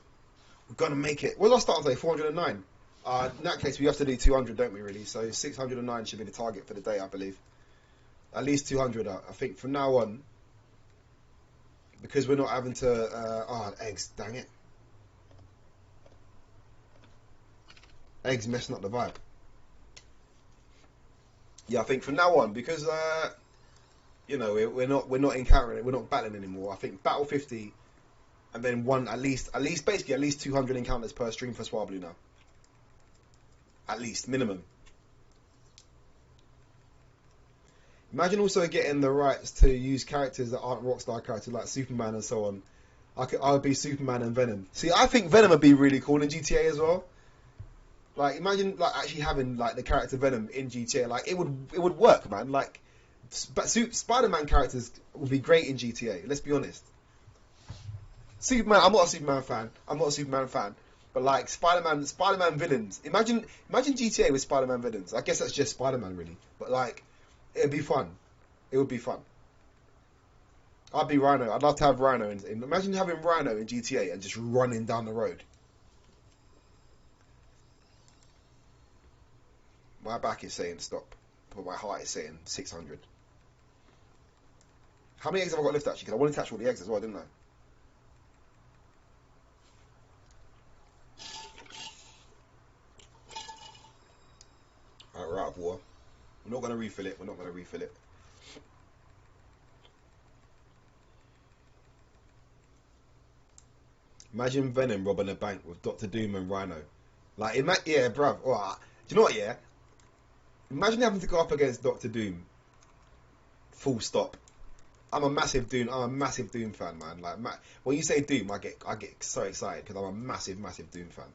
We've got to make it. What's our start today? 409. In that case, we have to do 200, don't we, really? So 609 should be the target for the day, I believe. At least 200, I think, from now on. Because we're not having to... eggs, dang it. Eggs messing up the vibe. Yeah, I think from now on, because... we're not encountering it, we're not battling anymore. I think battle 50... And then at least 200 encounters per stream for Swablu now. At least, minimum. Imagine also getting the rights to use characters that aren't Rockstar characters, like Superman and so on. I would be Superman and Venom. See, I think Venom would be really cool in GTA as well. Like, imagine like actually having like the character Venom in GTA. Like, it would work, man. Like, but Spider-Man characters would be great in GTA. Let's be honest. Superman, I'm not a Superman fan. But like Spider-Man villains. Imagine GTA with Spider-Man villains. I guess that's just Spider-Man really. But like, it'd be fun. It would be fun. I'd be Rhino. I'd love to have Rhino. Imagine having Rhino in GTA and just running down the road. My back is saying stop, but my heart is saying 600. How many eggs have I got left actually? Because I wanted to catch all the eggs as well, didn't I? Alright, we're out of water. We're not going to refill it. Imagine Venom robbing a bank with Doctor Doom and Rhino. Like, yeah, bruv. Oh, do you know what, yeah? Imagine having to go up against Doctor Doom. Full stop. I'm a massive Doom fan, man. Like, when you say Doom, I get so excited because I'm a massive Doom fan.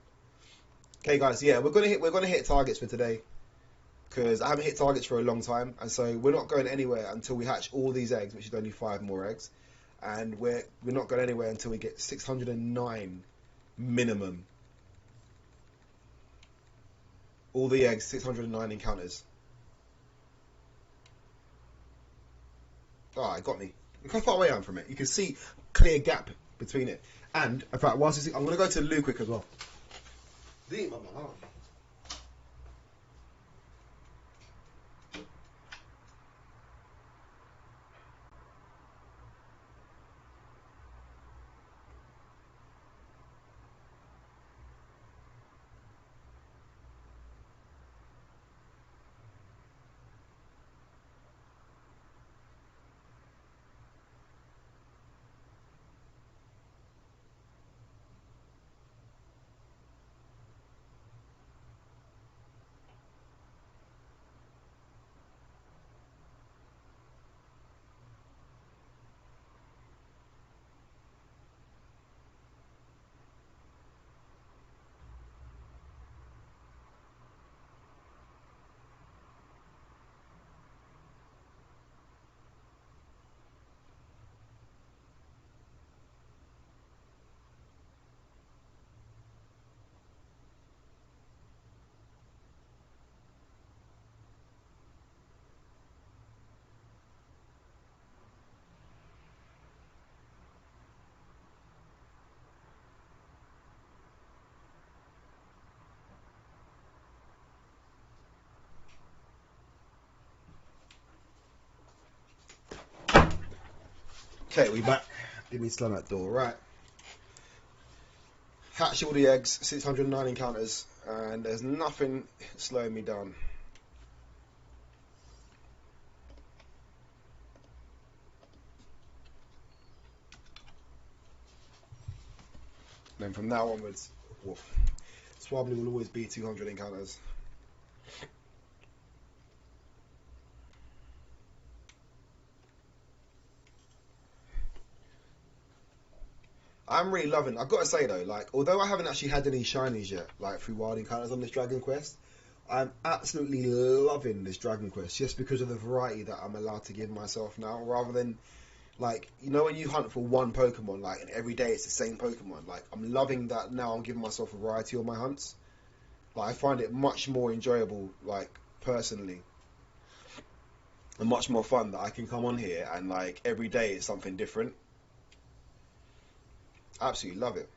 Okay, guys, yeah, we're gonna hit targets for today. Because I haven't hit targets for a long time, and so we're not going anywhere until we hatch all these eggs, which is only 5 more eggs, and we're not going anywhere until we get 609 minimum. All the eggs, 609 encounters. It got me. Look how far away I am from it. You can see clear gap between it. And in fact, whilst I'm going to go to Lou quick as well. Okay, we back. Give me slam that door. Right. Hatch all the eggs, 609 encounters, and there's nothing slowing me down. Then from now onwards, Swablu will always be 200 encounters. I'm really loving. I've got to say though, like, although I haven't actually had any shinies yet, like through Wild Encounters on this Dragon Quest, I'm absolutely loving this Dragon Quest just because of the variety that I'm allowed to give myself now, rather than like, you know, when you hunt for one Pokemon, like, and every day it's the same Pokemon. Like, I'm loving that now. I'm giving myself a variety on my hunts. Like, I find it much more enjoyable, like, personally, and much more fun that I can come on here and like every day it's something different. I absolutely love it.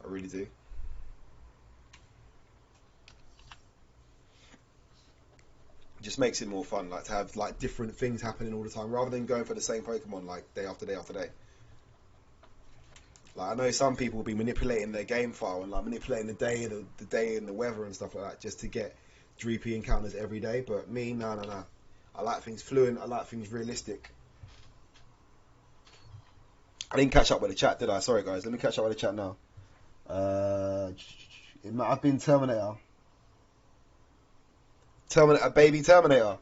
I really do. It just makes it more fun, like to have like different things happening all the time, rather than going for the same Pokemon like day after day after day. Like I know some people will be manipulating their game file and like manipulating the day and the weather and stuff like that just to get 3P encounters every day. But me, no. I like things fluent. I like things realistic. I didn't catch up with the chat, did I? Sorry guys. Let me catch up with the chat now. It might have been Terminator. Terminator, baby Terminator.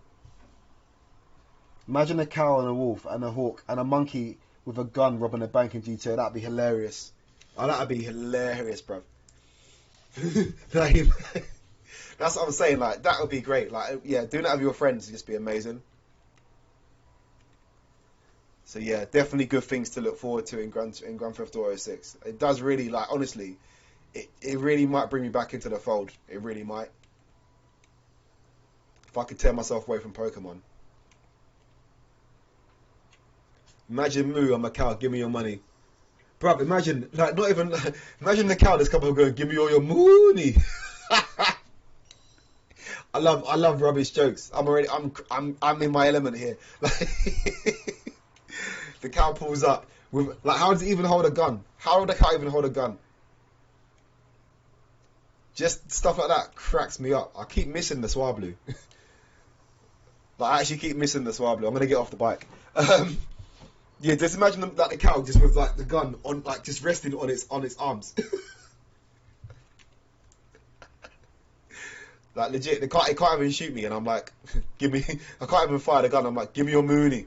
Imagine a cow and a wolf and a hawk and a monkey with a gun robbing a bank in GTA. That'd be hilarious. Oh, that'd be hilarious, bro. That's what I'm saying. Like that would be great. Like yeah, doing that with your friends would just be amazing. So yeah, definitely good things to look forward to in Grand Theft Auto 6. It does really, like, honestly, it really might bring me back into the fold. It really might. If I could tear myself away from Pokemon. Imagine Moo on Macau, give me your money. Bruv, imagine, like, not even, imagine the cow this couple going, give me all your money. I love rubbish jokes. I'm in my element here. Like, the cow pulls up with, like, how does it even hold a gun? How would the cow even hold a gun? Just stuff like that cracks me up. I keep missing the Swablu. Like, I actually keep missing the Swablu. I'm gonna get off the bike. Yeah, just imagine like the cow just with like the gun on, like just resting on its arms. Like legit, it can't even shoot me, and I'm like, give me. I can't even fire the gun. I'm like, give me your Mooney.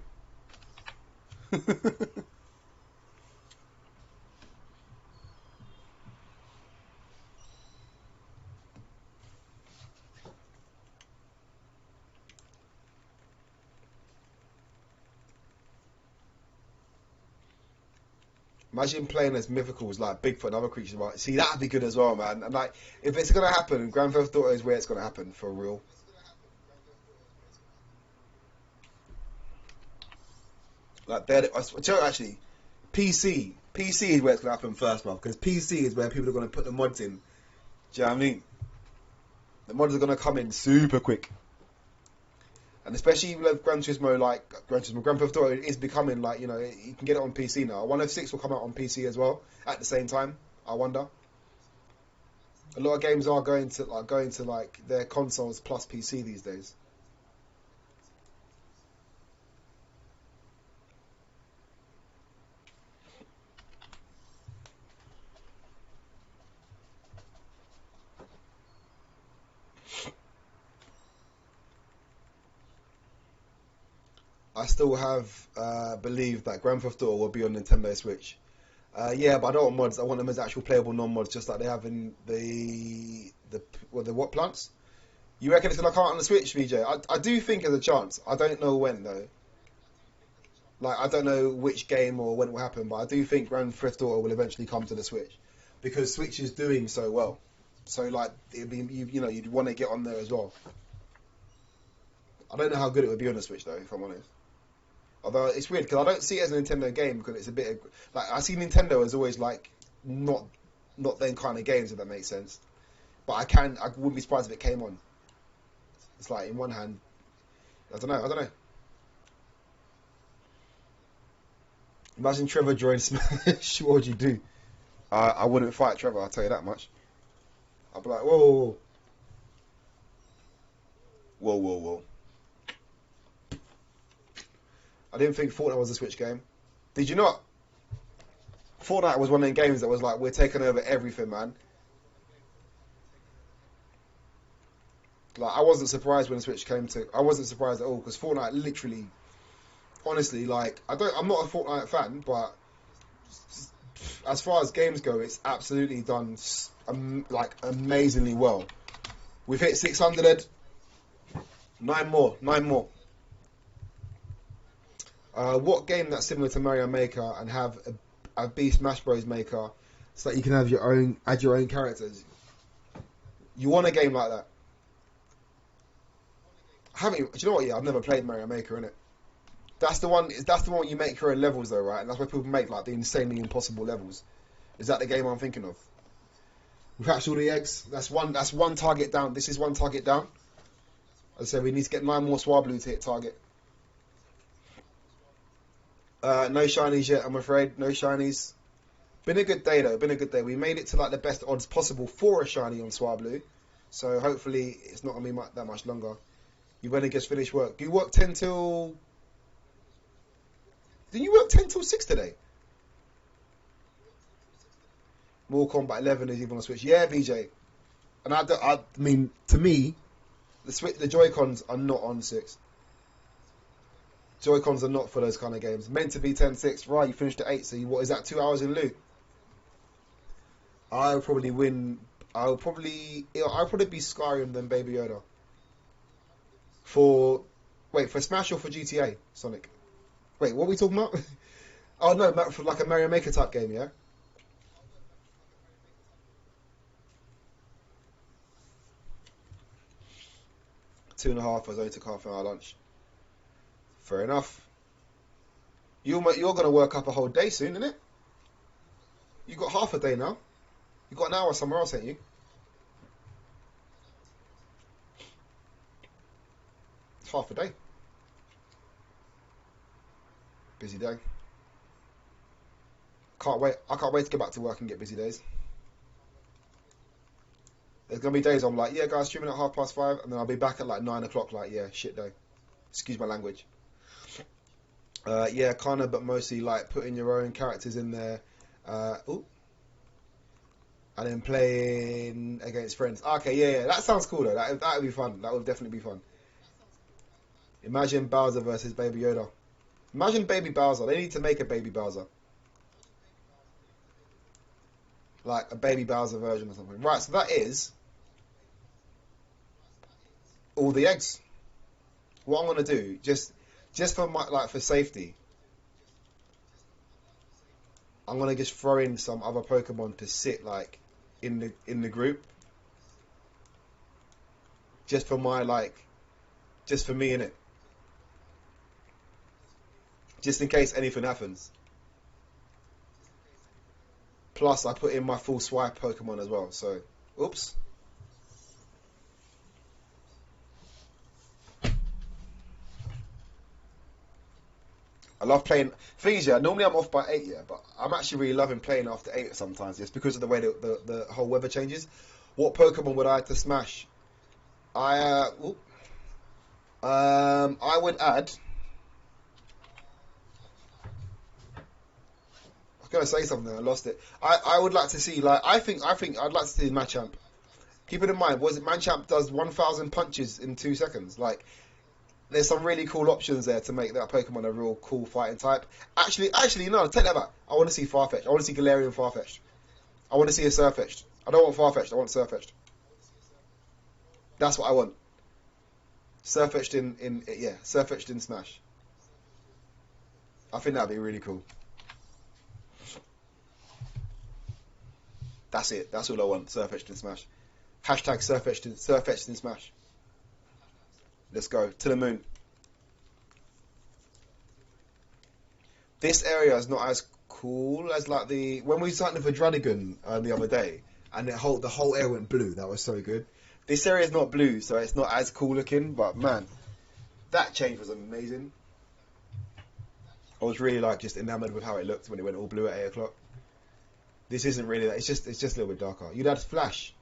Imagine playing as mythicals like Bigfoot and other creatures. Right? See, that'd be good as well, man. And like, if it's gonna happen, Grand Theft Auto is where it's gonna happen for real. Like, actually, PC is where it's gonna happen first, man. Because PC is where people are gonna put the mods in. Do you know what I mean? The mods are gonna come in super quick. And especially with Gran Turismo, like Grand Theft Auto is becoming like, you know, you can get it on PC now. 106 will come out on PC as well at the same time. I wonder. A lot of games are going to like their consoles plus PC these days. I still have believed that Grand Theft Auto will be on Nintendo Switch. Yeah, but I don't want mods. I want them as actual playable non-mods, just like they have in the what plants. You reckon it's gonna come out on the Switch, VJ? I do think there's a chance. I don't know when though. Like I don't know which game or when it will happen, but I do think Grand Theft Auto will eventually come to the Switch because Switch is doing so well. So like it'd be you know you'd want to get on there as well. I don't know how good it would be on the Switch though, if I'm honest. Although it's weird because I don't see it as a Nintendo game because it's a bit like I see Nintendo as always like not them kind of games if that makes sense. But I wouldn't be surprised if it came on. It's like in one hand, I don't know. Imagine Trevor joined Smash. What would you do? I wouldn't fight Trevor. I'll tell you that much. I'd be like, whoa, whoa, whoa, whoa, whoa. I didn't think Fortnite was a Switch game. Did you not? Fortnite was one of the games that was like, we're taking over everything, man. Like, I wasn't surprised when the Switch came to. I wasn't surprised at all because Fortnite literally, honestly, like, I'm not a Fortnite fan, but as far as games go, it's absolutely done like amazingly well. We've hit 600. Nine more. What game that's similar to Mario Maker and have a Beast Smash Bros Maker so that you can have add your own characters? You want a game like that? Do you know what? Yeah, I've never played Mario Maker, innit? That's the one. That's the one where you make your own levels, though, right? And that's where people make like the insanely impossible levels. Is that the game I'm thinking of? We've hatched all the eggs. That's one target down. This is one target down. As I said, we need to get 9 more Swablu to hit target. No shinies yet, I'm afraid. No shinies. Been a good day though. Been a good day. We made it to like the best odds possible for a shiny on Swablu. So hopefully it's not gonna be that much longer. You when it gets finished work. You work 10 till. Did you work 10 till 6 today? Mortal Kombat 11 is even on Switch. Yeah, VJ. And I mean, to me, the Joy-Cons are not on 6. Joy-Cons are not for those kind of games. Meant to be 10-6. Right, you finished at 8, so what is that, 2 hours in lieu? I'll probably win. I'll probably be Skyrim than Baby Yoda. For Smash or for GTA, Sonic? Wait, what are we talking about? Oh no, for like a Mario Maker type game, yeah? Two and a half. I only took half an hour lunch. Fair enough. You're gonna work up a whole day soon, innit? You got half a day now. You got an hour somewhere else, ain't you? It's half a day. Busy day. Can't wait. I can't wait to get back to work and get busy days. There's gonna be days I'm like, yeah, guys, streaming at 5:30, and then I'll be back at like 9 o'clock. Like, yeah, shit day. Excuse my language. Yeah, kind of, but mostly like putting your own characters in there. And then playing against friends. Okay, yeah, that sounds cool though. That would be fun. That would definitely be fun. Imagine Bowser versus Baby Yoda. Imagine Baby Bowser. They need to make a Baby Bowser. Like a Baby Bowser version or something. Right, so that is all the eggs. What I'm gonna do, just for for safety, I'm gonna just throw in some other Pokemon to sit like in the group. Just for me in it. Just in case anything happens. Plus, I put in my full swipe Pokemon as well. So, oops. I love playing. Thing is, yeah, normally I'm off by 8, yeah, but I'm actually really loving playing after 8 sometimes. It's because of the way the whole weather changes. What Pokemon would I add to Smash? I would add. I was gonna say something, I lost it. I would like to see I think I'd like to see Machamp. Keep it in mind, Machamp does 1,000 punches in 2 seconds. Like, there's some really cool options there to make that Pokemon a real cool fighting type. Actually, no, take that back. I want to see Farfetch'd. I want to see Galarian Farfetch'd. I want to see a Surfetch'd. I don't want Farfetch'd, I want Surfetch'd. That's what I want. Surfetch'd Surfetch'd in Smash. I think that'd be really cool. That's it. That's all I want. Surfetch'd in Smash. Hashtag Surfetch'd in Smash. Let's go to the moon. This area is not as cool as like when we started for Dragon the other day, and the whole area went blue. That was so good. This area is not blue, so it's not as cool looking. But man, that change was amazing. I was really like just enamored with how it looked when it went all blue at 8 o'clock. This isn't really that. It's just a little bit darker. You'd had Flash.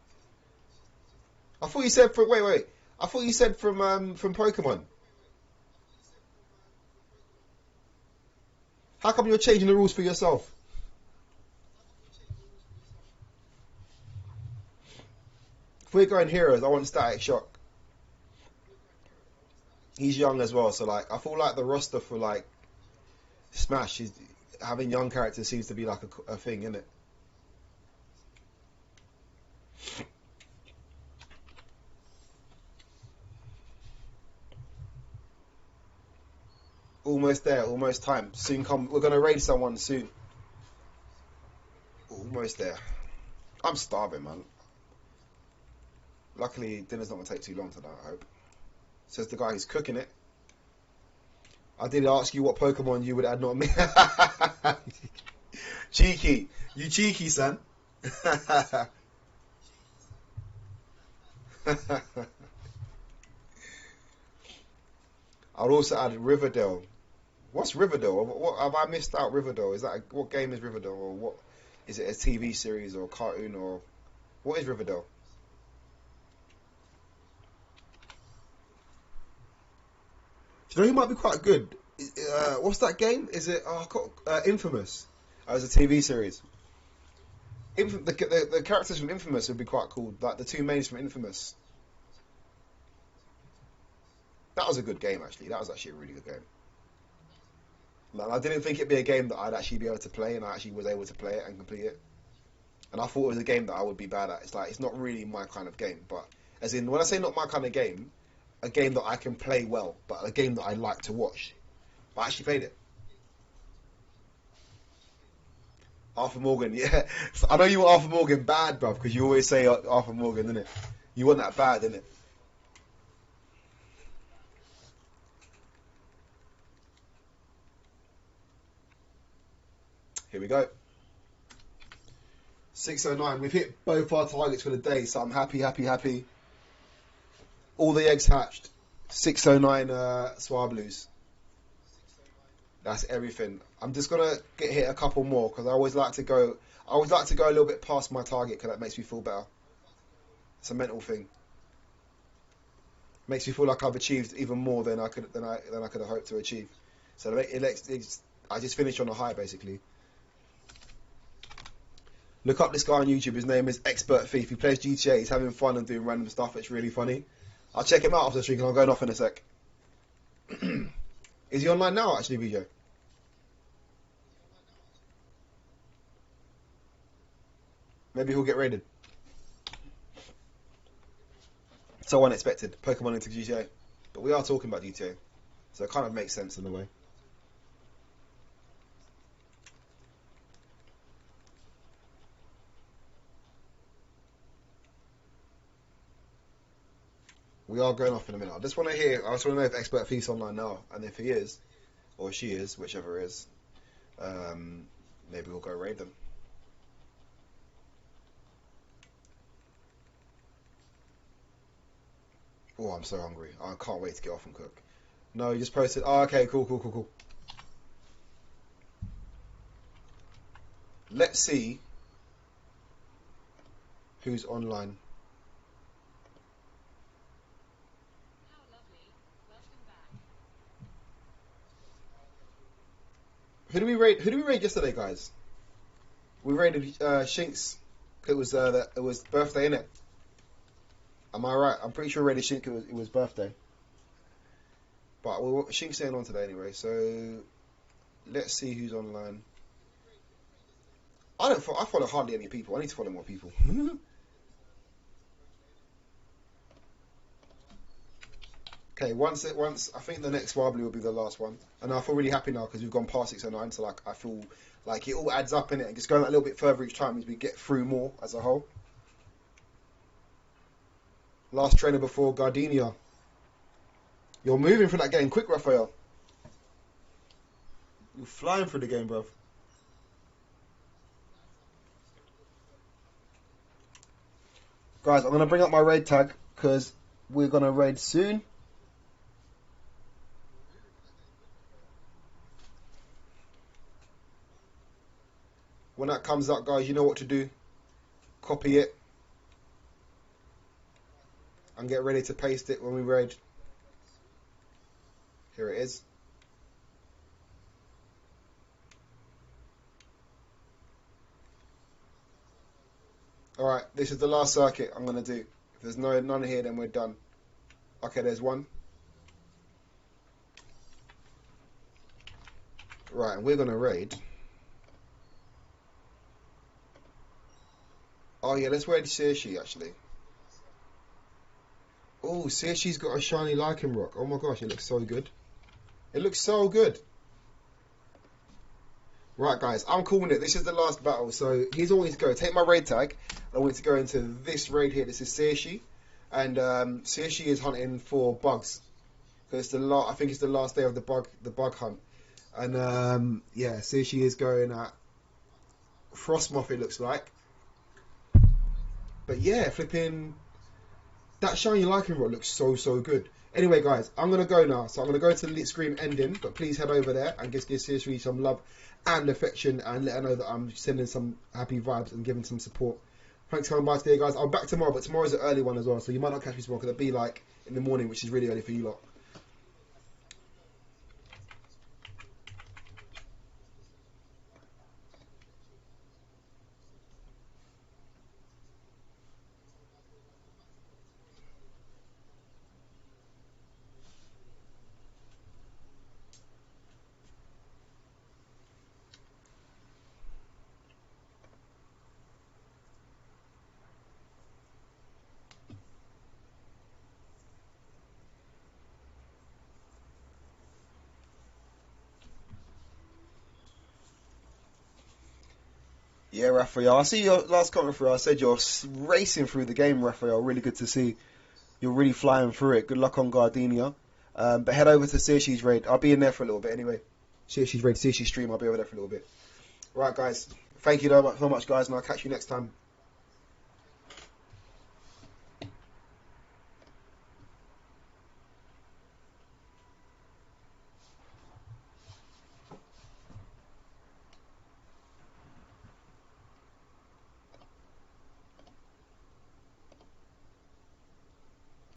I thought you said from wait. I thought you said from Pokemon. How come you're changing the rules for yourself? If we're going heroes, I want Static Shock. He's young as well, so like I feel like the roster for like Smash is having young characters seems to be like a thing, isn't it? Almost there, almost time. Soon come. We're gonna raid someone soon. Almost there. I'm starving, man. Luckily, dinner's not gonna take too long tonight. I hope. Says the guy who's cooking it. I did ask you what Pokemon you would add, not me. Cheeky. You cheeky, son. I'd also add Riverdale. What's Riverdale? What have I missed out? Riverdale, is that what game is Riverdale, or what is it? A TV series or a cartoon, or what is Riverdale? Do you know who might be quite good? What's that game? Is it Infamous? As a TV series. The characters from Infamous would be quite cool. Like the two mains from Infamous. That was a good game, actually. That was actually a really good game. Like, I didn't think it'd be a game that I'd actually be able to play, and I actually was able to play it and complete it. And I thought it was a game that I would be bad at. It's like it's not really my kind of game, but as in when I say not my kind of game, a game that I can play well, but a game that I like to watch. But I actually played it. Arthur Morgan, yeah. So I know you want Arthur Morgan bad, bruv, because you always say Arthur Morgan, innit? You want that bad, innit? Here we go. 609. We've hit both our targets for the day, so I'm happy, happy, happy. All the eggs hatched. 609 Swablus. That's everything. I'm just gonna get hit a couple more because I always like to go. I always like to go a little bit past my target because that makes me feel better. It's a mental thing. Makes me feel like I've achieved even more than I could have hoped to achieve. So I just finished on a high basically. Look up this guy on YouTube. His name is Expert Thief. He plays GTA. He's having fun and doing random stuff. It's really funny. I'll check him out after the stream because I'm going off in a sec. Is he online now, actually, VJ? Maybe he'll get raided. So unexpected. Pokemon into GTA. But we are talking about GTA. So it kind of makes sense in a way. We are going off in a minute. I just want to know if Expert Thief's online now. And if he is, or she is, whichever is, maybe we'll go raid them. Oh, I'm so hungry. I can't wait to get off and cook. No, you just posted. Oh, okay, cool. Let's see who's online. Who did we raid? Who did we raid yesterday, guys? We raided Shinx. It was birthday, innit? Am I right? I'm pretty sure we raided Shinx. It was birthday. But Shinx staying on today anyway. So let's see who's online. I follow hardly any people. I need to follow more people. Okay, once I think the next Swablu will be the last one, and I feel really happy now because we've gone past 609. So like I feel like it all adds up in it, and just going a little bit further each time as we get through more as a whole. Last trainer before Gardenia. You're moving for that game quick, Raphael. You're flying through the game, bruv. Guys, I'm gonna bring up my raid tag because we're gonna raid soon. When that comes up, guys, you know what to do. Copy it and get ready to paste it when we raid. Here it is. Alright, this is the last circuit I'm going to do. If there's none here, then we're done. Okay, there's one. Right, and we're going to raid. Oh yeah, let's raid Saoirse actually. Oh, Saoirse's got a shiny lichen rock. Oh my gosh, it looks so good. It looks so good. Right, guys, I'm calling it. This is the last battle. So here's all we need to go. Take my raid tag. I want to go into this raid here. This is Saoirse. And Saoirse is hunting for bugs. Because I think it's the last day of the bug hunt. And yeah, Saoirse is going at Frostmoth, it looks like. But yeah, flipping... That shiny lichen rock looks so good. Anyway, guys, I'm going to go now. So I'm going to go to the screen ending. But please head over there and just give Saoirse some love and affection. And let her know that I'm sending some happy vibes and giving some support. Thanks for coming by today, guys. I'm back tomorrow. But tomorrow's an early one as well. So you might not catch me tomorrow because it'll be like in the morning, which is really early for you lot. Yeah, Raphael. I see your last comment through. I said you're racing through the game, Raphael. Really good to see. You're really flying through it. Good luck on Gardenia. But head over to Saoirse's raid. I'll be in there for a little bit anyway. Saoirse's raid, Saoirse's stream. I'll be over there for a little bit. Right, guys. Thank you so much, guys, and I'll catch you next time.